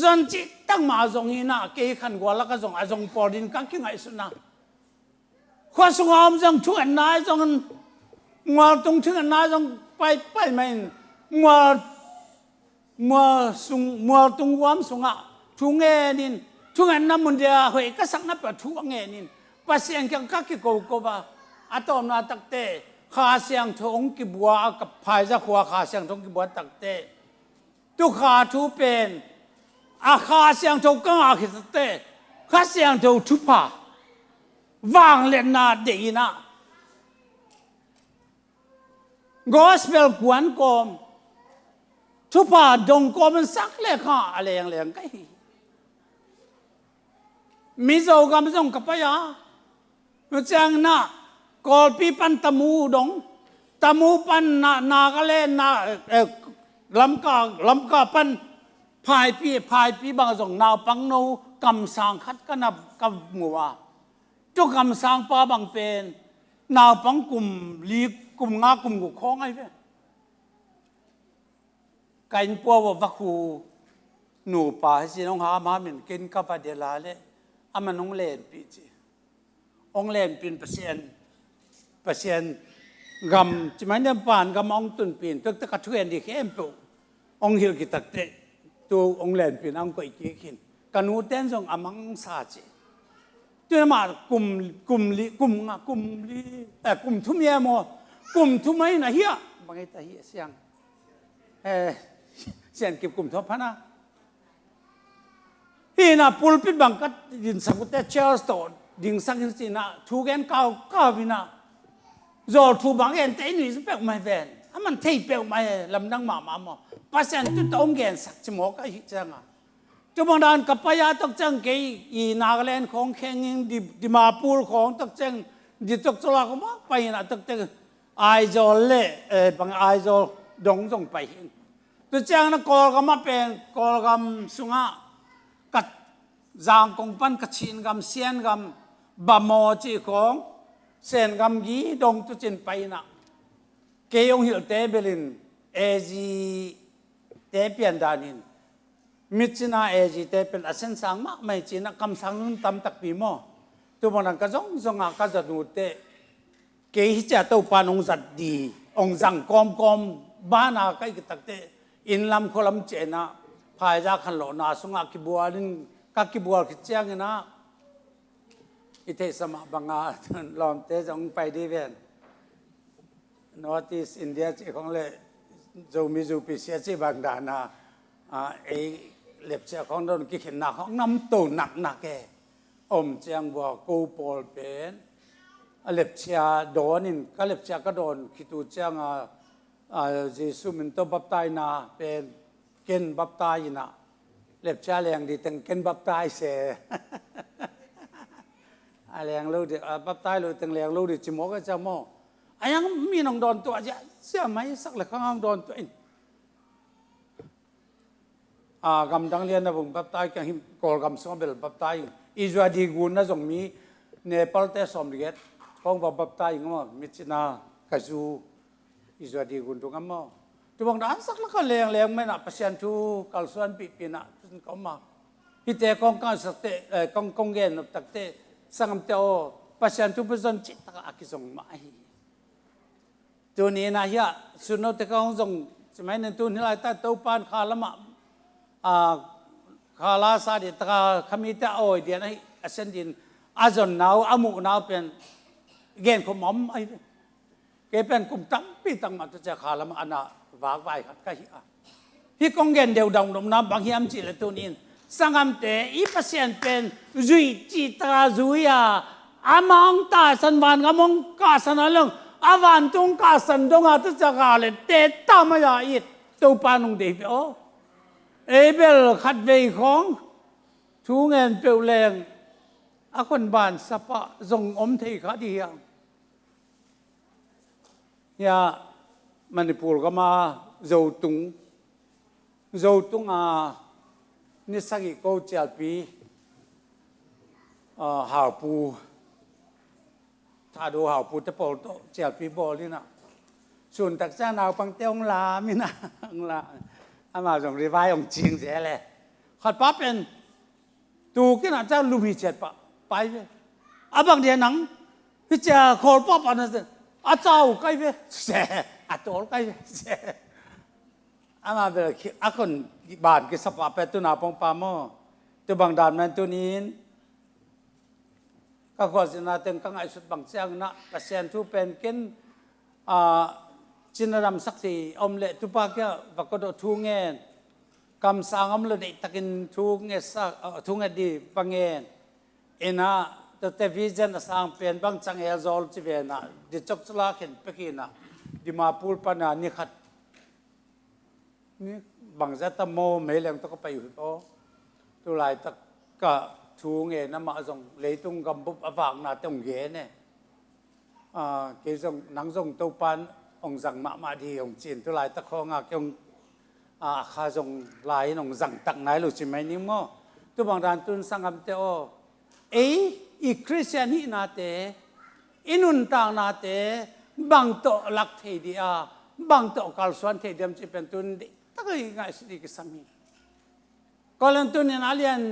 [SPEAKER 10] จนจิตตั้งมาจงฮินาเกขันกว่าละก็จงอาจงปอดินกังกิงไอสุนาข้าสงอมจงทุกอันนายจงงัวตรงทุกอันนายจงไปไม่งัวตรงวามสงะทุงเงินินทุกอันนั้นมันเดียเฮก็สักนับว่าทุกเงินินปัสยังกังกักกิโกว่าอาตอมนาตักเต ข้าเสียงทงกิบัวกับภายจะขัวข้าเสียงทงกิบัวตักเตตุขาทุเป็นอาข้าเสียงทงกังอาคิสเตข้าเสียงทงทุพาวางเล่นนาเดีนะgospel กวนกอมทุพาดงกอมันสักเลยข้าอะไรอย่างเลี้ยงไงมิโซกำส่งกับพยาเจ้างน่ะกอลปีปันตะมูดงตะมูปันนากะเลนาลำกาปันพายปีบางส่งนาวปังโนกำสังคัดกันนับกับงัวจุกำสังปาบางเป็นนาวปังกลุ่มลีกลุ่มงากลุ่มกุคองไอ้เว้ยไก่ปัววักคูหนูป่าสิน้องหามาเหมือนกินกับปลาเดลาเลยอามันน้องเล่นปีจีองเล่นเป็นเปอร์เซ็นต์กำจะไม่ได้ผ่านกำองตุนปีนตึกตะกัดช่วยดีแค่เอ็มปูองฮิลกิตักเตตัวองเล่นเป็นองก็อีกขินกันหูเต้นส่งอามังซาจีตัวมากลุ่มทุ่มเยมอกลุ่มทุ่มไม่นะเฮียบางทีเฮียเสียงเสียงเก็บกลุ่มทบพนะฮีน่ะปูลปิดบังกัดดินสังกุเตเชลสโตนดินสังกินสินะทูเกนก้าววินะจอทูบังเอ็นเตนี่สเปกไม่เวนมันเทเปกไม่ลำนังมาหมอปัสยันตุตองเกนสักจิโมก็ฮิจังอ่ะจุบังดานกับพยาตกจังเกยอีนากาแลนของแข่งดิมาปูลของตกจังดิตกจลาก็มาไปนะตกจังไอโจเล่บางไอโจดงส่งไปตัวจังนะกอลก็มาเป็นกอลกำสุงะกัดจางกงปันกัดชินกำเซียนกำบะโมจีของเซนกำยีดงตุจินไปนะเกยงหิลเตเบลินเอจีเตเปียนดานินมิจินาเอจีเตเป็นอาเซนสังมาไม่จีนะคำสังตำตักปีโมตัวมันก็จงอาก็จะดูเตเกยจะตัวปานองสัตดีองสังกอมบ้านาใกล้กิตักเตอินลำโคลำเจนะพายจากขันโลนาสงอากิบัวนินกักิบัวกิเจียงนะอิเทสมาบังอาลอมเตจงไปดีเวนNorth East India จีของเลยจูมิจูปิเซียจีบางดานาเอเล็บเชียของโดนกิเข็นหนักของน้ำตูหนักแกอมเจียงบัวกูปอลเป็นเล็บเชียโดนินก็เล็บเชียก็โดนคิดดูเจียงจีสุมินโตบับไตนาเป็นเกนบับไตนะเล็บเชียแรงดีตั้งเกนบับไตเสแรงรู้ดิบับไตรู้ตั้งแรงรู้ดิจิโมก็จะโมไอ้ยังมีน้องโดนตัวจะเสียไหมสักเลยข้างโดนตัวเองกำดังเรียนนะผมบับไตกันหิมกอลกำสมเบลบับไตอิจวาดีกุนนะจงมีเนปาลเตสอมเกตของบับไตงั้นมิจินากาจูอิจวาดีกุนตัวงั้นมั้งตัวบางด้านสักแล้วก็แรงไม่น่ะพัศยันทูกัลส่วนปีน่ะจนเขามาฮิตเตกองกันสักเตกองเกนตักเตสังเตโอพัศยันทูเป็นจนจิตตะอากิสงมาตัวนี้นะเฮียสุนทรเตกองจงสมัยนั้นตัวนี้ไรแต่ตัวปานคาละมาคาลาซาดิตราขมิตาโอเดียนไอเซนดินอาจนนาวอามุนาวเป็นเกณฑ์ของหม่อมไอเกเป็นกลุ่มตั้งปีตั้งมาจะคาละมาอันน่ะวากไว้ขัดกันฮิกงเกณฑ์เดียวดำน้ำบางฮิมจิเลตัวนี้สังคมเตอีพัศยันเป็นจุยจิตราจุยอามังตาสันวันกามงกาสันอะไรอาวันตุงกาสันดงอาตุจักาเลเตตามายาอิดตัวปานุงเดฟิโอเอเบลขัดเวของทูเงินเปลวแรงอาคนบ้านสปะส่งอมเทคดีอย่างเนี่ยมันปูลก็มาโจตุงนิสัยก็เจลปีหาปูถ้าดูหาปูจะปอลโตเจลปีบอลนี่นะส่วนตักจ้านาวปังเตียงลามินะลาอามาส่งรีไวองจริงเสียเลยขัดปั๊บเป็นตูกินอาจจะลูมิเจ็ดปะไปเลยอาบางเดียนังพิจารขอปั๊บอันนั้นอาเจ้าใกล้เว้ยเสียอาโตใกล้เว้ยเสียอามาเป็นอาคนบ้านกิสปะเป็นตัวนาปองปามอตัวบางด่านมันตัวนี้ก็ขอสินาเต็งกังไอสุดบางเสียงนะเปอร์เซ็นต์ทุเป็นกิน จินรำสักทีอมเละตุปากะวักกระโดดทุ่งเงินคำสั่งอมเละเด็กตะกินทุ่งเงินสักทุ่งเงินดีปังเงินเอ็นะตัวเทวิจันสั่งเป็นบางจังเอลโซลจีเวนะดิจกสลาเห็นเปกินะดิมาพูดปนานี่ขัดนี่บางเจ้าตะโมเมลยังต้องไปอยู่โตตัวลายตะกะทุ่งเงินน้ำมาส่งเลยตุงกำบุบอฝากนาตรงเงินเนี่ยเกี่ยวกับหนังส่งตัวปันองค์สั่งมาดีองค์จีนตัวลายตะคองอ่ะองข้าส่งลายองค์สั่งตักไหนหรือใช่ไหมนี่มั้งตัวบางด้านตุนสังคมเตออีคริสเตียนนี่นาเตอินุนต่างนาเตบางโตลักเทดีอาบางโตกัลสวนเทดีมจะเป็นตุนตั้งง่ายสุดที่สามีก็เล่นตุนในนาเลียน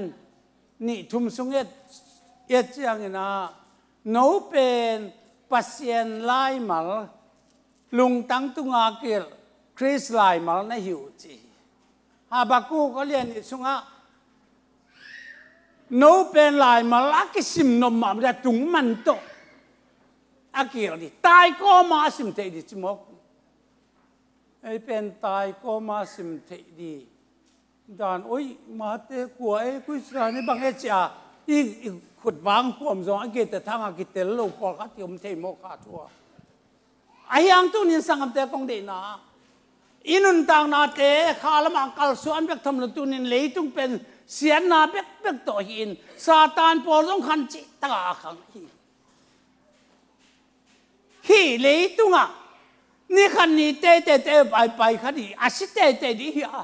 [SPEAKER 10] นี่ทุ่มสุงเอ็ดจังนะโนเป็นปัสเซียนไลมัลลุงตั้งตุงอาเกลคริสไลมัลในหิวจีฮาบากูก็เรียนสุงอาโนเป็นไลมัลอากิสิมนมมาจะตุงมันโตอาเกลดิตายก็มาสิมเทดิจิมอกไอเป็นตายก็มาสิมเทดีดานโอ้ยมาเตะกัวไอ้กุศลนี่บางเอจ่าอีขุดวางพวมซองอาเกตแต่ทางอาเกตเตลโลกอลกัดยมเทโมกาทัวไอ้ยังตุนินสังคมเตะกงเดนาอินุนต่างนาเตะข้าละมังกัลส่วนเบกทำลุตุนินเลยตุงเป็นเสียนนาเบกต่อหินซาตานปอลงขันจิตาขังฮีเลยตุงอ่ะนี่ขันนี้เตะไปขันนี้อาศิเตะดีอ่ะ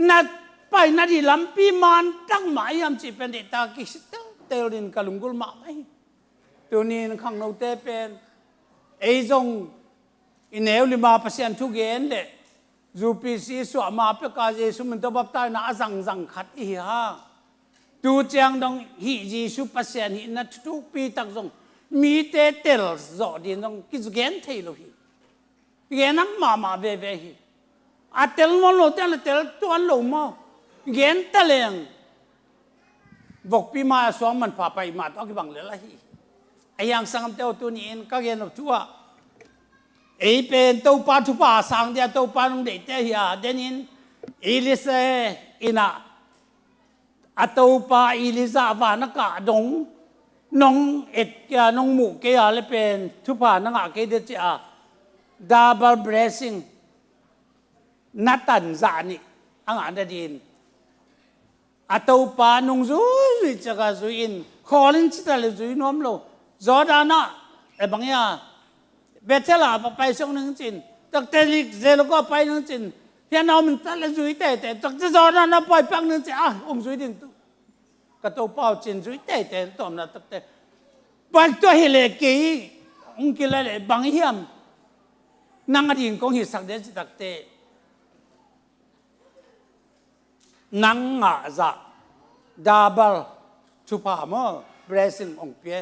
[SPEAKER 10] นัดไปนัดที่ลำปีมันตั้งหมายยามจีเป็นเด็กตากิสเตลินกะลุงกุลมาไหมตัวนี้ขังโนเตเป็นไอ้จงอินเอลลิมาเปอร์เซ็นต์ทุกเย็นเลยจูปีซีสวมาเปกาเจสุมันตัวบับตายน่าจังขัดอีฮะตัวเจียงดงฮีจีสุเปอร์เซ็นต์ฮีนัดทุกปีตั้งจงมีเตเตลจอดีนงกิจเกนเทโลฮีเกนังมาเวฮีอาเตลมอลโลเตลตัวโลมาเกนเตเลงบอกปีมาสวงมันพาไปมาต้องกิบังเลยละฮีไอ้ยังสังเตอตัวนี้ก็เกนตัวไอ้เป็นตัวปาทุปาสังเดียตัวปาลงเด็กเทียเดนินอิลิเซอินาอัตัวปาอิลิซาวานักดงน้องเอ็ดแกน้องหมูแกอะไรเป็นทุปานักเกเดจาดับเบิลเบรซิ่งนัตันจานิอังอันเดดินอัตัวปานุ่งซุยจะกซุยนคอลินชิตาเลซุยน้อมโลจอดานะไอ้บางอย่างเบเทล่าไปส่งหนึ่งจินตักเตลิกเซลก็ไปหนึ่งจินเฮียน้องมันตะเลซุยเตะตักจะจอดานะไปปังหนึ่งจินองซุยดิ่งตุกระตัวเป้าจินซุยเตะตัวมันตักเตะปัจจุบันเฮเลกีองกิเลเลบางเฮียมนั่งอดีตกงหิสักเดจิตักเตะนังอาซาดับเบิลทุพามอเบรซิงองเปีย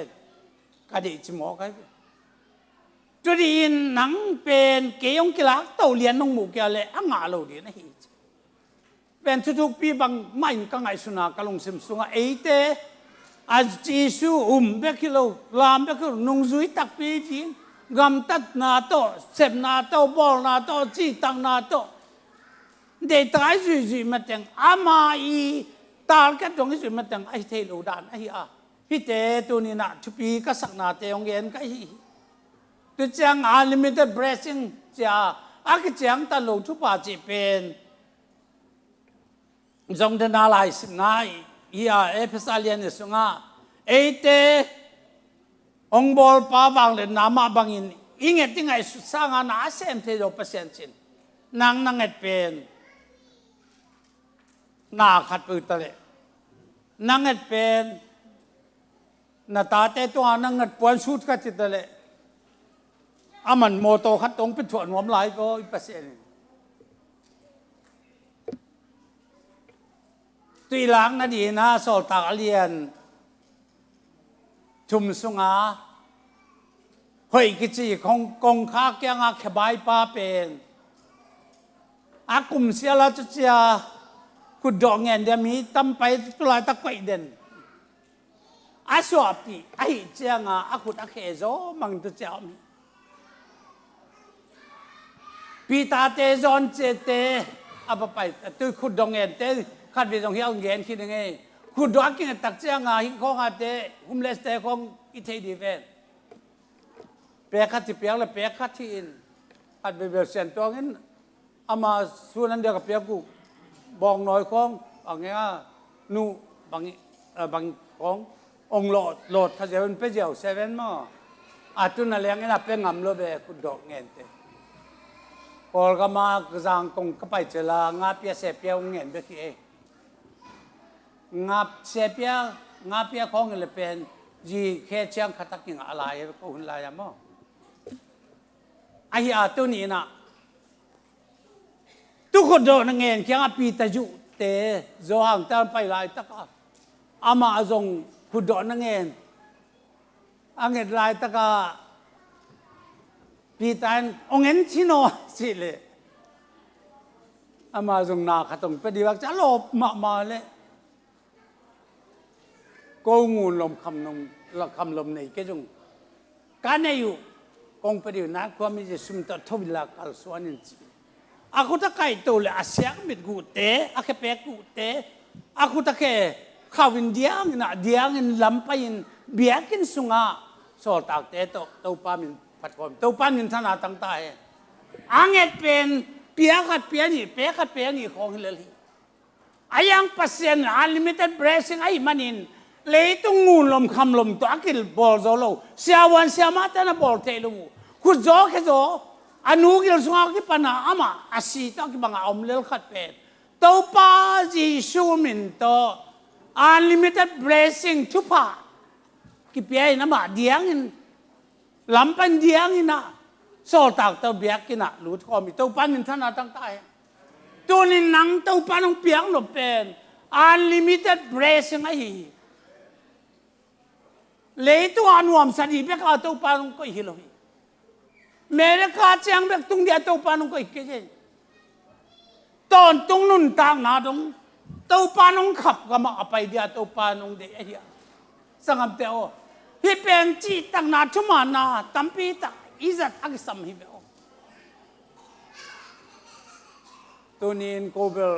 [SPEAKER 10] กระดิจิโมกันจุดอินนังเป็นเกี่ยงกีฬาเต่าเลียนน้องหมูเกลเลยอ่างาโลดีนะฮิเป็นทุกปีบางไม่กังไงสุนัขกลงซิมสุงไอเตอาจีสูเบกิโลลามเบกิโลนุ่งซุยตักปีจีกำตัดนาโตเสพนาโตบอลนาโตจีตังนาโตเด็กตายซุยมาแต่งอามาอีตาลกันตรงนี้ซุยมาแต่งไอเทโลดานไออาพี่เตตัวนี้นะทุกปีก็สักนาเตองเงินก็ฮีตัวจังunlimited blessing จ้าอากิจังตลกทุกป่าจีเป็นจงเดินอะไรสิง่ายเอฟซาเลียนสุงาเอเตองบอลป้าวางเลยนามาบังอินอิงเอติงไอสุสางานาเซมเทโดเปอร์เซ็นต์จินนางเอเป็นนาขัดปืนตะเลนางเอเป็นนาตาเตตัวนางเอปวนชุดขัดจิตตะเลอามันโมโตขัดตรงเป็นถั่วหอมไหลก็อีกเปอร์เซ็นต์ตีหลังนั่นดีนะโซตากเลียนชุมสุงาเฮ้ยกิจของกองข้าแกงอาขบายป้าเป็นอากุมเสียแล้วจะเสียขุดดอกเงินเดี๋ยวมีตั้มไปตุลาตะกุยเด่นอาสวบตีไอ้เจ้าอาขุดอาเคโซมังตุเจ้ามี ปีตาเตจอนเจเตอาไปตัวขุดดงเงินเตขัดไปตรงเฮียงเงินคิดยังไงขุดดอกกินตักเจ้างาหิของอาเตหุมเลสเตของอิเทดีเวนเปียขัดที่เปียกและเปียขัดที่อินขัดไปเบลเซนตัวงั้นอามาส่วนนั้นเดียวกับเปียกกูบองน้อยของอย่างเงี้ยนูบางขององโหลดเขาจะเป็นเปเจียวเซเว่นมั้งอาตุนอะไรเงี้ยเป็นงำโลเบขุดดอกเงินเตพอก็มากระซังกงก็ไปเจลางาเปียเสเปียเงินเบกี้เองาเสเปียงาเปียของเงินเป็นจีแค่เชียงขัดตักยังอะไรก็หุ่นลายมั้งไอ้อาตุนี่นะทุกคนโดนเงินเคียงปีตะจุเตะโจหังเติมไปลายตะก้าอามาจงขุดโดนเงินอังเงินลายตะก้าปีตันองเงินชิโนสิเลยอามาจงนาขัดตรงไปดีว่าจะลบมาเลยกูงูลมคำลมในก็จงการในอยู่กงไปดีนักความมีจะสุมตัดทวิลาคัลสวานินaku tak kai tu le asyik mit gute ake pek gute aku tak ke kawin diang na diang in lampain biakin sunga so tak te to pa min patkom to pa min thana tang ta he anget pen piakat piani pekat piani khong leli ayang pasien unlimited blessing ai manin leitung ngun lom kham lom to akil bol zo lo siawan siama ta na bol te lu ku zo ke zo anu gil sunga ki pana ama asita ki banga omlel khat pe to pa jisu min to unlimited blessing tu pa ki pe na ma diang in lampan diang ina so tak to biak kina lu ko mi to pan min thana tang tai tu nin nang to panong piang lo pen unlimited blessing ai le tu anuam sadi be ka to panong ko hi lo मेरे काचे अंग बेक तुंग दिया तो पानों को इक्के जे तो तुंग नुन तांग ना तुंग तो पानों खप गमा अपाई दिया तो पानों दे एरिया संगम ते ओ ही पेंची तंग ना चुमा ना तंपी तक इज़त अग सम ही बेओ तो नीन कोबल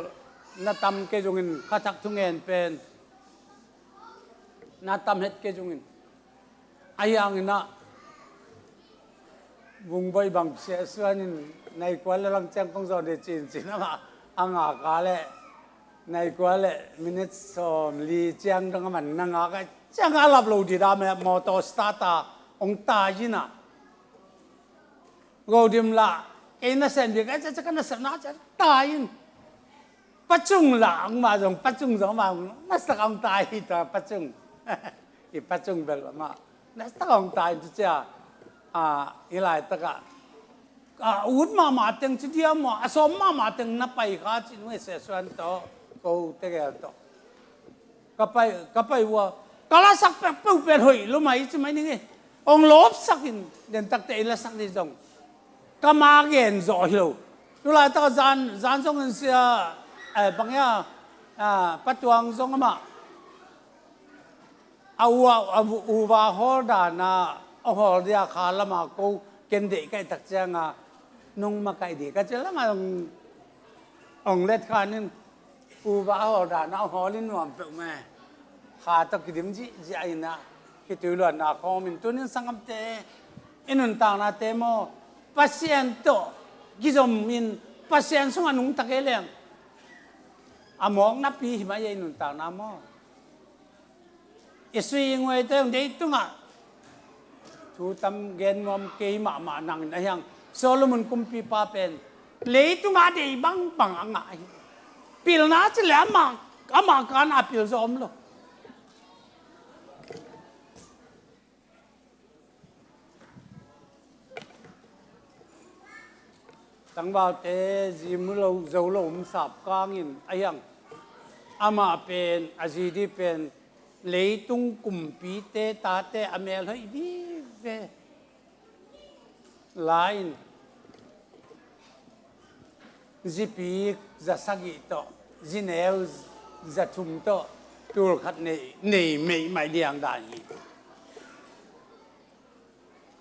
[SPEAKER 10] न तम के जुगिन खतक तुंगेन पेन न तम हेत के जुगिन ayang na vùng vây bằng xe xưa nên này quá là làm trang công giờ để chín mà ăn ngà cá lệ này quá lệ minute sòm li trang đang mà năng ngà cái trang ngà lập lầu đi ra mà motor starter ông ta gì nè gầu điểm là cái nó xem việc cái chắc nó sẽ nói chắc tai bắt chung là ông mà dùng bắt chung giống mà nó sẽ ông tai thì bắt chung thì bắt chung về mà nó sẽ ông tai chứอีหลายตะกะอุดมาเต็งเดียวมาสมมาเต็งนับไปข้าจินไม่เสียส่วนต่อกูเตะแกต่อก็ไปว่ากะละสักแป๊บเปลี่ยนหอยรู้ไหมใช่ไหมนี่องลบสักอินเดินตักเตะละสักนิดจงก็มาเกินจ่อยรู้ดูหลายตะจานจงเสียบางอย่างปัจจุบันจงมาเอาว่าฮอดานาเอาหัวเดียขาละมากูเกณฑ์เด็กไก่ตักเจ้างานุ่งมาไก่เด็กก็จะละมาองเล็ดขานี่อูว่าหัวด่าน้าหัวลิ้นหวานเปล่าแม่ขาตะกิดมจีใจนะคิดดูหล่ะนาคอมินตัวนี้สังคมเตอินุนต่างนาเตโมพัศยันโตกิจอมมินพัศยันส่งอนุตะเกลียงอามองนับปีหิมะยัยนุนต่างนาโมอิสุยงไว้เตงเด็กตุ้งอ่ะทูตำเกณฑ์มอมเกยมานังนะยังโซโลมอนกุมปีปาเป็นเลยตุงอาเดย์บังอ่างไงปิลน่าจะแล้วมาการอาปิลซอมโลตั้งบ่าวเตจิมโลโจโลมสับกางอินไอยังอามาเป็นอาจีดีเป็นเลยตุงกุมปีเตตาเตอเมลให้ดีlain zipi zasagi to zineu zatum to tur khat nei mei mai diang dai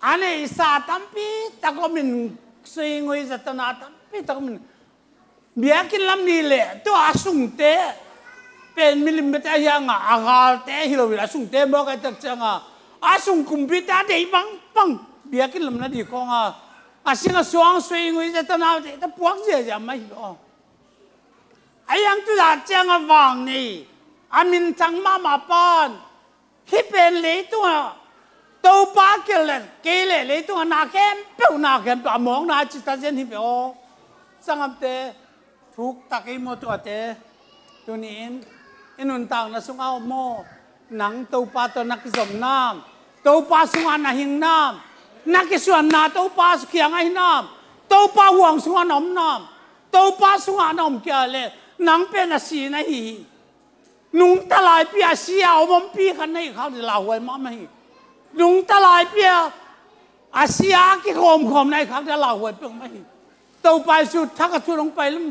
[SPEAKER 10] ane sa tampi takomin sui ngoi zatana tam พี่ต้องมันเบียกินลำนี้แหละตัวอาสุงเตะเป็นมิลลิเมตรยังอ่ะอากาศเตะฮิโรวิอาสุงเตะบอกไอ้ตักจังอ่ะอาสุงคุมพิตาเดย์บังปังเบียกินลำนั้นดีกว่าอาสิ่งสว่างสวยงามจะตั้งเอาแต่พวกเจ้าจะไม่รู้ไอ้ยังตัวจังอ่ะวังนี่อามินจังมาปอนที่เป็นเลยตัวตัวป้าเกลเลยตัวนาเข้มเปล่านาเข้มปลามองนาจิตใจนี่เปล่าสังคมเตะทุกตะกี้โมตัวเตะตัวนี้อินุนต่างนะสุงเอาโมหนังตัวป้าตัวนักสมน้ำตัวป้าสุงอานาหิงน้ำนักส่วนนาตัวป้าสุขียงไอ้น้ำตัวป้าห่วงสุงานอมน้ำตัวป้าสุงานอมเกลเลยหนังเป็นอาศีนะฮีนุ่งตะลายเปียเสียเอามันปีกันในเขาจะเล่าไว้มาไม่นุ่งตะลายเปียอาเซียกี่โคมในเขาจะเล่าไว้เพิ่งไม่ตัวไปสุดถ้ากระทุลงไปแล้ว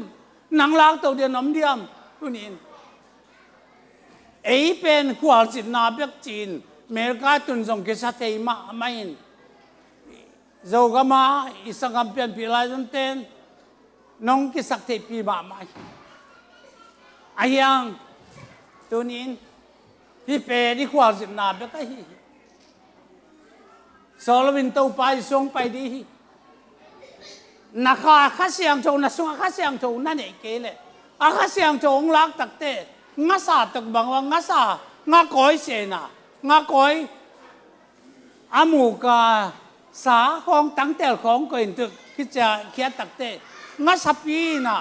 [SPEAKER 10] หนังล้างตัวเดียวน้ำเดียมตัวนี้ไอ้เป็นขวานจิตนาเบียกจีนเมริกาตุนส่งกิจเตยมาไม่เจ้าก็มาอิสกัมเปียนพิลายจนเต้นน้องกิจเตยปีมาไม่ไอ้ยังตัวนี้ที่เป็นที่ขวานจิตนาเบียกไอ้โซลวินตัวไปส่งไปดีนักข้าเสียงโจนักส่งข้าเสียงโจนั่นเองเกลอาข้าเสียงโจงลักตักเตงาสาตักบังว่างาสางาก้อยเสนางาก้อยอามูกาสาของตั้งแต่ของก็เห็นตึกคิดจะเขียนตักเตงาสับปีน่ะ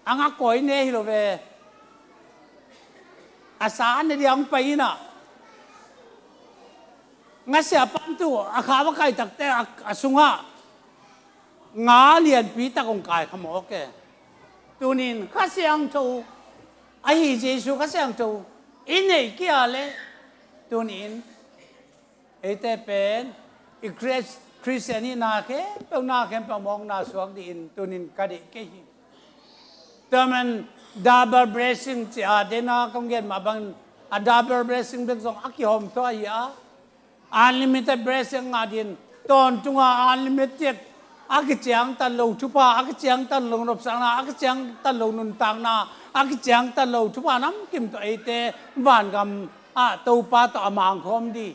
[SPEAKER 10] อางาก้อยเนี่ยฮิโรเวอาสาในเดียงไปน่ะงาเสียปันตัวอาขาวใครตักเตอาสุงะงาเลียนปีตะกงกายขโมกแกตัวนี้ข้าเสียงโจไอ้เจสุข้าเสียงโจอินเนกี่อะไรตัวนี้ไอ้แต่เป็นอีคริสเตียนีนาแค่เป็นนาแค่เป็นมองนาสวงดินตัวนี้ก็ได้แค่หิแต่มันดับเบิลเบรซิ่งจะเดน่าคงเกิดมาบังดับเบิลเบรซิ่งเป็นสองอักยอมตัวอีอ่ะอันลิมิเต็ดเบรซิ่งงาดินตอนจุงอันลิมิเต็ดอากิจยังตันโลทุพาอากิจยังตันโลนบสังนาอากิจยังตันโลนุนตังนาอากิจยังตันโลทุพาน้ำกิมตัวเอเตบ้านกำตัวปาตัวมังคมดี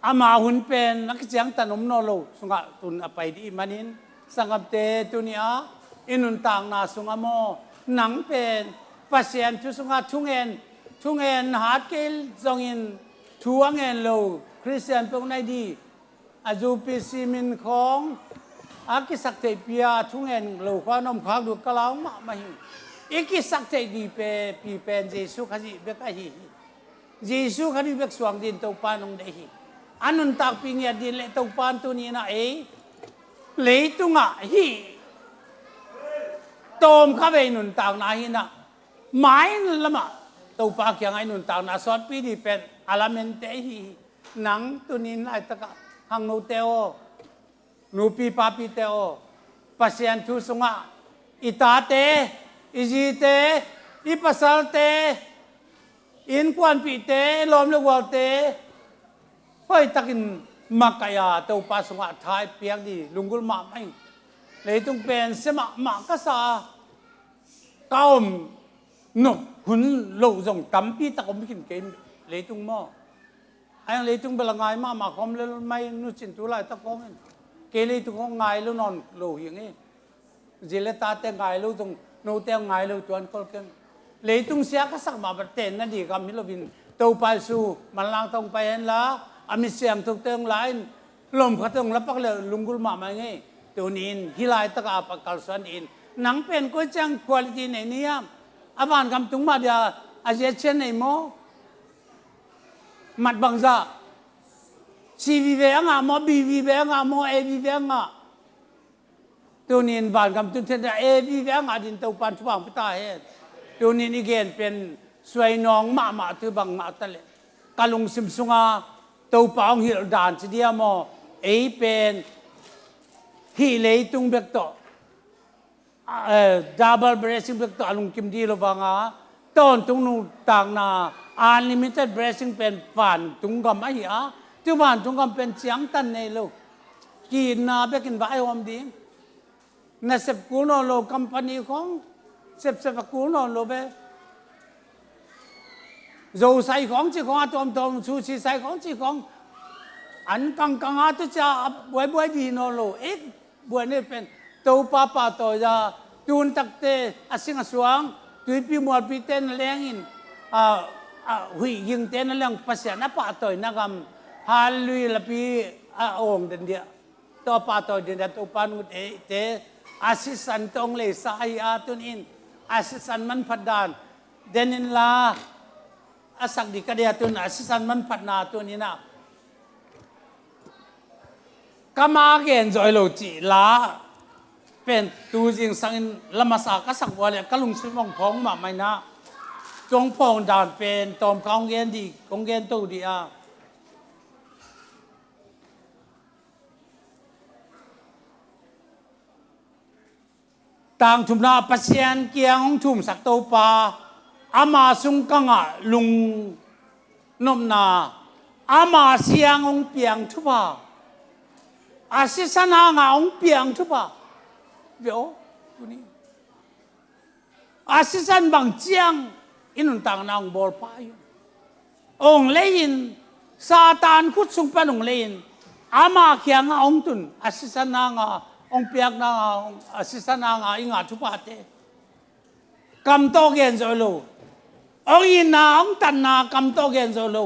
[SPEAKER 10] อามาหุ่นเป็นอากิจยังตันนมโนโลสุงะตุนอไปดีมันินสังกัปเตตุเนียอินุนตังนาสุงะโมหนังเป็นปัสเซียนทุสุงะทุงเอ็นฮาร์ดเกลจงอินทัวงเงินโลคริสเตียนเป็นไงดีอาจูปิซิมินของอากิสักเตปียทุงเงินโลควานอมขากดูกะลาวมาไม่อีกิสักเตดีเปปีเป็นเยซูขจิเบกะฮีเยซูขจิเบกสวงดินตัวปานองเดฮีอันนุนตักปิงยาดินเลตัวปานตัวนี้นะเลตุงะฮีโตมข้าเวนุนตักนาฮีนะไม้ละมาตัวปากยังไงนุนตักนาสอดปีดีเป็นอาลาเมนเตฮีหนังตัวนี้ไอ้ตะกะหังนูเตโอนูปีปาปีเตโอปัสยันทุสงะอิตาเตอิจิเตอิปัสสัลเตอินควันปีเตลมเลวเตเฮ้ยตะกินมักกายาตัวปัสสงะท้ายเปียกดีลุงกุลมาไม่เลยต้องเป็นเสมะมักกษาเก้าหนุหุ่นโลจงตั้มปีตะกมกินเกมเลยตุงหม้อไอ้เลยตุงเบลงไงมาคอมเลยไม่นุ่จินตุไลตะกงเกลีตุงไงแล้วนอนโลอย่างนี้เจเลตาเตงไงแล้วตรงโนเตงไงแล้วจวนคนกันเลยตุงเสียก็สักมาประเทศนั่นดีกับมิลวินตัวไปสู่มันล่างตรงไปเห็นละอามิเสียงทุกเตงไลน์ลมเขาตรงแล้วปักเลยลุงกุลมาไม่ไงตัวนี้ฮิไลตะกาปักกัลสันอินหนังเป็นก็จังคุณภาพในนี้อาบานคำตุงมาเดียอาเจเชนในโมมัดบังซาซีวีเวงอ่ะโมบีวีเวงอ่ะโมเอวีเวงอ่ะตัวนี้บานคำตุงเทนเอวีเวงอ่ะดินตัวปันทุบังพิตาเฮตัวนี้นี่เกณฑ์เป็นสวยน้องมาตัวบังมาตะเลกาลุงซิมซุงอ่ะตัวปองฮิลดานสิเดียโมเอเป็นฮิเลยตุงเบกโตดับเบิลเบรซิ่งเป็นตัวลุงกิมดีโลบังอ่ะต้นตุงนูต่างนาอันลิมิเต็ดเบรซิ่งเป็นฝันตุงกำไอ้อ่ะ จุวันจงกำเป็นเสียงตันในโลกกินนาเบกินไว้หอมดิ้งน่ะเสพกูนอนโลกัมปานีของเสพกูนอนโลเบโจใส่ของจีของตอมชูชีใส่ของจีของอันกังอาตุจะบวยดีนอนโลเอ๊ะบวยนี่เป็นตัวป้าตัวจะจูนตักเตอสิงสวงตุยปีมัวปีเต้นแรงอินหุยยิงเต้นแรงภาษาหน้าป้าตัวนักกำฮาลุยละปีองเดียตัวป้าตัวเดียตัวปานุเตอาศิสันตองเลยสายอาตุนินอาศิสันมันพัดดานเดนินลาอาศักดิกระเดียตุนอาศิสันมันพัดนาตุนินะกามาเกนจอยโลจิลาเป็นตูจิงสังละมาสากสักวันเลยก็ลุงสมองพองมาไม่นะจงพองดานเป็นตอมกองเกนดีกองเกนตัวดีอาต่างทุมนาปัสยานเกียงของทุมสักโตปาอามาสุงกังะลุงนมนาอามาเสียงองเปียงทุบาอาศิสนางองเปียงทุบาเดี๋ยวตัวนี้อาศิสันบางเจียงอินุนต่างนางบอลพายุองเลยินซาตานคุดสุงเป็นองเลยินอามาเขียงองตุนอาศิสนางองเปียกนางอาศิสนางอิงาทุบาเตกำโตเกนโซโลองยินนาองตันนากำโตเกนโซโล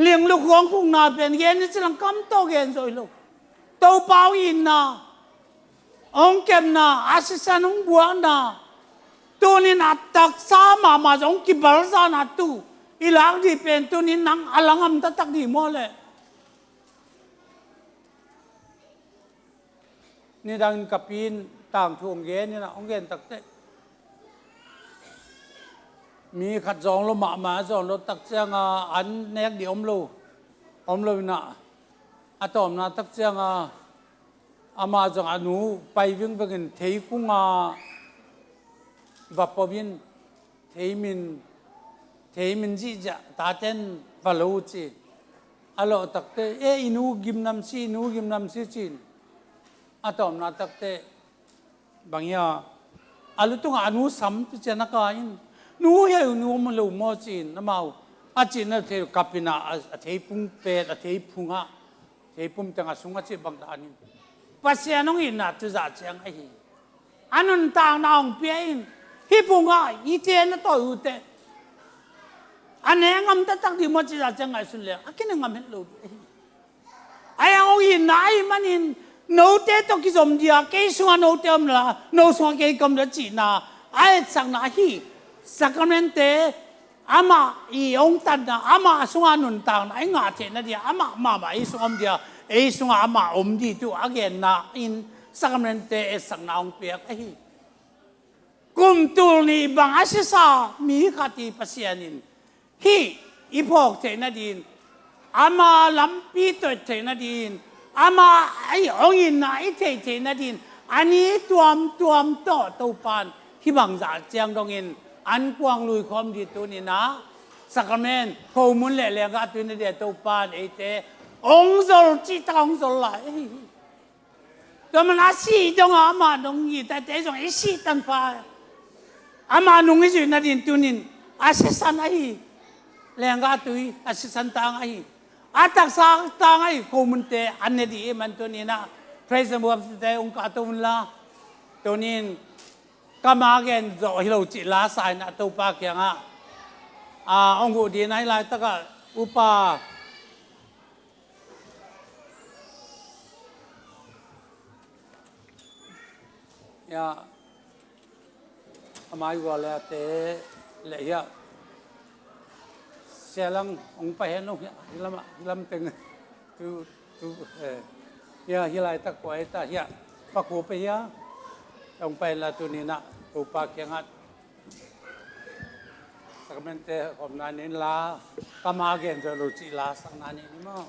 [SPEAKER 10] เลี้ยงลูกของพุ่งนาเป็นเย็นนี่จะลังกำโตเกนโซโลโตเปายินนาองเก็บนาอาศิสันองบัวนาตัวนี้นัดตักสามาองกิบาลซานาตูอีหลังที่เป็นตัวนี้นังอลังอัมตักดีหมดเลยนี่ดังกับปีนต่างทุ่งเย็นนี่นะองเย็นตักเตมีขัดจองลมมาจองรถตักเจียงอันเนกเดียมโลนะอะตอมนะตักเจียงอามาจงอนุไปวิ่งไปกันเทกุ้งวับปวินเทมินจีจะตาเต้นฟาลูจีอโลตักเตอินูกิมน้ำซีจีนอะตอมนะตักเตบางอย่างอลุตุงอนุสัมตุเจนักอินนูเฮนูมันลูโมจีนน้ำเอาอาจีนนั่นเทกับปินาเทปุงเป็ดเทปุงเทปุงตังสุงอาจีบางดานินภาษาน้องอินน่ะตุจ่าเชียงไอ้อันนั้นต่างน้องเปียอินฮิปุงอีเจนต่ออยู่เตอันนี้งามตักดีมันจะจังไงสุดเลยอันนี้งามเห็นลูกไอ้องอินไหนมันอินโนเตตกิจอมเดียเกยสุวรรณโนเตมละโนสวงเกยกำลังจีน่ะไอ้สังนาฮีสักครั้งเตอามาอีองตันนะอามาสุวรรณนุนต่างไอ้งาเจนนะเดียอามาไอ้สุวรรณเดียไอ้สุวรรณอามาอมดีตัวอักเกนนะอินสักครั้งเตสังนาองเปียกไอ้กุมตูนี่บางอาศิสามีขัดที่ภาษานินฮีอีพอกเทนดินอามาลำปีตัวเทนดินอามาไอ้องอินนะไอ้เทนดินอันนี้ตัวมตัวปานที่บางจากเจียงดงอินอันกวางลุยคอมดีตัวนี้นะสักเมนโคมุนเล่ๆก็ตัวนี้เดียตัวปานไอ้เตองโซลจิตองโซลไหลตัวมันอาศีตรงอามาดงยี่แต่เตจงไอ้ศีตันฟ้าอามานุงไอ้จุนดินตัวนี้อาศิสันไอ้เลี้ยงก็ตัวอาศิสันต่างไอ้อาตักสังต่างไอ้โคมุนเตอันนี้ดีมันตัวนี้นะ praise the Lord แต่องค์การตัวมันละตัวนี้ก็มาเกินจะให้เราจิตลาสายนะตัวปากอย่างองค์กูดีนะไล่ตะกะอุปายาอามาอยู่แล้วแต่เลยอะเสียลังองค์ไปเห็นลูกลำตึงtu ya hilai tak ko eta ya paku pe yaองไปละตุนีนะอุปาเกียงอัดสักเมนเตอผมนานินลากามาเกนจะรู้จิลาสักนานินมั้ง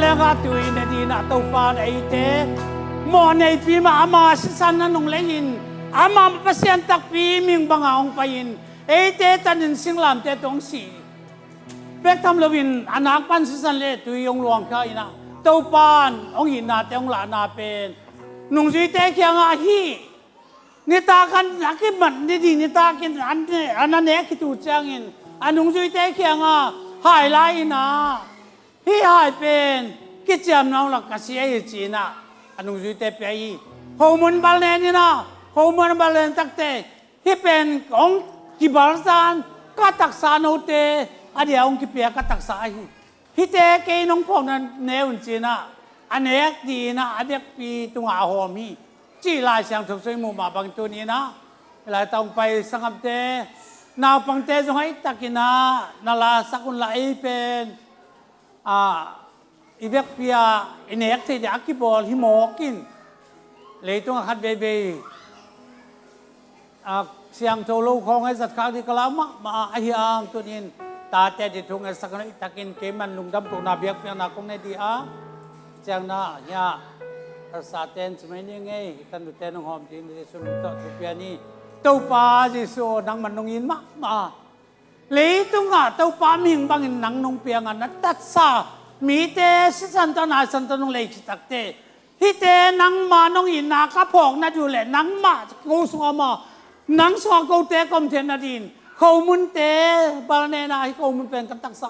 [SPEAKER 10] le ga tu in di na to pa ai te mo nei pi ma ama si san na nong le in ama pasien tak pi ming banga ong pa in ei te tan in sing lam te tong si bek tham lovin anak pan si san le tu yong luang kha ina to pan ong in na te ong la na pen nung ji te kya nga hi ni ta kan akip man ni ta kin an ne ki tu chang in anung ji te kya nga hai lai na hi hai pen ki cham nong la ka si ai chi na anung ji te pe ai ho mun bal ne ni na ho mun bal ne tak te hi pen ong ki bal san ka tak sa no te a dia ong ki pe ka tak sa hi hi te ke nong phong na ne un chi na an ne di na a dek pi tung a ho mi chi lai siang thuk soi mu ma bang tu ni na lai tong pai sangam te naw pang te jong hai takina nala sakun la ai pen ivek pia inek te ya ki bol hi mokin leitung khat be be siang tholo khong ai zat khang di kalama ma hi ang tunin ta te di thung ai sakna takin ke man lungdam tu na biak pia na kong ne di a chang na ya sa ten chmai ni nge tan du ten hom tin di sun to tu pia ni to pa ji so nang man nong in ma leitung a to pa ming bang in nang nong pia nga na tat sa mi te si san to na san to nong lei chi tak te hi te nang ma nong in na ka phok na du le nang ma ko so ma nang so ko te kom the na din khâu mun te bal ne na hi khâu mun pen ka tak sa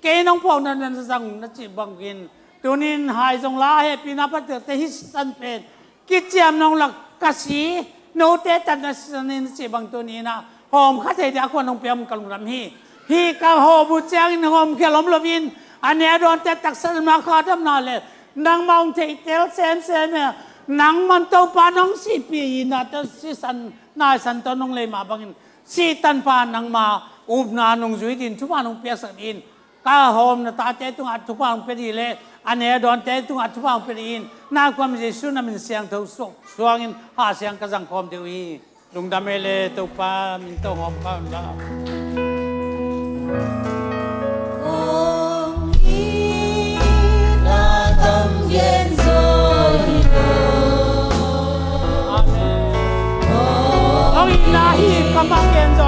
[SPEAKER 10] ke nong phok na na sang na chi bang gin tunin hai jong la he pi na pa te hi san pen ki chiam nong lak ka si no te tan na sanin chi bang tu ni na hom kha te dia ko nong piam kalung ram hi ka ho bu chang in hom khelom lovin an ne don te tak san ma kha dam na le nang maung te tel sen sen ne nang man to pa nong si pi na to si san na san to nong le ma bangin si tan pa nang ma up na nong zui din thu pa nong pia sak in ka hom na ta te tung at thu pa nong pe di le an ne don te tung at thu pa nong pe in na kwam jesu na min siang tho so suang in ha siang ka jang khom de wi lung da me le to pa min to hom ka la Nahi kamang genzo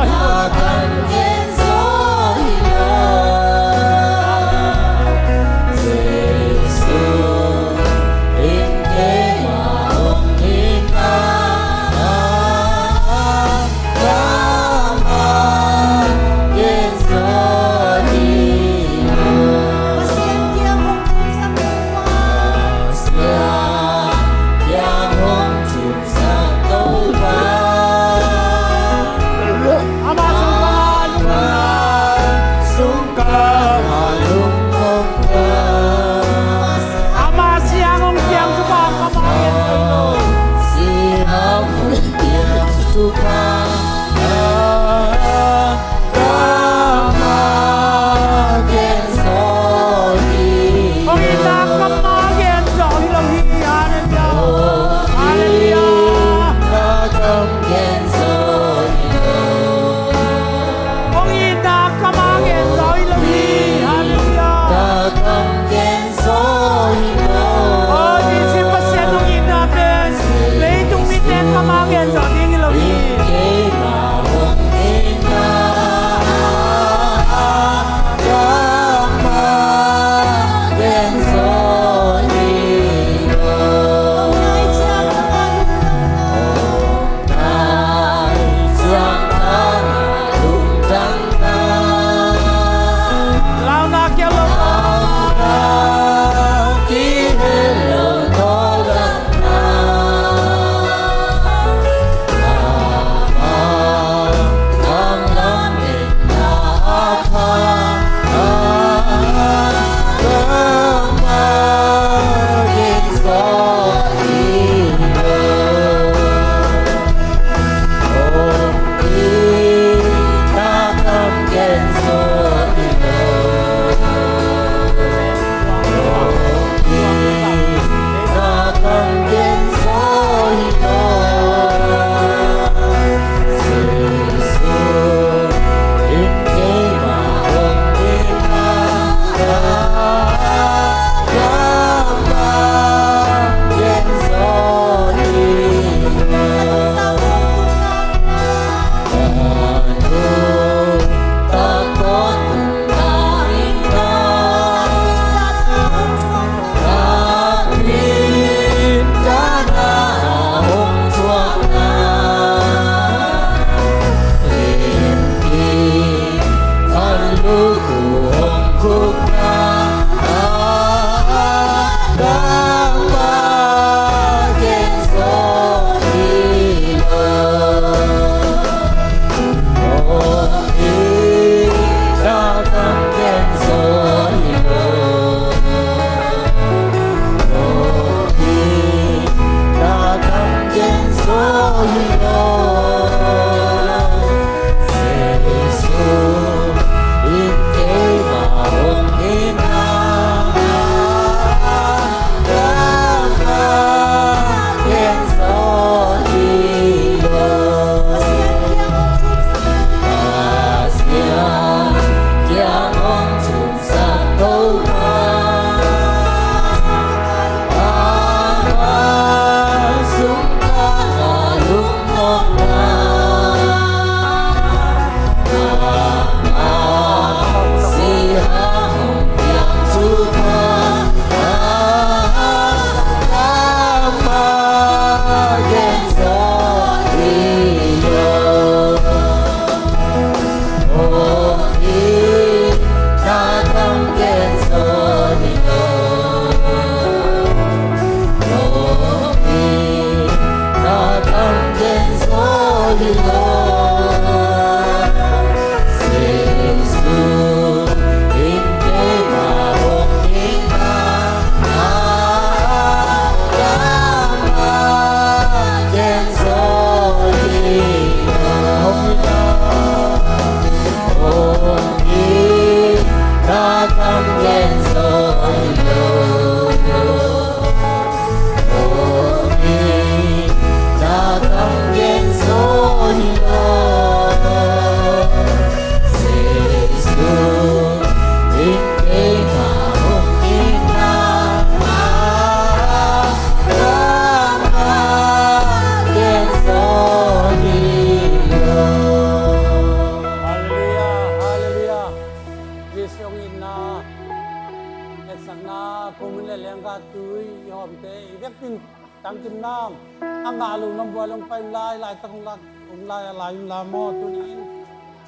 [SPEAKER 10] tăng chim nam ang ngalo ng buwan ng paimlay lai tang lag umlay alay la mo tunin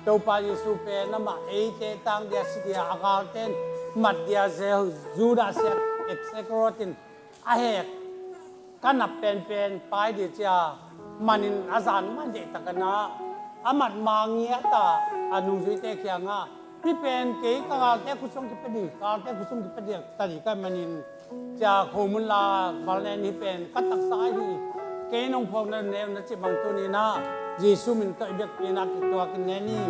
[SPEAKER 10] to pa Yesu pe na ma te tang dia sidia akalten mat dia se juda se exekrotin ahek kanap pen pai di cha manin azan man de takana amat mangia ta anu te kyanga pi pen ke ka te kusong ki pedi ka te kusong ki pedi tadi ka maninจะโคมุลลาบาลเนนี่เป็นกัตตักสายดีเกนองพงนั่นเนวนัจิบังตัวนี้นะเยซูมินตัวเด็กปีนักตัวกันแน่นี่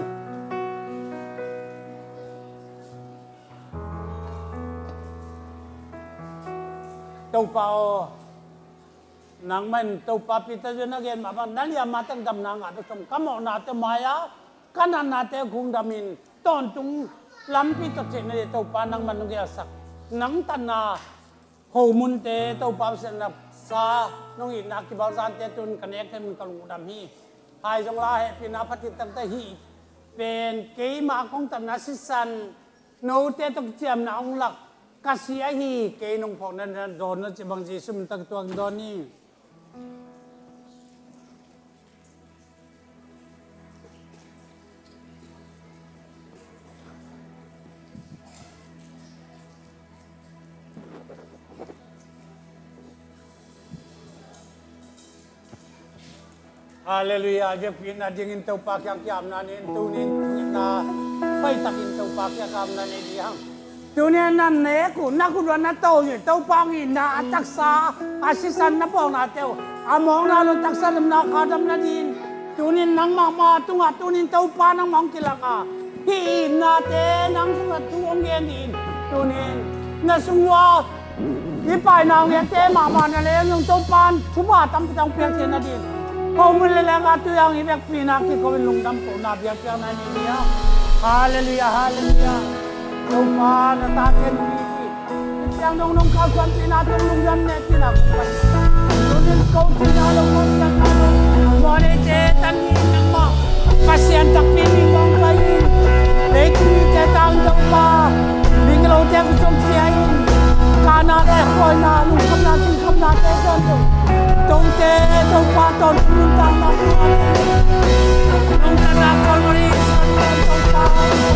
[SPEAKER 10] เต้าเปาหนังมันเต้าปาปิตาจนักเรียนมาบ้านนั่นยามาตั้งดำนางอาตุสมกำเอานาเตมายากันนาเตคุงดามินตอนจุงล้ำพิตเจนในเต้าปานังมันนงเกียสักหนังตันนาโฮมุนเตเต้าปาเสนับซาน้องอินนักที่บาลซานเตตุนกันเอกเทมันกลุดำฮีหายจงลาเหตุนาพัติตั้งแต่ฮีเป็นเกยมาของตันนาสิสันโนเตตกเจียมนาองหลักกาเสียฮีเกยนงพองนั้นโดนนั่นจะบางจีสุมตั้งตัวโดนนี่ฮาเลลูยาเจ้าพี่นาจิงินเต้าปากยังยามนานินตูนินนาไปตักินเต้าปากยังกามนานินยังตูเนี่ยนั่นเนกูนักกุศลนักโตอยู่เต้าปางอินนาตักษาอาศิสันนับปองนาเต้าอามองนาลตักษาลำนาคาดำนาดินตูนินนังมาตุงตูนินเต้าปานังมองกิลังอาพี่นาเตนังสุงตุงเงียนินตูนินนาสุงวาที่ไปนางเวียนเตมานาเลงเต้าปานทุบาตั้มตั้งเพียงเทนาดินkau melihat atu yang ibek pinak kau lungdam kau nabi yang nani dia, haleluya haleluya, kau mana taken ini, yang dong kau tuan pinak lungdam net pinak, kemudian kau pinak lungdam kau, mana cetan ini mah, kasihan tak pilih bang lain, leki cetan jauh binglau cek songsiain, karena kau nalu kemana cetan tu. Tông tê tông pa tông pun tang nak tông tanah kolori tông pa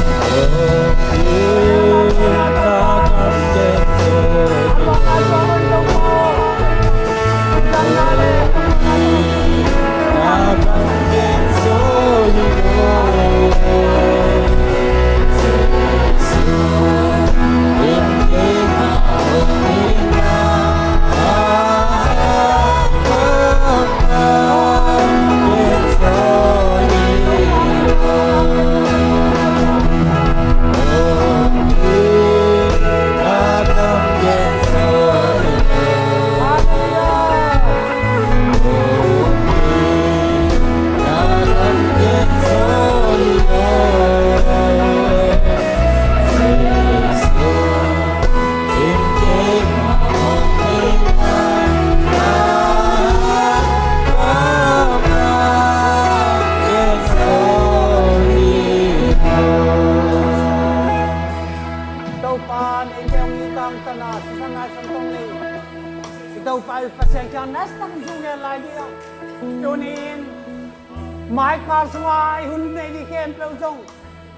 [SPEAKER 10] mai kar swai hun nei di ken pe jong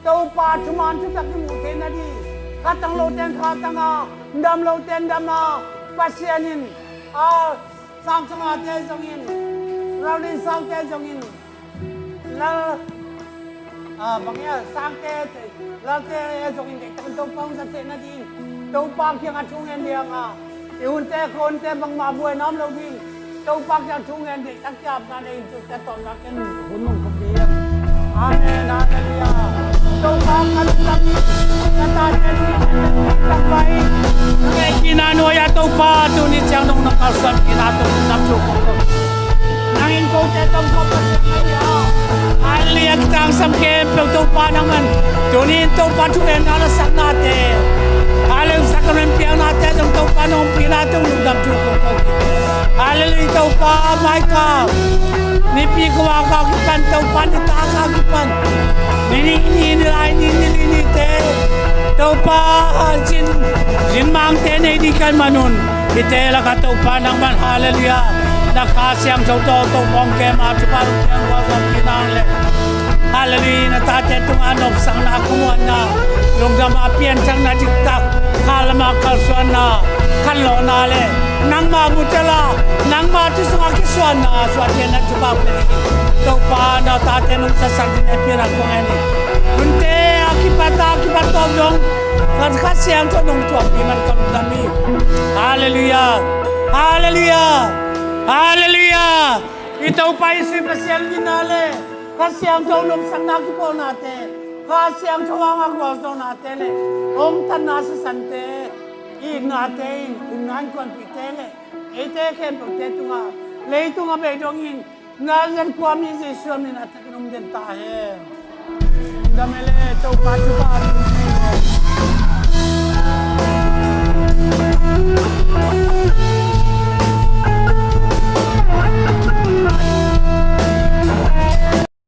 [SPEAKER 10] tau pa chuman chu tak mu te na di katang lo ten khatanga ndam lo ten dama pasianin a sang changa te jongin raulin sang te jongin la bang ya sang ke la ke jong in te to pang sa te na ding to pa kyang atung en dia nga e un te kon te bang ma buai nam lo ding to pa kyang tung en de tak kap na nei tu te ton la ken hun mong ko bi amen hallelujah to pa kan tak ta ta te tak bai ngai kinano ya to pa tu ni chang dong na ka san kina to nam chu ko nangin ko te tong ko pa ya Aliak tang sam ke pe to pa nangan tunin to pa tu en ala sak na te ale sakam piang na te jong to pa nom pina tu lu dam tu ko ale to pa mai ka ni pi ko ka ki pan to pa ni ta ka ki pan ni lai ni te to pa jin mang te nei di kan manun ite la ka to pa nang man hallelujah nakasyang to pong ke ma tu paru yang wa sa pinang le hallelujah na ta te tung anop sang na kumuan na lungam apian chang na diktak kalama kalsuan na kanlo na le nang ma butela nang ma tu sunga kiswan na swatien na tu pa to pa na ta te nung sa sang din epira ko ani unte akipata dong kan kasyang to nung tu apiman kam dami hallelujah hallelujah Hallelujah! Ito pa isi pasyal ginale. Kasyang tawnom sang nakipo natin. Kasyang tawang agwaso natin. Om tanasa sante. Ig natin. Unan kon pitele. Ite ken pagteto nga. Leito nga bedongin. Nazan kwami Jesu amin at kinum den tahe. Damele ito pa chupa.